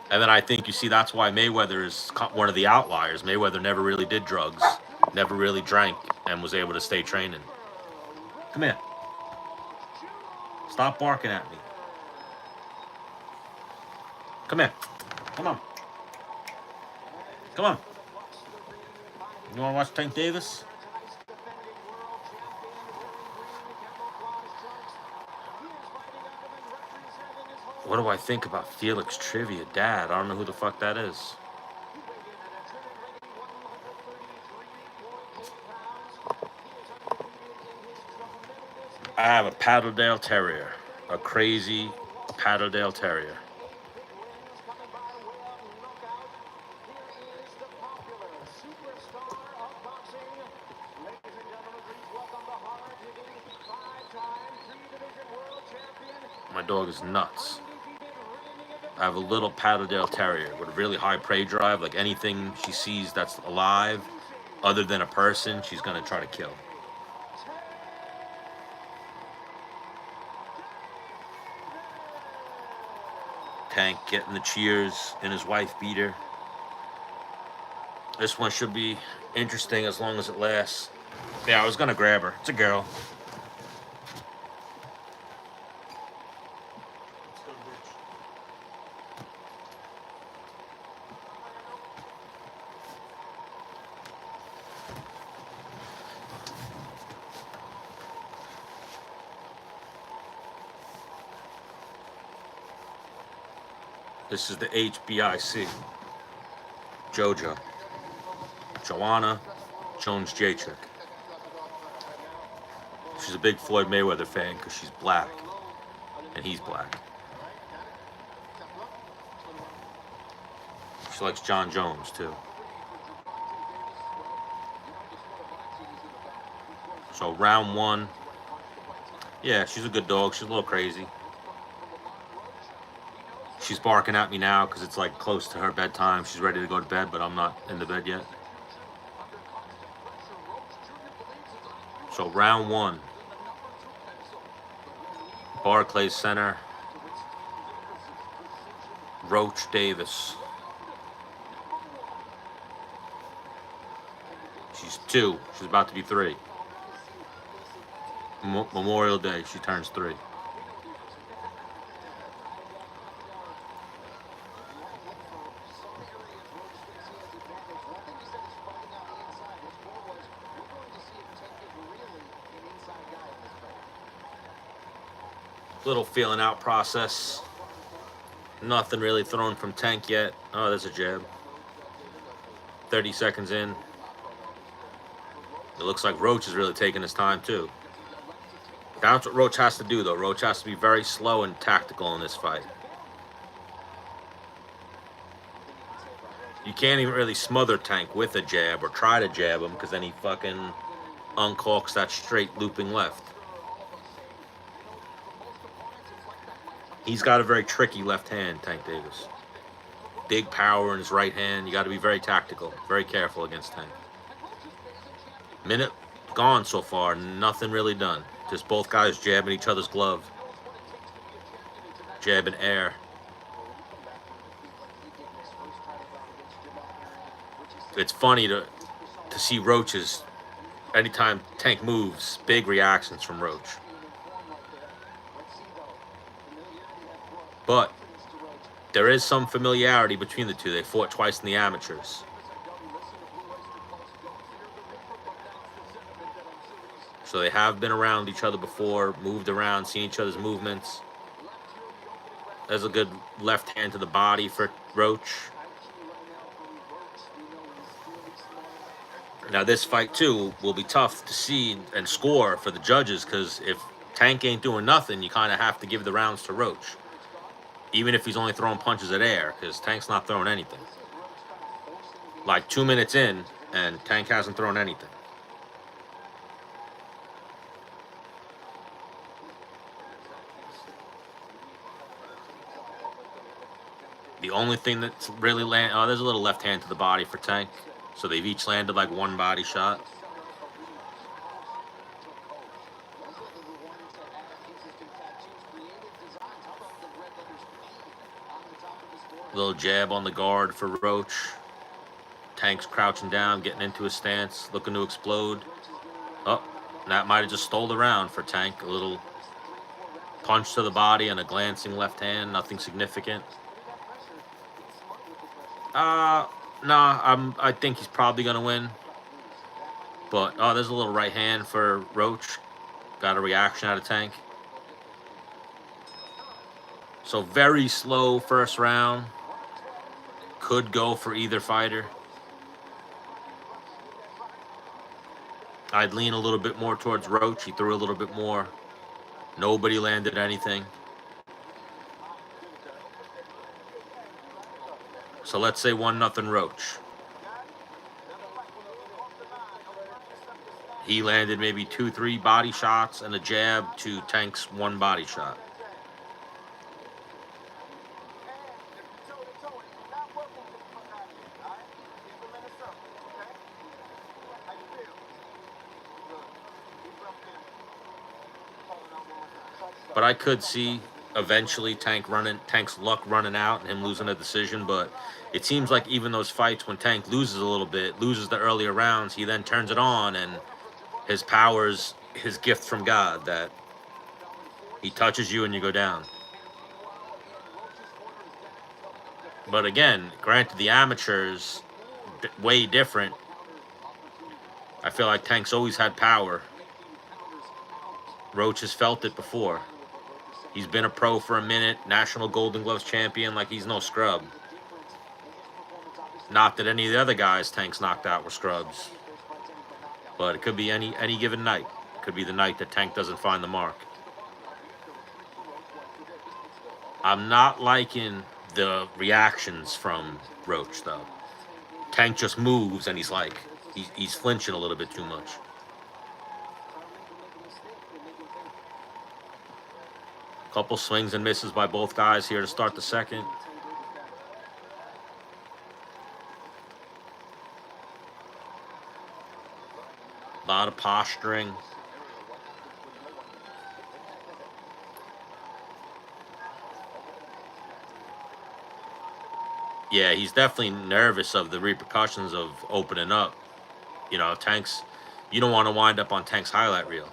And then I think you see that's why Mayweather is one of the outliers. Mayweather never really did drugs, never really drank, and was able to stay training. Come here. Stop barking at me. Come here. Come on. Come on. You want to watch Tank Davis? What do I think about Felix Trivia Dad? I don't know who the fuck that is. I have a Patterdale Terrier. A crazy Patterdale Terrier. My dog is nuts. I have a little Patterdale Terrier with a really high prey drive. Like anything she sees that's alive, other than a person, she's gonna try to kill. Tank getting the cheers in his wife beater. This one should be interesting as long as it lasts. Yeah, I was gonna grab her. It's a girl. This is the HBIC. Jojo. Joanna Jones-Jacek. She's a big Floyd Mayweather fan because she's black. And he's black. She likes Jon Jones, too. So round one. Yeah, she's a good dog. She's a little crazy. She's barking at me now because it's like close to her bedtime. She's ready to go to bed, but I'm not in the bed yet. So round one. Barclays Center. Roach Davis. She's 2. She's about to be 3. Memorial Day, she turns 3. Little feeling out process. Nothing really thrown from Tank yet. Oh, there's a jab. 30 seconds in. It looks like Roach is really taking his time, too. That's what Roach has to do, though. Roach has to be very slow and tactical in this fight. You can't even really smother Tank with a jab or try to jab him, because then he fucking uncorks that straight looping left. He's got a very tricky left hand, Tank Davis. Big power in his right hand. You got to be very tactical, very careful against Tank. Minute gone so far, nothing really done. Just both guys jabbing each other's glove. Jabbing air. It's funny to see Roach's, anytime Tank moves, big reactions from Roach. But there is some familiarity between the two. They fought twice in the amateurs. So they have been around each other before, moved around, seen each other's movements. There's a good left hand to the body for Roach. Now this fight too will be tough to see and score for the judges, because if Tank ain't doing nothing, you kind of have to give the rounds to Roach. Even if he's only throwing punches at air, because Tank's not throwing anything. Like 2 minutes in, and Tank hasn't thrown anything. The only thing that's really landed... Oh, there's a little left hand to the body for Tank. So they've each landed like one body shot. Little jab on the guard for Roach. Tank's crouching down, getting into his stance, looking to explode. Oh, that might have just stole the round for Tank. A little punch to the body and a glancing left hand, nothing significant. Nah, I think he's probably gonna win. But oh, there's a little right hand for Roach. Got a reaction out of Tank. So very slow first round. Could go for either fighter. I'd lean a little bit more towards Roach. He threw a little bit more. Nobody landed anything. So let's say 1-0 Roach. He landed maybe 2-3 body shots and a jab to Tank's 1 body shot. But I could see eventually Tank's luck running out and him losing a decision. But it seems like even those fights when Tank loses a little bit, loses the earlier rounds, he then turns it on, and his power's his gift from God, that he touches you and you go down. But again, granted, the amateurs, way different. I feel like Tank's always had power. Roach has felt it before. He's been a pro for a minute, national Golden Gloves champion, like he's no scrub. Not that any of the other guys Tank's knocked out were scrubs. But it could be any given night. It could be the night that Tank doesn't find the mark. I'm not liking the reactions from Roach, though. Tank just moves and he's flinching a little bit too much. Couple swings and misses by both guys here to start the second. A lot of posturing. Yeah, he's definitely nervous of the repercussions of opening up. You know, you don't want to wind up on Tank's highlight reel.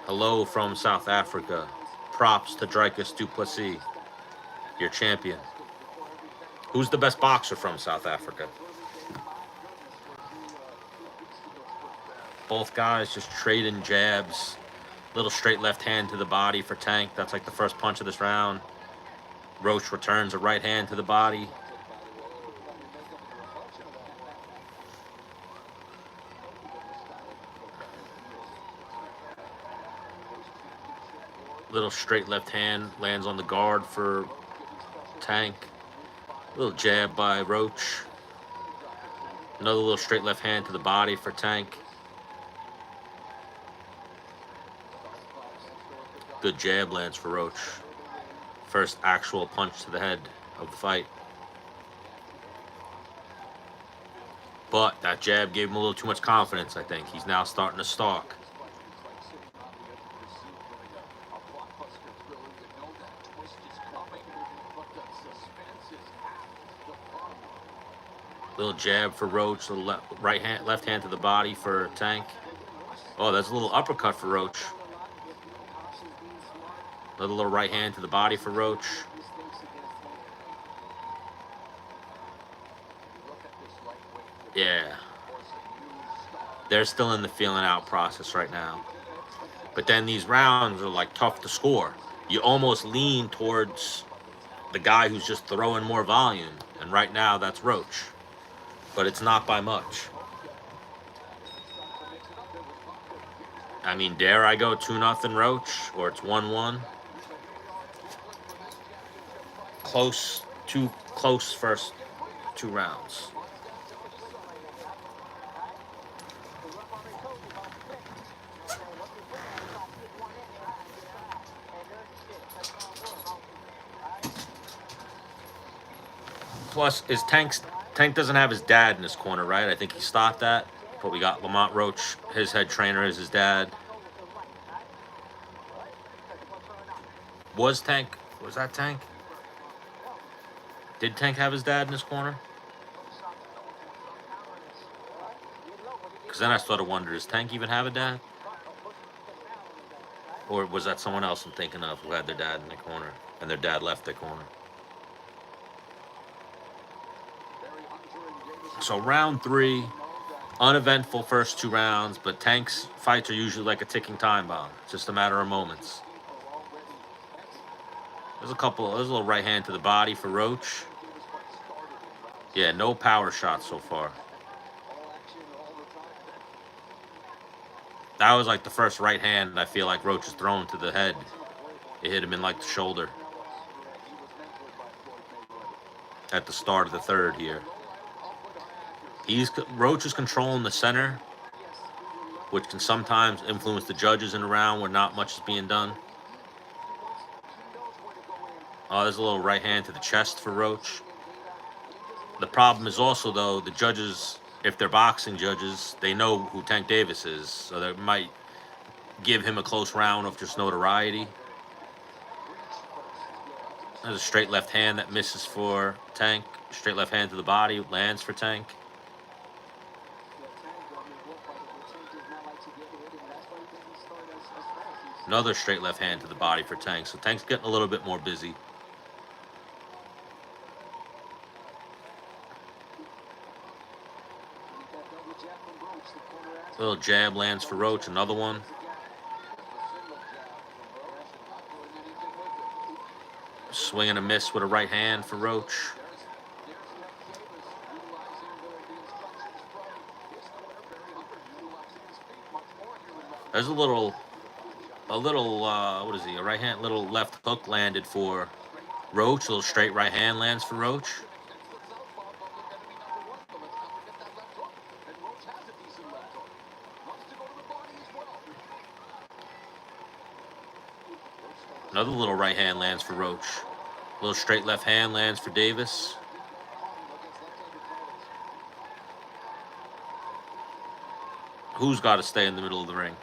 Hello from South Africa. Props to Dricus du Plessis, your champion. Who's the best boxer from South Africa? Both guys just trading jabs. Little straight left hand to the body for Tank. That's like the first punch of this round. Roach returns a right hand to the body. Little straight left hand lands on the guard for Tank. Little jab by Roach. Another little straight left hand to the body for Tank. Good jab lands for Roach. First actual punch to the head of the fight. But that jab gave him a little too much confidence, I think. He's now starting to stalk. Little jab for Roach. Little left hand to the body for Tank. Oh, that's a little uppercut for Roach. Another little right hand to the body for Roach. Yeah. They're still in the feeling out process right now. But then these rounds are like tough to score. You almost lean towards the guy who's just throwing more volume. And right now that's Roach. But it's not by much. I mean, dare I go 2-0 Roach? Or it's 1-1? Close, too close first 2 rounds. Plus, Tank doesn't have his dad in his corner, right? I think he stopped that. But we got Lamont Roach, his head trainer is his dad. Was that Tank? Did Tank have his dad in his corner? Because then I started wondering, does Tank even have a dad? Or was that someone else I'm thinking of who had their dad in their corner and their dad left their corner? So round 3, uneventful first 2 rounds, but Tank's fights are usually like a ticking time bomb. It's just a matter of moments. There's a little right hand to the body for Roach. Yeah, no power shots so far. That was like the first right hand I feel like Roach is thrown to the head. It hit him in like the shoulder. At the start of the 3rd here. Roach is controlling the center, which can sometimes influence the judges in a round where not much is being done. Oh, there's a little right hand to the chest for Roach. The problem is also, though, the judges, if they're boxing judges, they know who Tank Davis is, so they might give him a close round of just notoriety. There's a straight left hand that misses for Tank. Straight left hand to the body lands for Tank. Another straight left hand to the body for Tank. So Tank's getting a little bit more busy. Little jab lands for Roach. Another one. Swing and a miss with a right hand for Roach. There's a little, what is he? A right hand, little left hook landed for Roach. A little straight right hand lands for Roach. Another little right hand lands for Roach. A little straight left hand lands for Davis. Who's got to stay in the middle of the ring?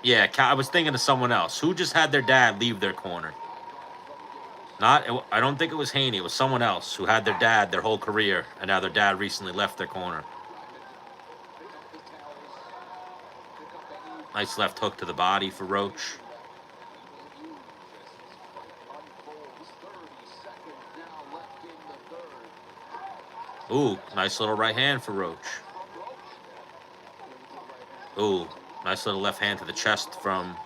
Yeah, I was thinking of someone else. Who just had their dad leave their corner? I don't think it was Haney. It was someone else who had their dad their whole career, and now their dad recently left their corner. Nice left hook to the body for Roach. Ooh, nice little right hand for Roach. Ooh, nice little left hand to the chest from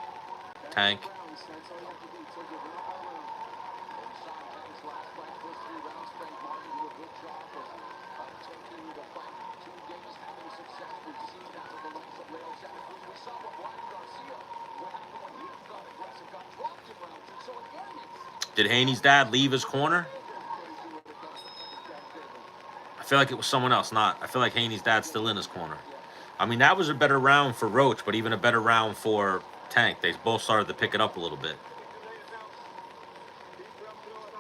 Tank. Did Haney's dad leave his corner? I feel like it was someone else. I feel like Haney's dad's still in his corner. I mean, that was a better round for Roach, but even a better round for Tank. They both started to pick it up a little bit.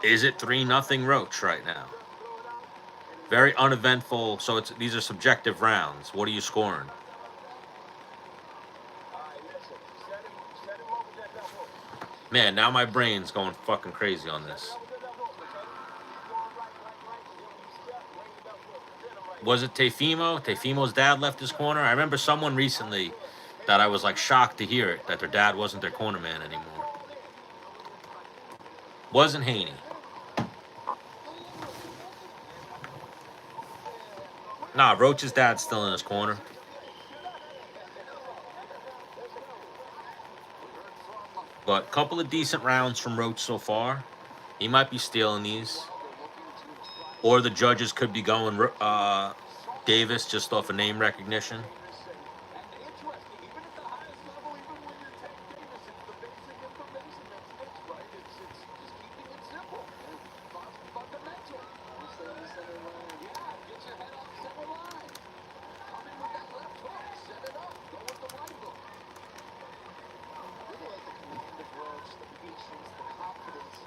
Is it 3-0 Roach right now? Very uneventful. So these are subjective rounds. What are you scoring? Man, now my brain's going fucking crazy on this. Was it Teofimo? Teofimo's dad left his corner? I remember someone recently that I was like shocked to hear it, that their dad wasn't their corner man anymore. Wasn't Haney. Nah, Roach's dad's still in his corner. But a couple of decent rounds from Roach so far. He might be stealing these. Or the judges could be going Davis just off of name recognition.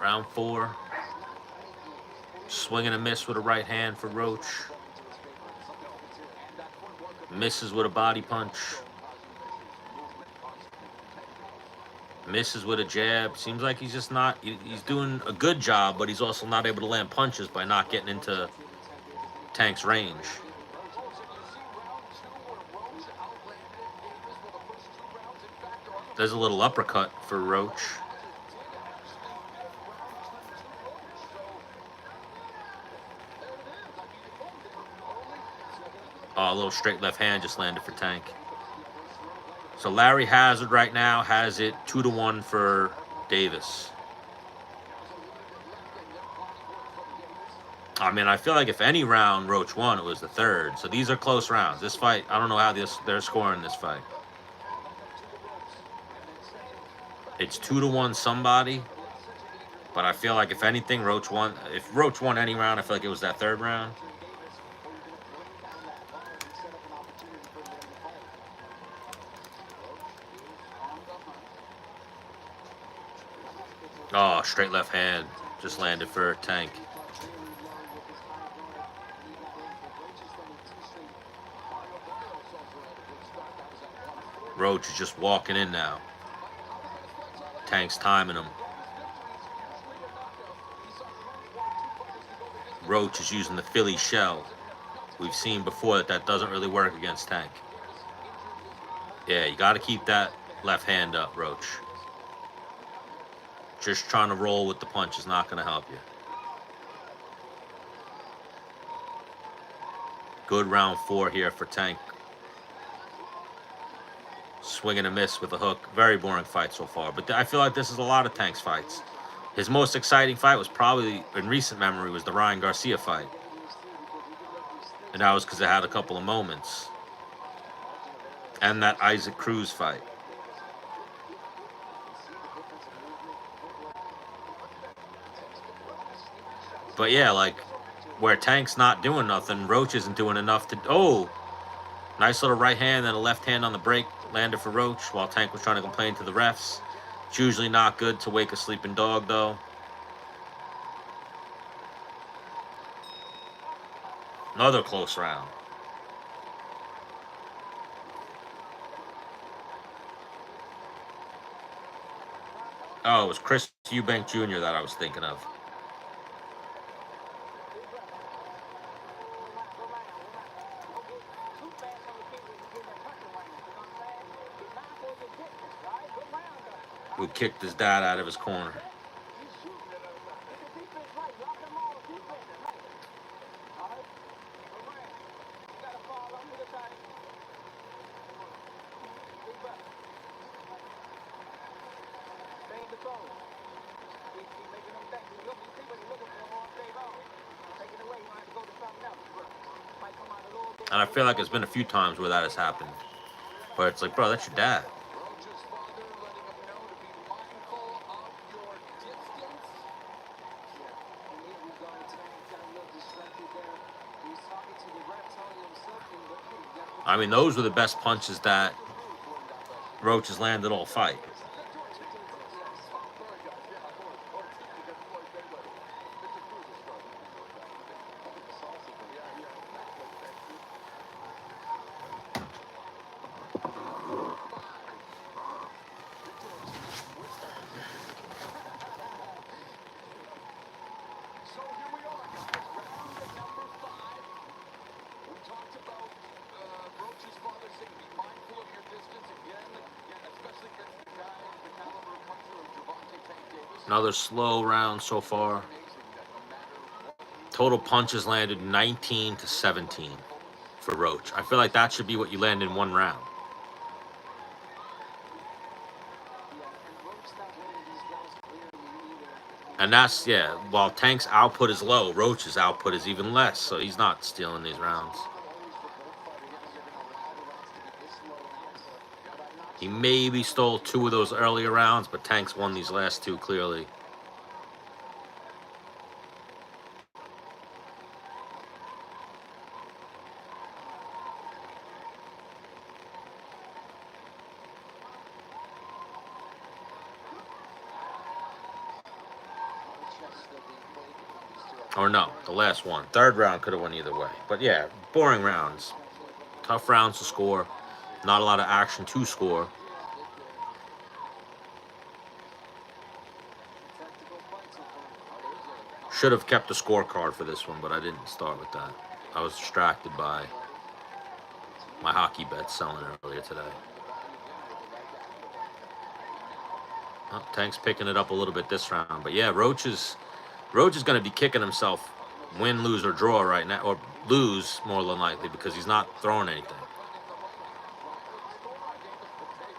Round 4. Swing and a miss with a right hand for Roach. Misses with a body punch. Misses with a jab. Seems like he's just not... He's doing a good job, but he's also not able to land punches by not getting into Tank's range. There's a little uppercut for Roach. Oh, a little straight left hand just landed for Tank. So Larry Hazard right now has it 2-1 for Davis. I mean, I feel like if any round Roach won, it was the third. So these are close rounds. This fight, I don't know how they're scoring this fight. It's 2-1 somebody. But I feel like if anything, Roach won. If Roach won any round, I feel like it was that third round. Oh, straight left hand just landed for Tank. Roach is just walking in now. Tank's timing him. Roach is using the Philly shell. We've seen before that doesn't really work against Tank. Yeah, you got to keep that left hand up, Roach. Just trying to roll with the punch is not going to help you. Good round 4 here for Tank. Swing and a miss with a hook. Very boring fight so far. But I feel like this is a lot of Tank's fights. His most exciting fight was probably, in recent memory, was the Ryan Garcia fight. And that was because it had a couple of moments. And that Isaac Cruz fight. But yeah, like, where Tank's not doing nothing, Roach isn't doing enough to... Oh! Nice little right hand and a left hand on the break landed for Roach while Tank was trying to complain to the refs. It's usually not good to wake a sleeping dog, though. Another close round. Oh, it was Chris Eubank Jr. that I was thinking of. Who kicked his dad out of his corner. And I feel like there's been a few times where that has happened. But it's like, bro, that's your dad. I mean, those were the best punches that Roach has landed all fight. Another slow round so far. Total punches landed 19 to 17 for Roach. I feel like that should be what you land in one round. And that's, yeah, while Tank's output is low, Roach's output is even less, so he's not stealing these rounds. He maybe stole 2 of those earlier rounds, but Tank's won these last 2 clearly. Or no, the last one. Third round could have went either way. But yeah, boring rounds. Tough rounds to score. Not a lot of action to score. Should have kept the scorecard for this one, but I didn't start with that. I was distracted by my hockey bet selling earlier today. Oh, Tank's picking it up a little bit this round. But yeah, Roach is going to be kicking himself, win, lose, or draw right now. Or lose, more than likely, because he's not throwing anything.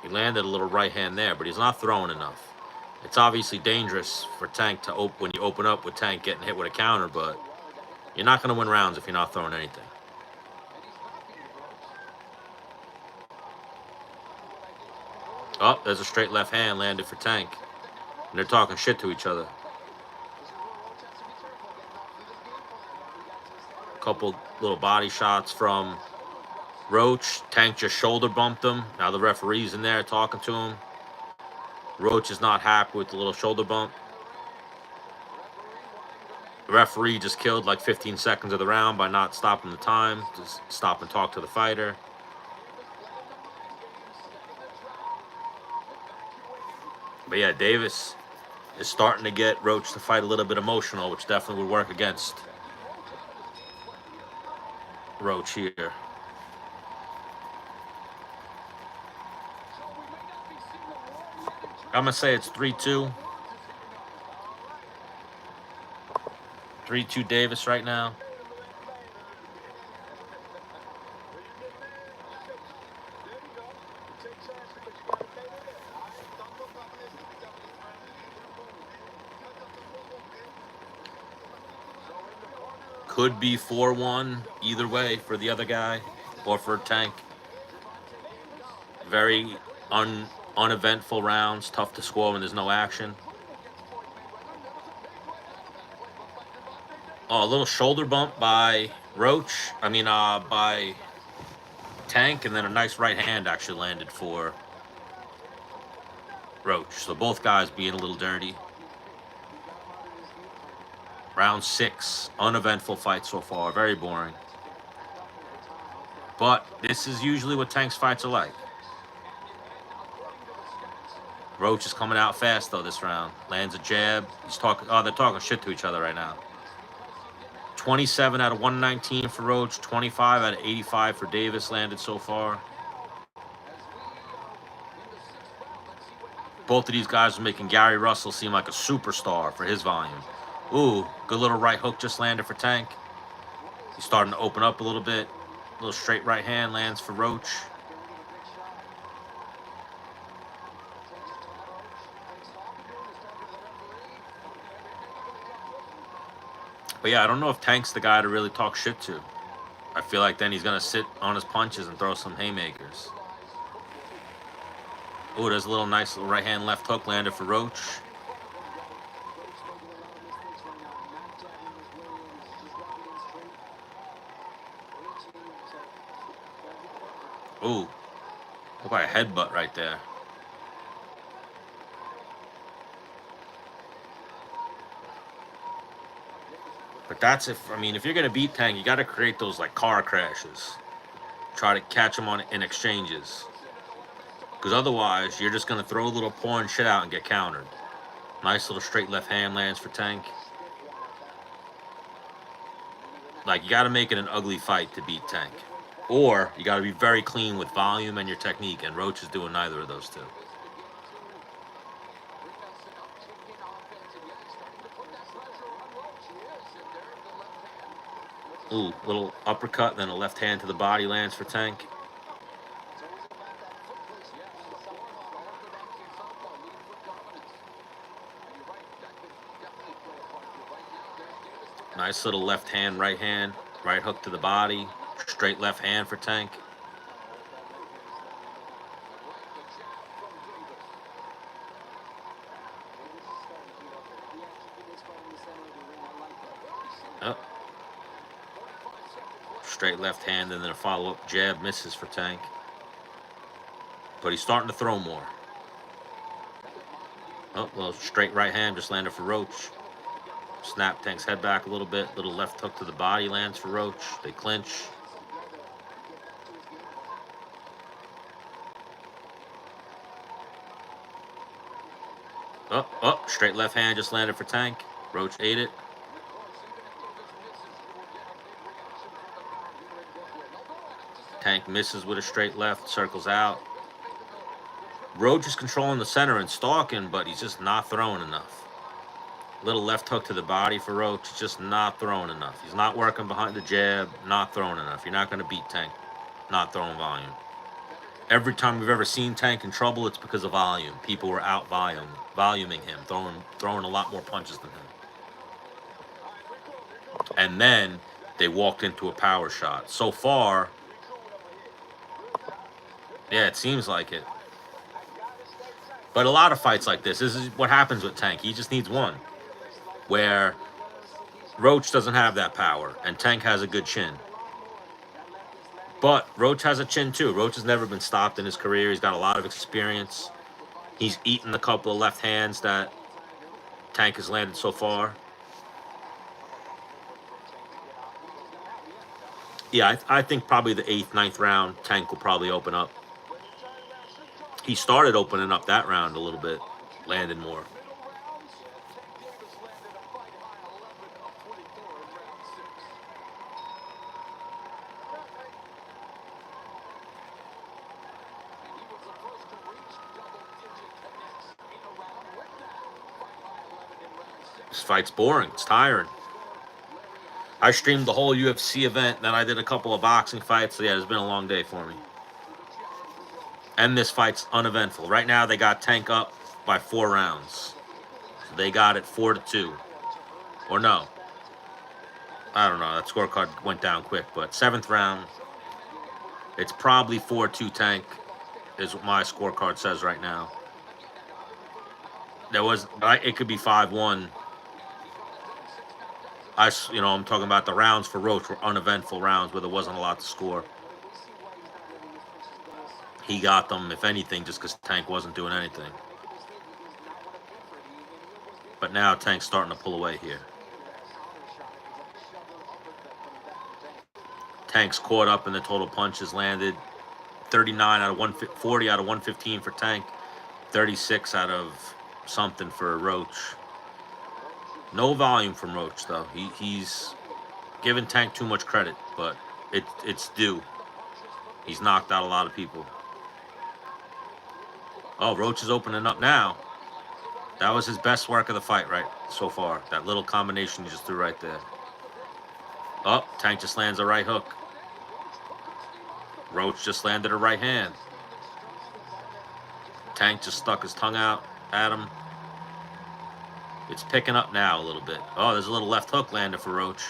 He landed a little right hand there, but he's not throwing enough. It's obviously dangerous for Tank to when you open up with Tank getting hit with a counter, but you're not going to win rounds if you're not throwing anything. Oh, there's a straight left hand landed for Tank. And they're talking shit to each other. Couple little body shots from Roach. Tank just shoulder bumped him. Now the referee's in there talking to him. Roach is not happy with the little shoulder bump. The referee just killed like 15 seconds of the round by not stopping the time. Just stop and talk to the fighter. But yeah, Davis is starting to get Roach to fight a little bit emotional, which definitely would work against Roach here. I'm going to say it's 3-2. 3-2 Davis right now. Could be 4-1 either way for the other guy or for Tank. Very uneventful rounds, tough to score when there's no action. Oh, a little shoulder bump by Roach. By Tank, and then a nice right hand actually landed for Roach. So both guys being a little dirty. Round 6, uneventful fight so far, very boring. But this is usually what Tank's fights are like. Roach is coming out fast though this round. Lands a jab. They're talking shit to each other right now. 27 out of 119 for Roach, 25 out of 85 for Davis landed so far. Both of these guys are making Gary Russell seem like a superstar for his volume. Ooh, good little right hook just landed for Tank. He's starting to open up a little bit. A little straight right hand lands for Roach. But yeah, I don't know if Tank's the guy to really talk shit to. I feel like then he's going to sit on his punches and throw some haymakers. Oh, there's a little nice little right hand, left hook landed for Roach. Ooh, look like a headbutt right there. But that's if you're gonna beat Tank, you got to create those like car crashes. Try to catch him in exchanges, because otherwise you're just gonna throw a little porn shit out and get countered. Nice little straight left hand lands for Tank. Like, you got to make it an ugly fight to beat Tank. Or you got to be very clean with volume and your technique, and Roach is doing neither of those two. Ooh, little uppercut, then a left hand to the body lands for Tank. Nice little left hand, right hook to the body. Straight left hand for Tank. Oh. Straight left hand and then a follow-up jab misses for Tank. But he's starting to throw more. Oh, well, straight right hand just landed for Roach. Snap Tank's head back a little bit. Little left hook to the body lands for Roach. They clinch. Oh, straight left hand just landed for Tank. Roach ate it. Tank misses with a straight left, circles out. Roach is controlling the center and stalking, but he's just not throwing enough. Little left hook to the body for Roach, just not throwing enough. He's not working behind the jab, not throwing enough. You're not going to beat Tank, not throwing volume. Every time we've ever seen Tank in trouble, it's because of volume. People were out voluming him, throwing a lot more punches than him. And then they walked into a power shot. So far, yeah, it seems like it. But a lot of fights like this is what happens with Tank. He just needs one. Where Roach doesn't have that power, and Tank has a good chin. But Roach has a chin too. Roach has never been stopped in his career. He's got a lot of experience. He's eaten a couple of left hands that Tank has landed so far. Yeah, I think probably the 8th, 9th round, Tank will probably open up. He started opening up that round a little bit, landed more. This fight's boring. It's tiring. I streamed the whole UFC event, then I did a couple of boxing fights. So yeah, it's been a long day for me. And this fight's uneventful. Right now, they got Tank up by 4 rounds. So they got it 4-2. Or no. I don't know. That scorecard went down quick. But 7th round, it's probably 4-2 Tank, is what my scorecard says right now. It could be 5-1. I'm talking about the rounds for Roach were uneventful rounds where there wasn't a lot to score. He got them, if anything, just because Tank wasn't doing anything. But now Tank's starting to pull away here. Tank's caught up in the total punches landed. 39 out of 140 out of 115 for Tank. 36 out of something for Roach. No volume from Roach, though. He's given Tank too much credit, but it's due. He's knocked out a lot of people. Oh, Roach is opening up now. That was his best work of the fight, right, so far. That little combination he just threw right there. Oh, Tank just lands a right hook. Roach just landed a right hand. Tank just stuck his tongue out at him. It's picking up now a little bit. Oh, there's a little left hook landed for Roach.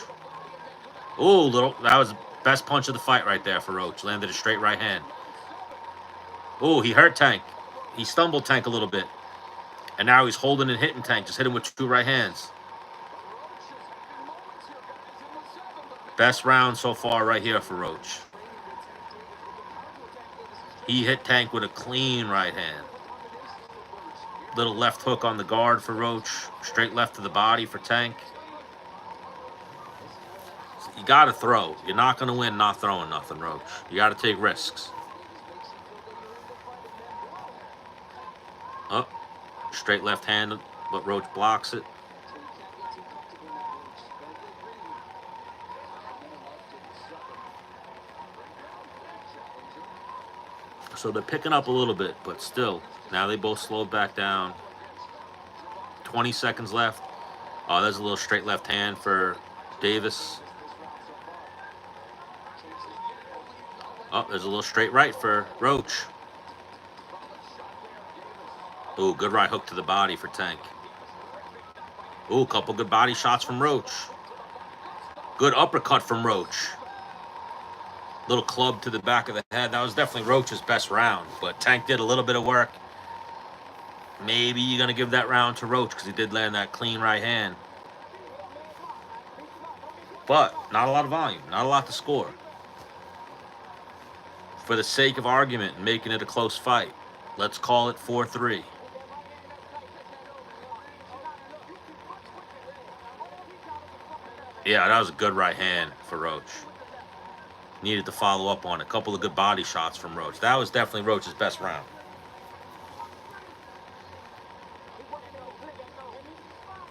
Ooh, that was Best punch of the fight right there for Roach. Landed a straight right hand. Oh, he hurt Tank. He stumbled Tank a little bit. And now he's holding and hitting Tank. Just hit him with 2 right hands. Best round so far right here for Roach. He hit Tank with a clean right hand. Little left hook on the guard for Roach. Straight left to the body for Tank. You got to throw. You're not going to win not throwing nothing, Roach. You got to take risks. Up. Straight left hand, but Roach blocks it. So they're picking up a little bit, but still. Now they both slowed back down. 20 seconds left. Oh, there's a little straight left hand for Davis. Oh, there's a little straight right for Roach. Ooh, good right hook to the body for Tank. Ooh, a couple good body shots from Roach. Good uppercut from Roach. Little club to the back of the head. That was definitely Roach's best round, but Tank did a little bit of work. Maybe you're going to give that round to Roach because he did land that clean right hand. But not a lot of volume, not a lot to score. For the sake of argument and making it a close fight, let's call it 4-3. Yeah, that was a good right hand for Roach. Needed to follow up on a couple of good body shots from Roach. That was definitely Roach's best round.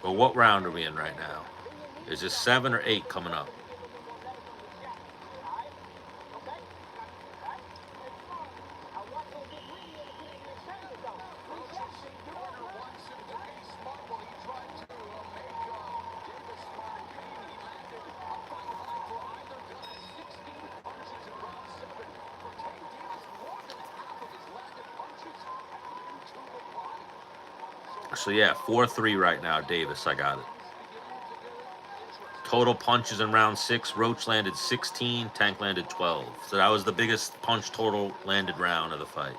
But what round are we in right now? Is this 7 or 8 coming up? So yeah, 4-3 right now, Davis. I got it. Total punches in round 6. Roach landed 16, Tank landed 12. So that was the biggest punch total landed round of the fight.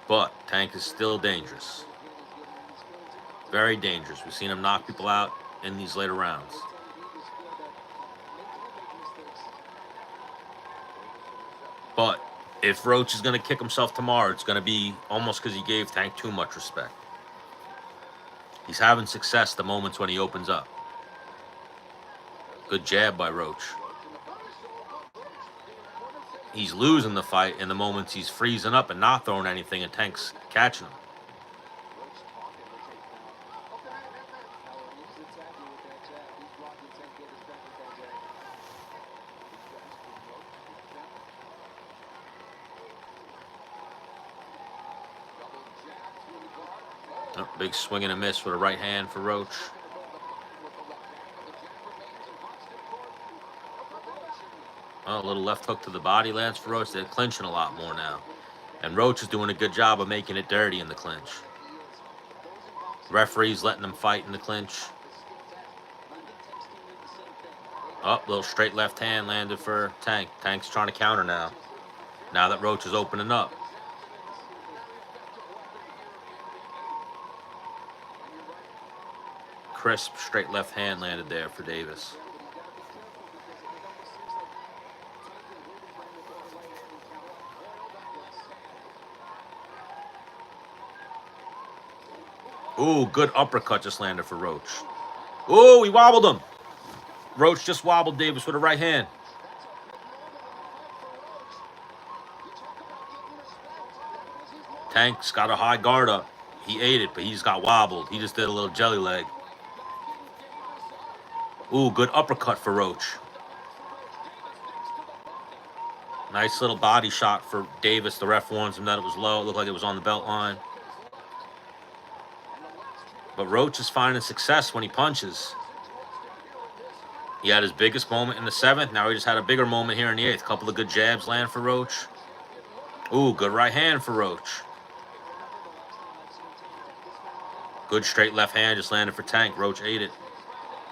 But Tank is still dangerous. Very dangerous. We've seen him knock people out in these later rounds. But if Roach is going to kick himself tomorrow, it's going to be almost because he gave Tank too much respect. He's having success the moments when he opens up. Good jab by Roach. He's losing the fight in the moments he's freezing up and not throwing anything and Tank's catching him. Oh, big swing and a miss with a right hand for Roach. Oh, a little left hook to the body lands for Roach. They're clinching a lot more now. And Roach is doing a good job of making it dirty in the clinch. Referee's letting them fight in the clinch. Oh, little straight left hand landed for Tank. Tank's trying to counter now. Now that Roach is opening up. Crisp straight left hand landed there for Davis. Ooh, good uppercut just landed for Roach. Ooh, he wobbled him. Roach just wobbled Davis with a right hand. Tank's got a high guard up. He ate it, but he just got wobbled. He just did a little jelly leg. Ooh, good uppercut for Roach. Nice little body shot for Davis. The ref warns him that it was low. It looked like it was on the belt line. But Roach is finding success when he punches. He had his biggest moment in the 7th. Now he just had a bigger moment here in the 8th. A couple of good jabs land for Roach. Ooh, good right hand for Roach. Good straight left hand just landed for Tank. Roach ate it.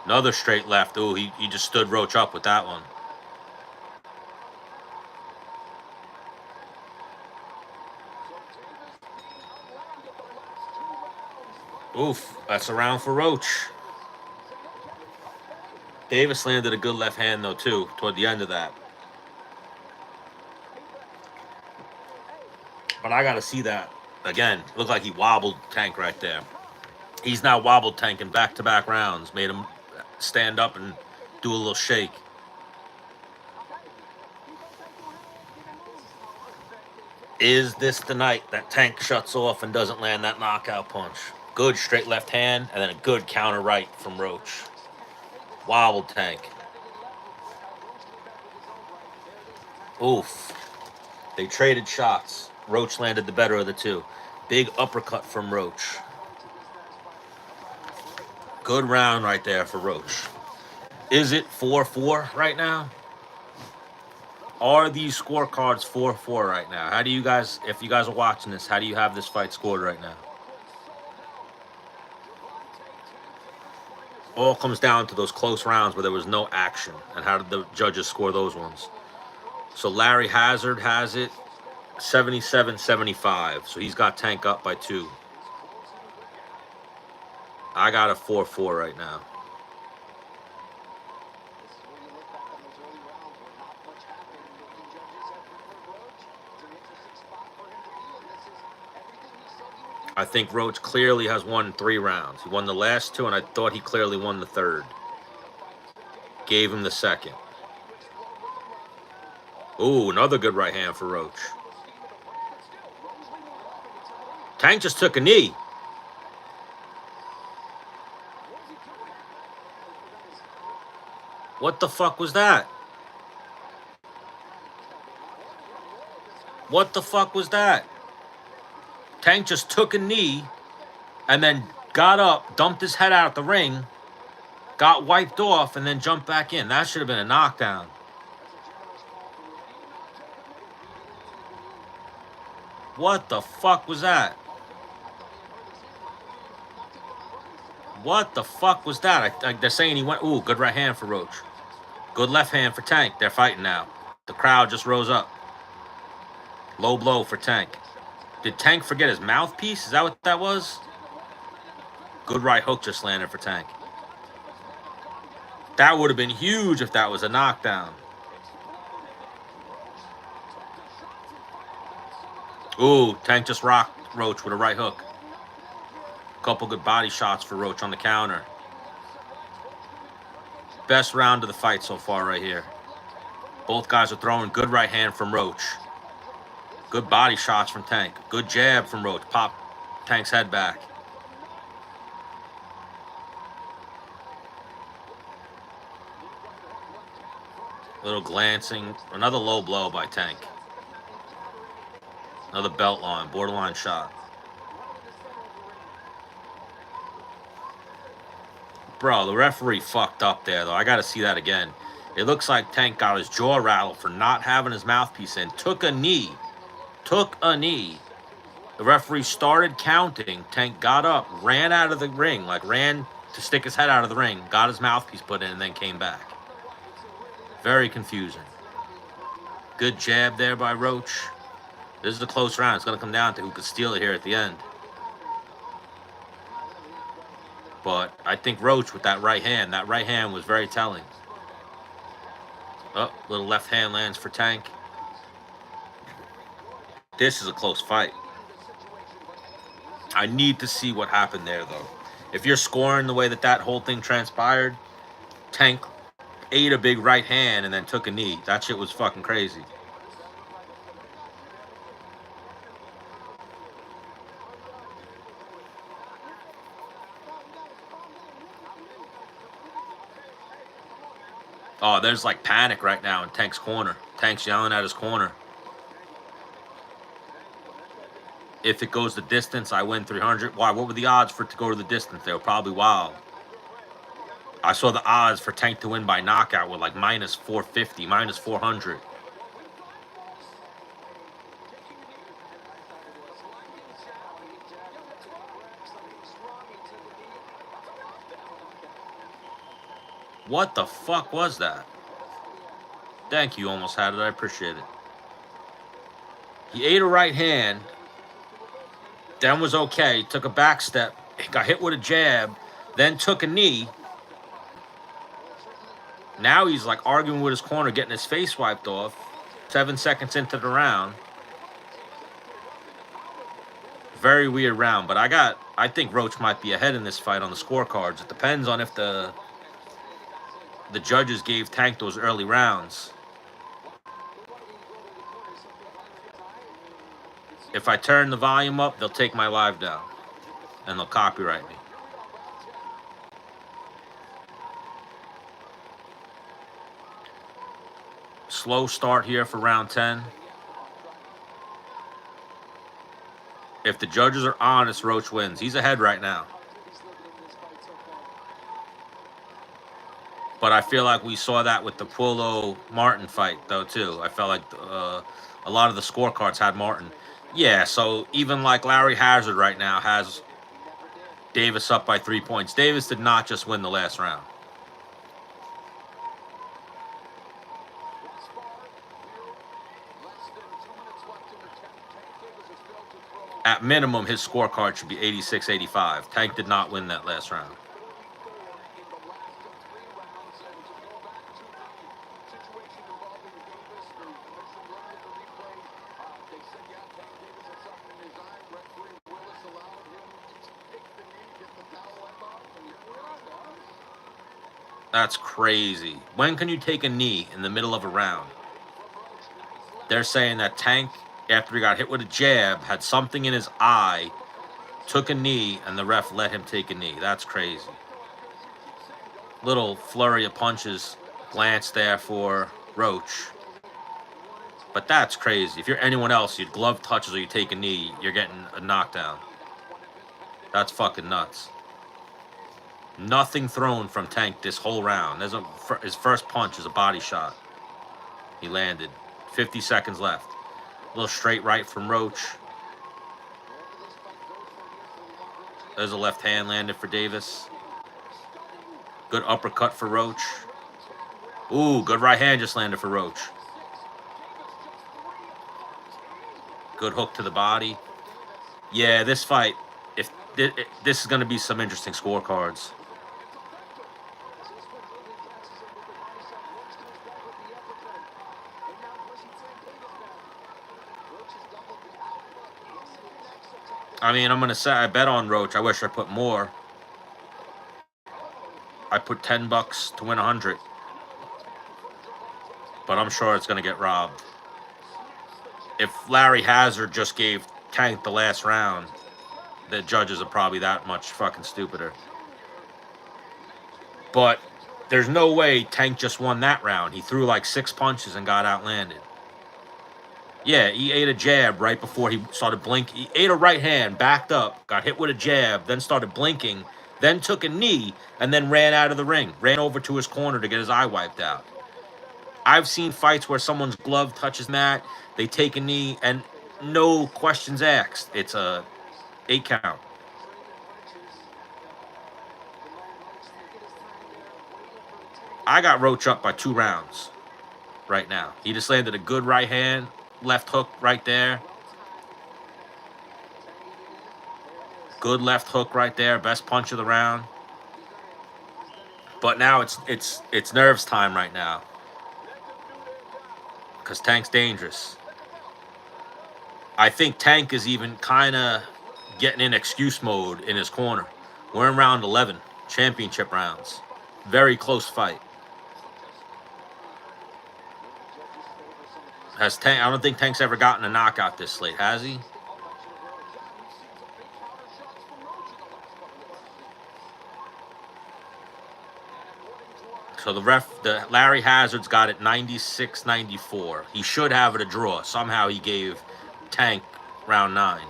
Another straight left. Ooh, he just stood Roach up with that one. Oof, that's a round for Roach. Davis landed a good left hand, though, too, toward the end of that. But I got to see that. Again, looked like he wobbled Tank right there. He's now wobbled Tank in back-to-back rounds. Made him stand up and do a little shake. Is this the night that Tank shuts off and doesn't land that knockout punch? Good straight left hand, and then a good counter right from Roach. Wobbled Tank. Oof. They traded shots. Roach landed the better of the two. Big uppercut from Roach. Good round right there for Roach. Is it 4-4 right now? Are these scorecards 4-4 right now? How do you guys, if you guys are watching this, how do you have this fight scored right now? All comes down to those close rounds where there was no action. And how did the judges score those ones? So Larry Hazard has it 77-75. So he's got Tank up by 2. I got a 4-4 right now. I think Roach clearly has won 3 rounds. He won the last 2, and I thought he clearly won the 3rd. Gave him the 2nd. Ooh, another good right hand for Roach. Tank just took a knee. What the fuck was that? What the fuck was that? Tank just took a knee and then got up, dumped his head out the ring, got wiped off, and then jumped back in. That should have been a knockdown. What the fuck was that? What the fuck was that? They're saying he went... Ooh, good right hand for Roach. Good left hand for Tank. They're fighting now. The crowd just rose up. Low blow for Tank. Did Tank forget his mouthpiece? Is that what that was? Good right hook just landed for Tank. That would have been huge if that was a knockdown. Ooh, Tank just rocked Roach with a right hook. Couple good body shots for Roach on the counter. Best round of the fight so far right here. Both guys are throwing good right hand from Roach. Good body shots from Tank. Good jab from Roach. Pop Tank's head back. A little glancing. Another low blow by Tank. Another belt line. Borderline shot. Bro, the referee fucked up there, though. I got to see that again. It looks like Tank got his jaw rattled for not having his mouthpiece in. Took a knee. Took a knee. The referee started counting. Tank got up, ran out of the ring, like ran to stick his head out of the ring, got his mouthpiece put in, and then came back. Very confusing. Good jab there by Roach. This is a close round. It's going to come down to who could steal it here at the end. But I think Roach with that right hand was very telling. Oh, little left hand lands for Tank. This is a close fight. I need to see what happened there, though. If you're scoring the way that whole thing transpired, Tank ate a big right hand and then took a knee. That shit was fucking crazy. Oh, there's like panic right now in Tank's corner. Tank's yelling at his corner. If it goes the distance, I win 300. Why? What were the odds for it to go to the distance? They were probably wild. I saw the odds for Tank to win by knockout were like minus 450, minus 400. What the fuck was that? Thank you, almost had it. I appreciate it. He ate a right hand, then was okay, took a back step, got hit with a jab, then took a knee. Now he's like arguing with his corner, getting his face wiped off. 7 seconds into the round. Very weird round, but I think Roach might be ahead in this fight on the scorecards. It depends on if the judges gave Tank those early rounds. If I turn the volume up, they'll take my live down and they'll copyright me. Slow start here for round 10. If the judges are honest, Roach wins. He's ahead right now. But I feel like we saw that with the Puello-Martin fight, though, too. I felt like a lot of the scorecards had Martin. Yeah, so even like Larry Hazard right now has Davis up by 3 points. Davis did not just win the last round. At minimum, his scorecard should be 86-85. Tank did not win that last round. That's crazy. When can you take a knee in the middle of a round? They're saying that Tank, after he got hit with a jab, had something in his eye, took a knee, and the ref let him take a knee. That's crazy. Little flurry of punches, glance there for Roach. But that's crazy. If you're anyone else, you'd glove touches or you take a knee, you're getting a knockdown. That's fucking nuts. Nothing thrown from Tank this whole round. His first punch is a body shot. He landed. 50 seconds left. A little straight right from Roach. There's a left hand landed for Davis. Good uppercut for Roach. Ooh, good right hand just landed for Roach. Good hook to the body. Yeah, this fight, this is going to be some interesting scorecards. I mean, I'm going to say I bet on Roach. I wish I put more. I put $10 to win 100. But I'm sure it's going to get robbed. If Larry Hazard just gave Tank the last round, the judges are probably that much fucking stupider. But there's no way Tank just won that round. He threw like 6 punches and got outlanded. Yeah, he ate a jab right before he started blinking. He ate a right hand, backed up, got hit with a jab, then started blinking, then took a knee, and then ran out of the ring. Ran over to his corner to get his eye wiped out. I've seen fights where someone's glove touches mat, they take a knee, and no questions asked. It's a 8 count. I got Roach up by 2 rounds right now. He just landed a good right hand, left hook right there. Good left hook right there. Best punch of the round. But now it's nerves time right now. Because Tank's dangerous. I think Tank is even kind of getting in excuse mode in his corner. We're in round 11. Championship rounds. Very close fight. I don't think Tank's ever gotten a knockout this late, has he? So the Larry Hazard's got it 96-94. He should have it a draw. Somehow he gave Tank round 9.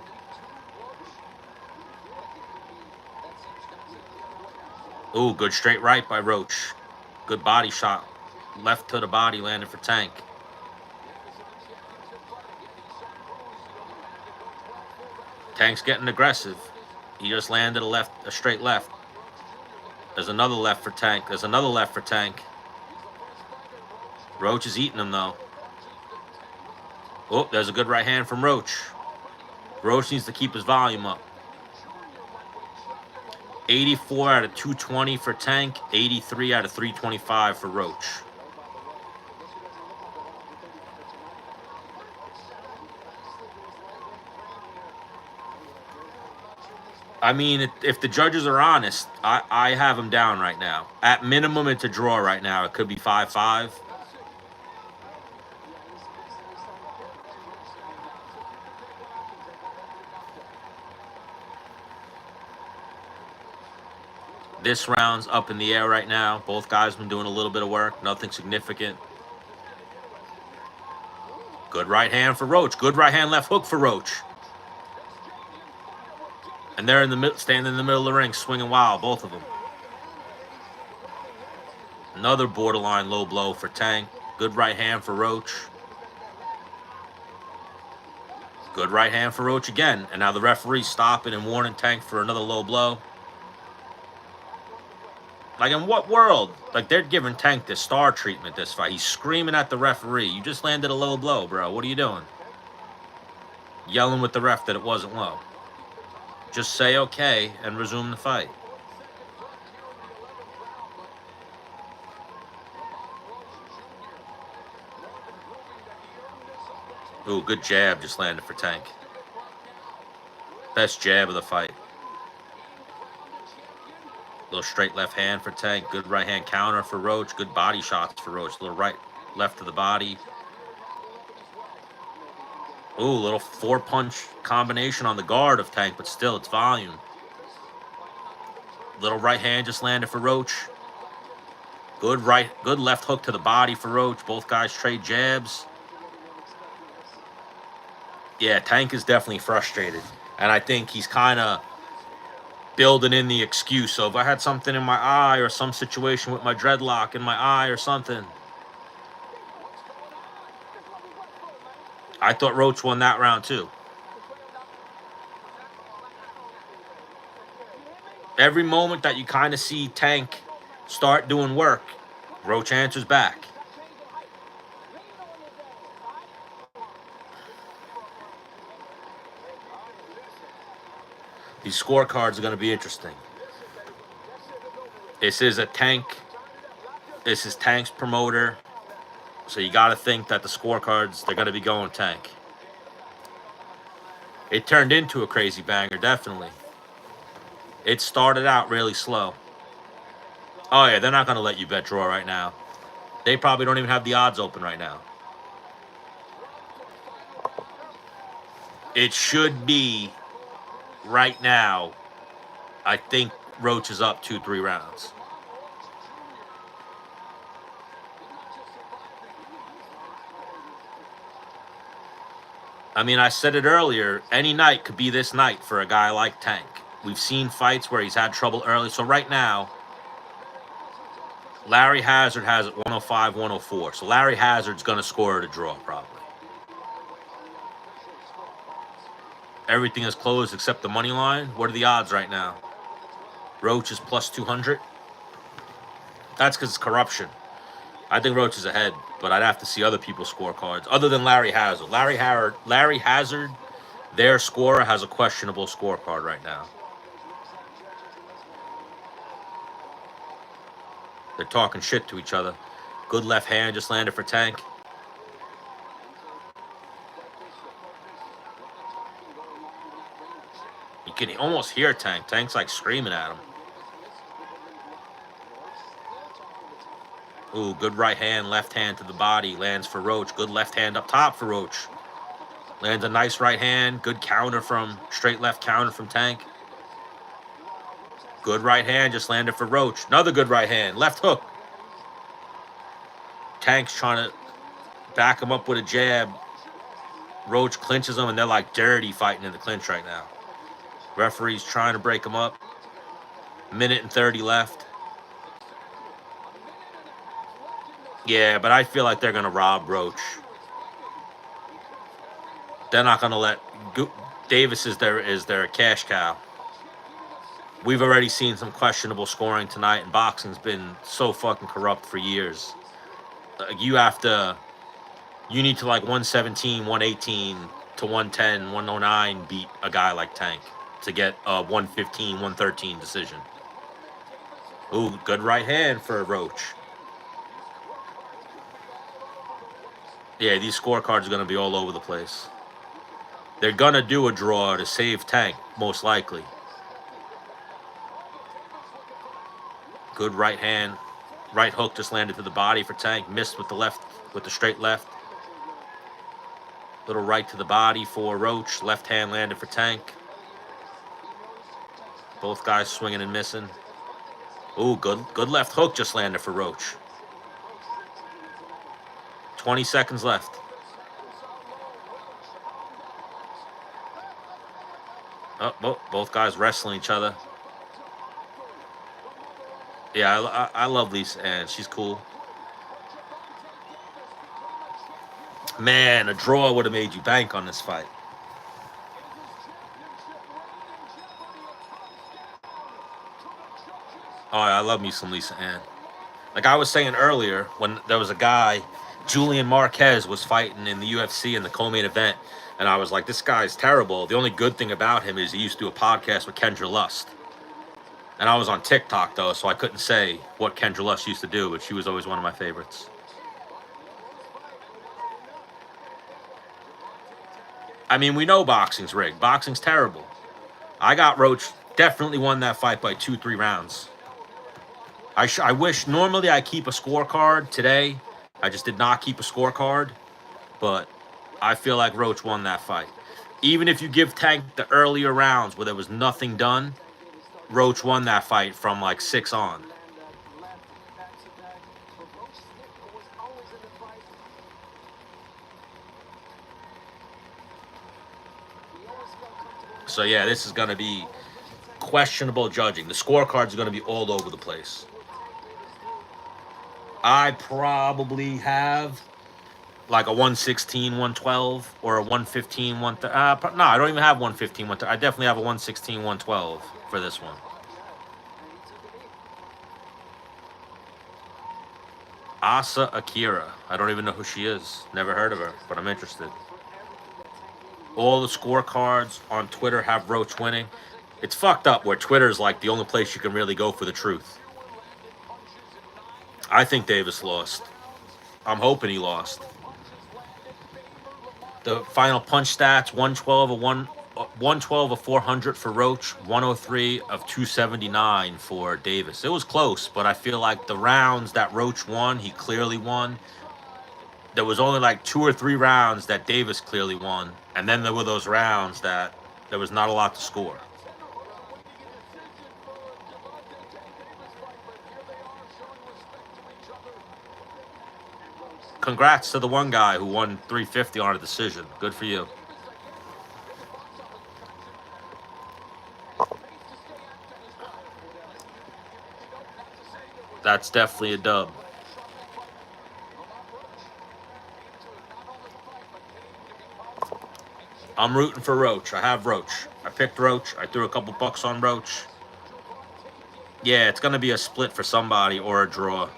Ooh, good straight right by Roach. Good body shot. Left to the body landed for Tank. Tank's getting aggressive. He just landed a straight left. There's another left for Tank. There's another left for Tank. Roach is eating him, though. Oh, there's a good right hand from Roach. Roach needs to keep his volume up. 84 out of 220 for Tank. 83 out of 325 for Roach. I mean, if the judges are honest, I have him down right now. At minimum, it's a draw right now. It could be 5-5. This round's up in the air right now. Both guys been doing a little bit of work. Nothing significant. Good right hand for Roach. Good right hand left hook for Roach. And they're in the middle, standing in the middle of the ring, swinging wild, both of them. Another borderline low blow for Tank. Good right hand for Roach. Good right hand for Roach again. And now the referee's stopping and warning Tank for another low blow. Like, in what world? Like, they're giving Tank the star treatment this fight. He's screaming at the referee. You just landed a low blow, bro. What are you doing? Yelling with the ref that it wasn't low. Just say okay and resume the fight. Ooh, good jab just landed for Tank. Best jab of the fight. Little straight left hand for Tank. Good right hand counter for Roach. Good body shots for Roach. Little right, left to the body. Ooh, little 4-punch combination on the guard of Tank, but still, it's volume. Little right hand just landed for Roach. Good left hook to the body for Roach. Both guys trade jabs. Yeah, Tank is definitely frustrated. And I think he's kind of building in the excuse. So if I had something in my eye or some situation with my dreadlock in my eye or something. I thought Roach won that round too. Every moment that you kind of see Tank start doing work, Roach answers back. These scorecards are going to be interesting. This is Tank's promoter. So you got to think that the scorecards, they're going to be going Tank. It turned into a crazy banger, definitely. It started out really slow. Oh, yeah, they're not going to let you bet draw right now. They probably don't even have the odds open right now. It should be, right now, I think Roach is up 2-3 rounds. I mean, I said it earlier, any night could be this night for a guy like Tank. We've seen fights where he's had trouble early. So right now, Larry Hazard has it 105, 104. So Larry Hazard's going to score at a draw, probably. Everything is closed except the money line. What are the odds right now? Roach is plus 200. That's because it's corruption. I think Roach is ahead, but I'd have to see other people's scorecards other than Larry Hazard. Larry Hazard, their scorer, has a questionable scorecard right now. They're talking shit to each other. Good left hand just landed for Tank. You can almost hear Tank. Tank's like screaming at him. Ooh, good right hand, left hand to the body. Lands for Roach. Good left hand up top for Roach. Lands a nice right hand. Good counter from, straight left counter from Tank. Good right hand just landed for Roach. Another good right hand. Left hook. Tank's trying to back him up with a jab. Roach clinches him, and they're like dirty fighting in the clinch right now. Referee's trying to break him up. Minute and 30 left. Yeah, but I feel like they're going to rob Roach. They're not going to let... Davis is their cash cow. We've already seen some questionable scoring tonight, and boxing's been so fucking corrupt for years. Like, you need to like 117, 118 to 110, 109 beat a guy like Tank to get a 115, 113 decision. Ooh, good right hand for Roach. Yeah, these scorecards are going to be all over the place. They're going to do a draw to save Tank, most likely. Good right hand. Right hook just landed to the body for Tank. Missed with the left, with the straight left. Little right to the body for Roach. Left hand landed for Tank. Both guys swinging and missing. Ooh, good left hook just landed for Roach. 20 seconds left. Oh, both guys wrestling each other. Yeah, I love Lisa Ann. She's cool. Man, a draw would have made you bank on this fight. Oh, I love me some Lisa Ann. Like I was saying earlier, when there was a guy, Julian Marquez, was fighting in the UFC in the co-main event, and I was like, this guy's terrible. The only good thing about him is he used to do a podcast with Kendra Lust. And I was on TikTok, though, so I couldn't say what Kendra Lust used to do, but she was always one of my favorites. I mean, we know boxing's rigged. Boxing's terrible. I got Roach definitely won that fight by 2-3 rounds. I wish normally I keep a scorecard today. I just did not keep a scorecard, but I feel like Roach won that fight. Even if you give Tank the earlier rounds where there was nothing done, Roach won that fight from like 6 on. So yeah, this is going to be questionable judging. The scorecards are going to be all over the place. I probably have like a 116, 112 or a 115, 130. No, I don't even have 115, 130. I definitely have a 116, 112 for this one. Asa Akira. I don't even know who she is. Never heard of her, but I'm interested. All the scorecards on Twitter have Roach winning. It's fucked up where Twitter is like the only place you can really go for the truth. I think Davis lost. I'm hoping he lost. The final punch stats: 112 of 400 for Roach, 103 of 279 for Davis. It was close, but I feel like the rounds that Roach won, he clearly won. There was only like 2 or 3 rounds that Davis clearly won, and then there were those rounds that there was not a lot to score. Congrats to the one guy who won 350 on a decision. Good for you. That's definitely a dub. I'm rooting for Roach. I have Roach. I picked Roach. I threw a couple bucks on Roach. Yeah, it's going to be a split for somebody or a draw.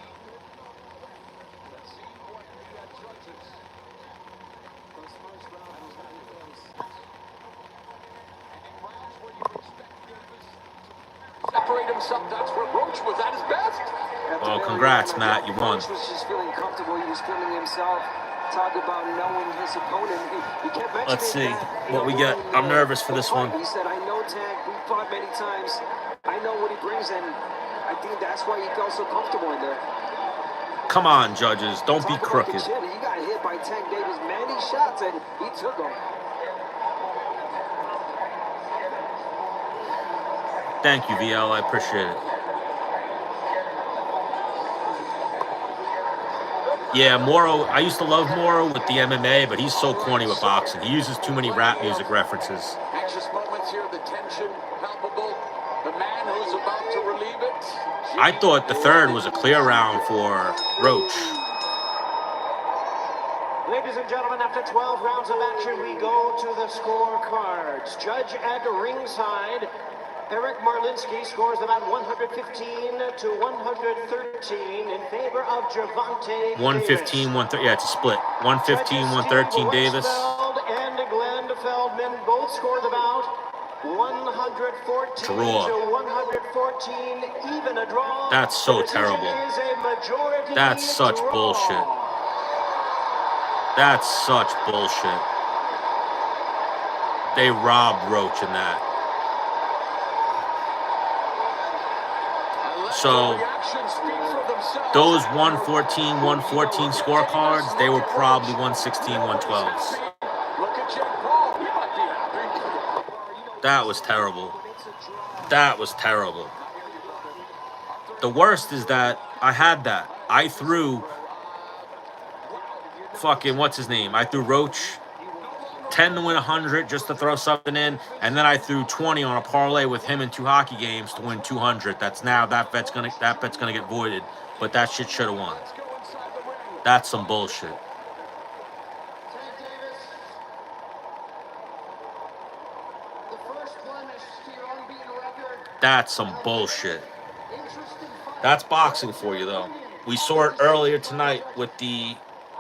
Oh, congrats, Matt. You won. Was just feeling comfortable. He was feeling himself. Talk about knowing his opponent. He kept mentioning Let's see that, what we get. I'm nervous for this one. He said, I know Tank. We fought many times. I know what he brings, and I think that's why he felt so comfortable in there. Come on, judges. Don't be crooked. He got hit by Tank Davis many shots, and he took them. Thank you, VL. I appreciate it. Yeah, Moro. I used to love Moro with the MMA, but he's so corny with boxing. He uses too many rap music references. Anxious moments here, the tension palpable. The man who's about to relieve it. I thought the third was a clear round for Roach. Ladies and gentlemen, after 12 rounds of action, we go to the scorecards. Judge at ringside, Eric Marlinski scores the bout 115 to 113 in favor of Gervonta 115, 113. Yeah, it's a split. 115, 113 Davis. And Glenn Feldman both scored the bout 114 Draw. to 114, even a draw. That's so terrible. That's such bullshit. That's such bullshit. They robbed Roach in that. So those 114, 114 scorecards, they were probably 116, 112s. That was terrible. That was terrible. The worst is that I had that. I threw fucking, what's his name? I threw Roach 10 to win 100 just to throw something in, and then I threw 20 on a parlay with him in 2 hockey games to win 200. That's now that bet's gonna get voided, but that shit should have won. That's some bullshit. That's some bullshit. That's boxing for you, though. We saw it earlier tonight with the.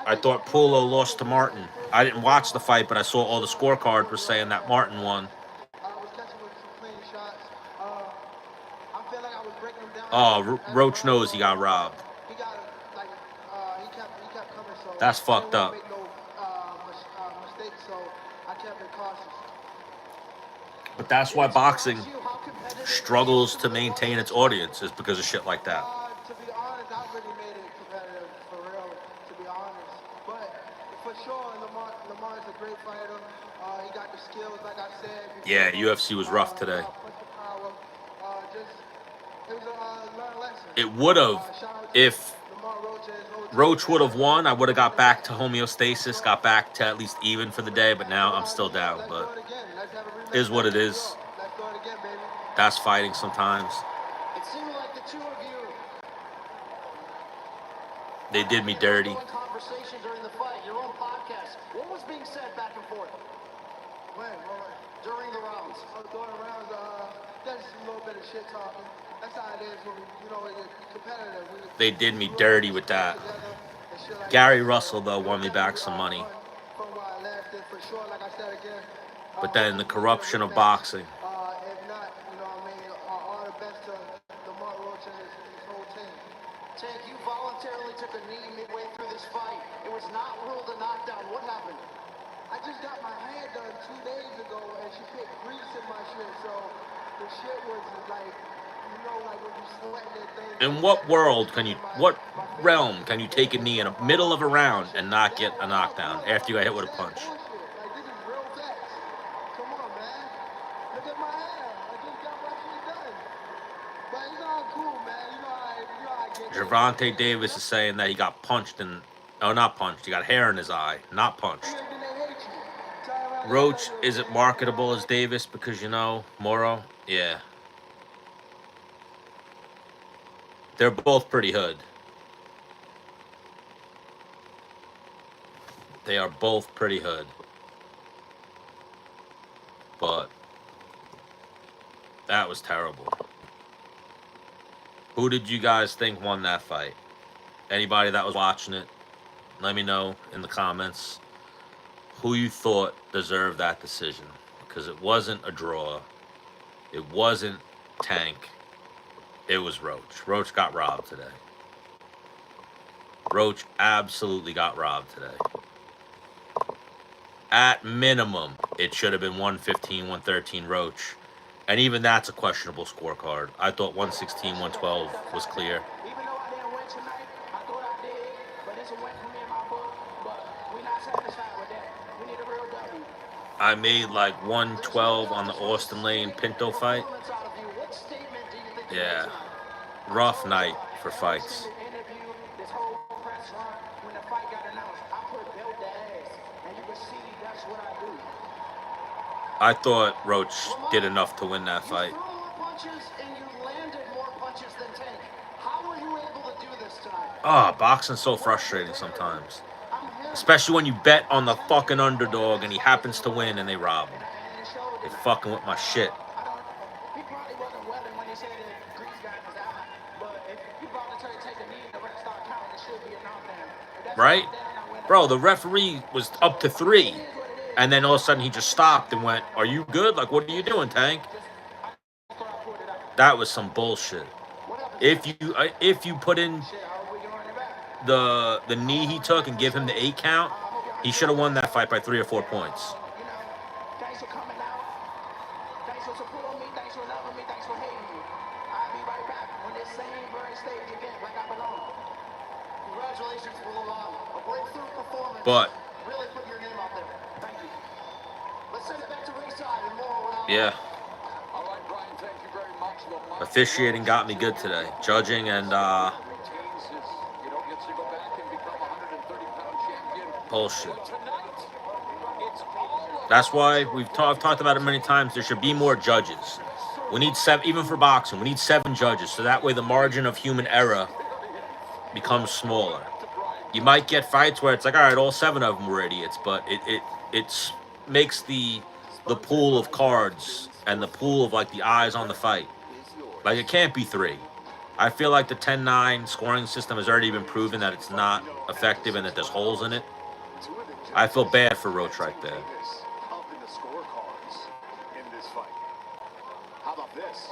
I thought Pulo lost to Martin. I didn't watch the fight, but I saw all the scorecards were saying that Martin won. Oh, Roach knows he got robbed. That's fucked up. But that's why boxing struggles to maintain its audience, is because of shit like that. To be honest, I really made it competitive for real, to be honest. But for sure, Lamont's a great fighter. He got the skills, like I said. Yeah, UFC was rough today. It was a learned lesson. It would have, if Roach would have won, I would have got back to homeostasis, got back to at least even for the day, but now I'm still down. But it is what it is. That's fighting sometimes. It seemed like the two of you. They did me dirty. Conversation during the fight, your own podcast. What was being said back and forth? When? During the rounds. During the rounds, that's a little bit of shit talking. That's how it is when it's competitive. They did me dirty with that. Gary Russell, though, won me back some money. But then the corruption of boxing. You voluntarily took a knee midway through this fight. It was not ruled a knockdown. What happened? I just got my hair done 2 days ago, and she put grease in my shit, so the shit was like, like when you sweating and things. In what world what realm can you take a knee in the middle of a round and not get a knockdown after you got hit with a punch? Like, this is real facts. Come on, man. Look at my hair. I just got my shit done. But it's all cool, man. Gervonta Davis is saying that he got punched in. Oh, not punched. He got hair in his eye. Not punched. Roach isn't marketable as Davis because, Moro. Yeah. They're both pretty hood. They are both pretty hood. But that was terrible. Who did you guys think won that fight? Anybody that was watching it, let me know in the comments who you thought deserved that decision. Because it wasn't a draw. It wasn't Tank. It was Roach. Roach got robbed today. Roach absolutely got robbed today. At minimum, it should have been 115, 113 Roach. And even that's a questionable scorecard. I thought 116, 112 was clear. Even though I didn't win tonight, I thought I did. But it's a win for me in my book. But we're not satisfied with that. We need a real W. I made like 112 on the Austin Lane Pinto fight. Yeah. Rough night for fights. I thought Roach did enough to win that fight. Boxing's so frustrating sometimes. Especially when you bet on the fucking underdog and he happens to win and they rob him. They fucking with my shit. Welling when they said that Grease got in his eye. But if you voluntarily take a knee and the ref start counting, it should be a knockdown. If that's Right? a knockdown, I win. Bro, the referee was up to 3. And then all of a sudden he just stopped and went, "Are you good? Like, what are you doing, Tank?" That was some bullshit. If you put in the knee he took and give him the 8 count, he should have won that fight by 3 or 4 points. Thanks for coming out. Thanks for supporting me. Thanks for loving me. Thanks for hating me. I'll be right back on this same very stage again, like I belong. Congratulations for Lamont. A breakthrough performance. But Really put your name out there. Thank you. Let's send it back to ringside and more. yeah, All right, Brian, thank you very much. Lamont officiating got me good today. Judging and retains his, gets to go back and become 130-pound champion. bullshit. But tonight, it's all That's why I've talked about it many times. There should be more judges. We need 7, even for boxing. We need 7 judges, so that way the margin of human error becomes smaller. You might get fights where it's like, all right, all 7 of them were idiots, but it makes the pool of cards and the pool of like the eyes on the fight. Like it can't be 3. I feel like the 10-9 scoring system has already been proven that it's not effective and that there's holes in it. I feel bad for Roach right there. Up in the scorecards in this fight. How about this?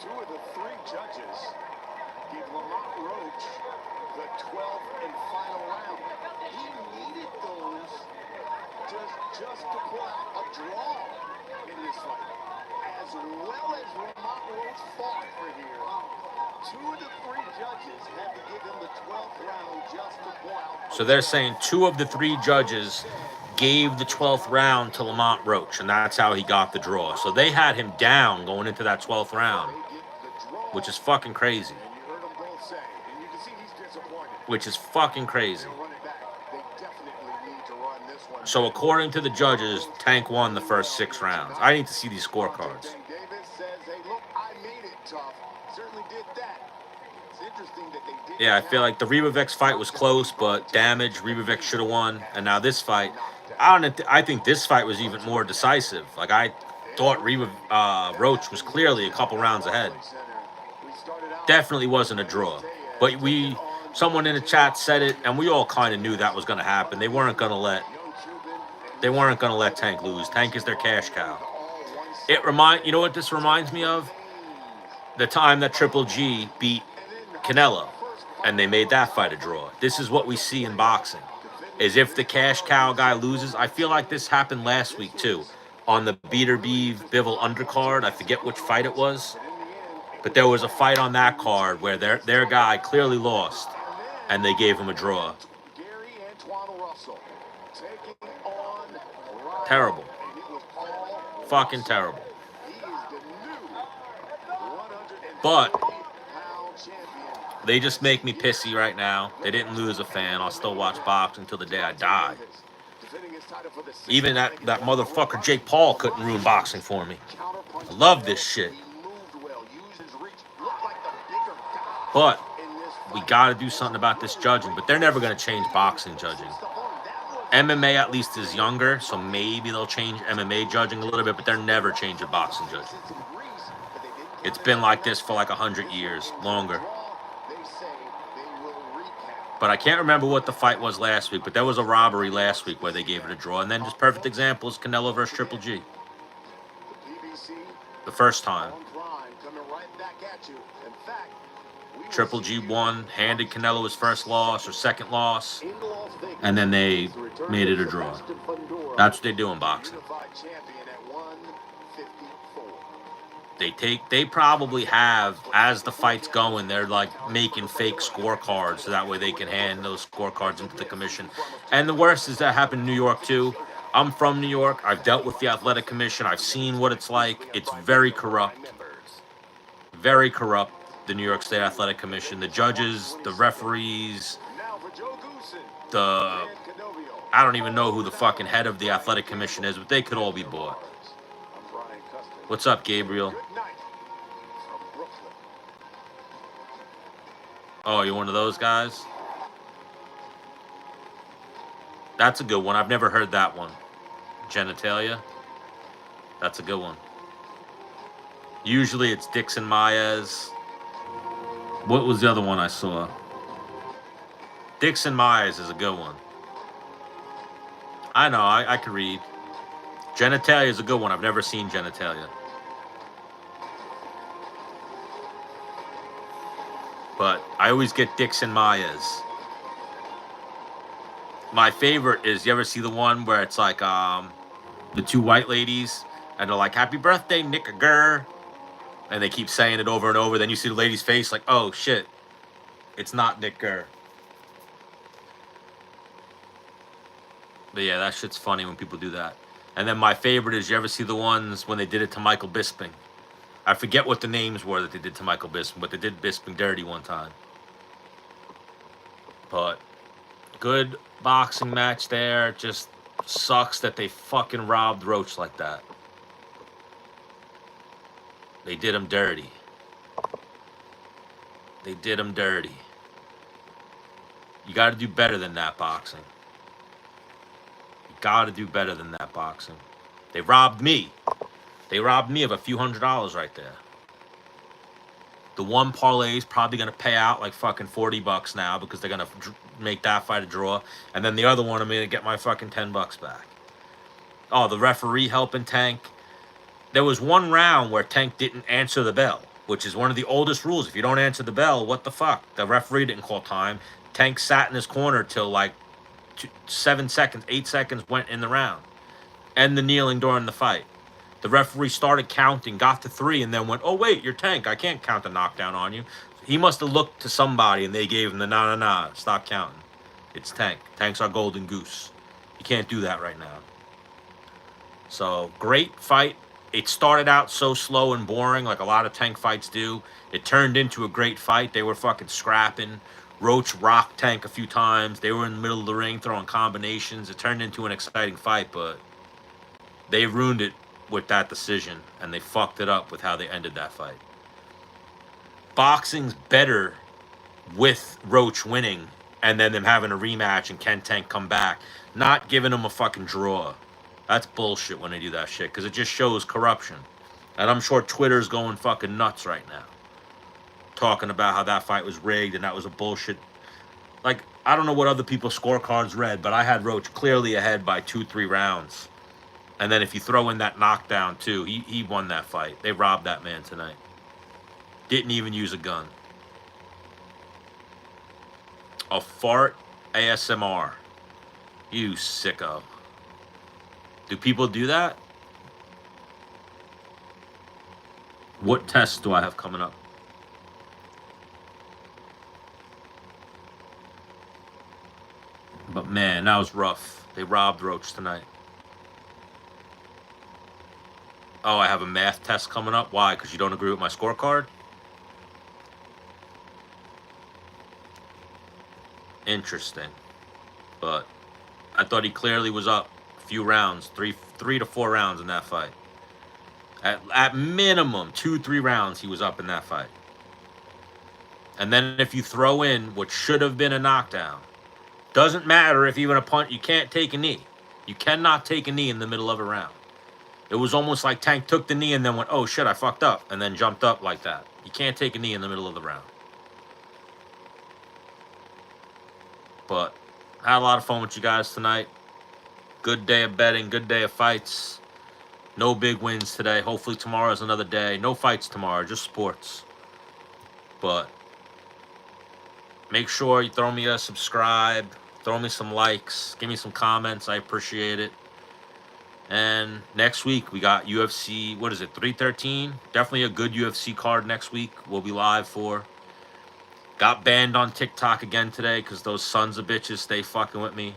2 of the 3 judges give Lamont Roach the 12th and final round. He needed those just to pull out a draw in this fight. As well as Lamont Roach fought for here, 2 of the 3 judges had to give him the 12th round just to pull out. So they're saying 2 of the 3 judges gave the 12th round to Lamont Roach, and that's how he got the draw. So they had him down going into that 12th round, which is fucking crazy. And you heard them both say, and you can see he's disappointed. Which is fucking crazy. Run it back. They definitely need to run this one. So according to the judges, Tank won the first 6 rounds. I need to see these scorecards. Davis says, hey, look, I made it tough. Certainly did that. It's interesting that they did. Yeah, I feel like the Ribovics fight was close, but damage. Ribovics should have won. And now this fight, I think this fight was even more decisive. Like I thought Roach was clearly a couple rounds ahead. Definitely wasn't a draw. But someone in the chat said it, and we all kind of knew that was going to happen. They weren't going to let Tank lose. Tank is their cash cow. You know what this reminds me of? The time that Triple G beat Canelo, and they made that fight a draw. This is what we see in boxing. Is if the cash cow guy loses, I feel like this happened last week too, on the Beater Beeve Bivol undercard. I forget which fight it was, but there was a fight on that card where their guy clearly lost, and they gave him a draw. Terrible. Fucking terrible. But they just make me pissy right now. They didn't lose a fan. I'll still watch boxing until the day I die. Even that motherfucker Jake Paul couldn't ruin boxing for me. I love this shit. But we got to do something about this judging. But they're never going to change boxing judging. MMA at least is younger, so maybe they'll change MMA judging a little bit, but they're never changing boxing judging. It's been like this for like 100 years, longer. But I can't remember what the fight was last week, but there was a robbery last week where they gave it a draw. And then just perfect example is Canelo versus Triple G. The first time. Triple G won, handed Canelo his first loss or second loss, and then they made it a draw. That's what they do in boxing. They probably have, as the fight's going, they're like making fake scorecards so that way they can hand those scorecards into the commission. And the worst is that happened in New York too. I'm from New York. I've dealt with the athletic commission. I've seen what it's like. It's very corrupt. Very corrupt, the New York State Athletic Commission. The judges, the referees, I don't even know who the fucking head of the athletic commission is, but they could all be bought. What's up, Gabriel? Oh, you're one of those guys? That's a good one. I've never heard that one. Genitalia? That's a good one. Usually it's Dixon Maez. What was the other one I saw? Dixon Maez is a good one. I know, I can read. Genitalia is a good one. I've never seen Genitalia. But I always get Dixon Maez. My favorite is, you ever see the one where it's like the two white ladies and they're like, happy birthday, Nick-a-gur. And they keep saying it over and over. Then you see the lady's face like, oh, shit. It's not Nick Gurr. But yeah, that shit's funny when people do that. And then my favorite is, you ever see the ones when they did it to Michael Bisping? I forget what the names were that they did to Michael Bisping, but they did Bisping dirty one time. But good boxing match there. Just sucks that they fucking robbed Roach like that. They did him dirty. They did him dirty. You got to do better than that, boxing. You got to do better than that, boxing. They robbed me. They robbed me of a few $100s right there. The one parlay is probably going to pay out like fucking $40 now because they're going to make that fight a draw. And then the other one, I'm going to get my fucking $10 back. Oh, the referee helping Tank. There was one round where Tank didn't answer the bell, which is one of the oldest rules. If you don't answer the bell, what the fuck? The referee didn't call time. Tank sat in his corner till like 7 seconds, 8 seconds went in the round. And the kneeling during the fight. The referee started counting, got to 3, and then went, oh, wait, you're Tank. I can't count the knockdown on you. He must have looked to somebody, and they gave him the nah, stop counting. It's Tank. Tank's our golden goose. You can't do that right now. So, great fight. It started out so slow and boring, like a lot of Tank fights do. It turned into a great fight. They were fucking scrapping. Roach rocked Tank a few times. They were in the middle of the ring throwing combinations. It turned into an exciting fight, but they ruined it with that decision, and they fucked it up with how they ended that fight. Boxing's better with Roach winning and then them having a rematch and can Tank come back, not giving him a fucking draw. That's bullshit when they do that shit, because it just shows corruption. And I'm sure Twitter's going fucking nuts right now, talking about how that fight was rigged and that was a bullshit. Like, I don't know what other people's scorecards read, but I had Roach clearly ahead by 2-3 rounds. And then if you throw in that knockdown too, he won that fight. They robbed that man tonight. Didn't even use a gun. A fart ASMR. You sicko. Do people do that? What tests do I have coming up? But man, that was rough. They robbed Roach tonight. Oh, I have a math test coming up. Why? Because you don't agree with my scorecard? Interesting. But I thought he clearly was up a few rounds, three to 4 rounds in that fight. At minimum, 2-3 rounds he was up in that fight. And then if you throw in what should have been a knockdown, doesn't matter if even a punch, you can't take a knee. You cannot take a knee in the middle of a round. It was almost like Tank took the knee and then went, oh shit, I fucked up, and then jumped up like that. You can't take a knee in the middle of the round. But I had a lot of fun with you guys tonight. Good day of betting, good day of fights. No big wins today. Hopefully tomorrow's another day. No fights tomorrow, just sports. But make sure you throw me a subscribe, throw me some likes, give me some comments. I appreciate it. And next week, we got UFC, what is it, 313? Definitely a good UFC card next week we'll be live for. Got banned on TikTok again today because those sons of bitches stay fucking with me.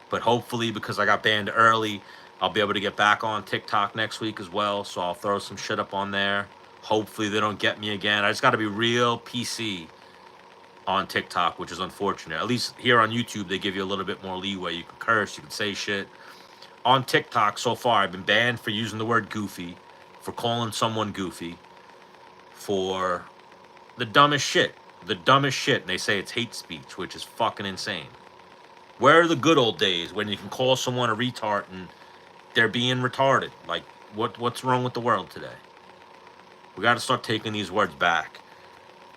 But hopefully, because I got banned early, I'll be able to get back on TikTok next week as well. So I'll throw some shit up on there. Hopefully they don't get me again. I just got to be real PC on TikTok, which is unfortunate. At least here on YouTube, they give you a little bit more leeway. You can curse, you can say shit. On TikTok so far, I've been banned for using the word goofy, for calling someone goofy, for the dumbest shit. The dumbest shit. And they say it's hate speech, which is fucking insane. Where are the good old days when you can call someone a retard and they're being retarded? Like, what's wrong with the world today? We got to start taking these words back.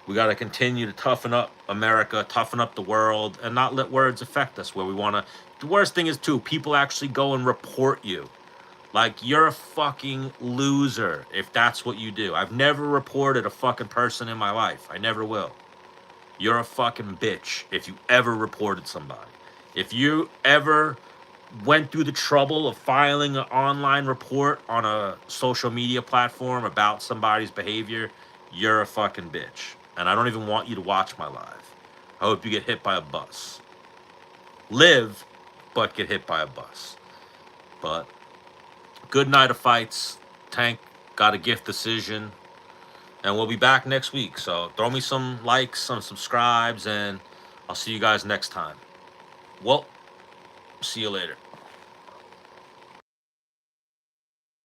We got to continue to toughen up America, toughen up the world, and not let words affect us where we want to. The worst thing is, too, people actually go and report you. Like, you're a fucking loser if that's what you do. I've never reported a fucking person in my life. I never will. You're a fucking bitch if you ever reported somebody. If you ever went through the trouble of filing an online report on a social media platform about somebody's behavior, you're a fucking bitch. And I don't even want you to watch my live. I hope you get hit by a bus. Live, but get hit by a bus. But good night of fights. Tank got a gift decision. And we'll be back next week. So throw me some likes, some subscribes, and I'll see you guys next time. Well, see you later.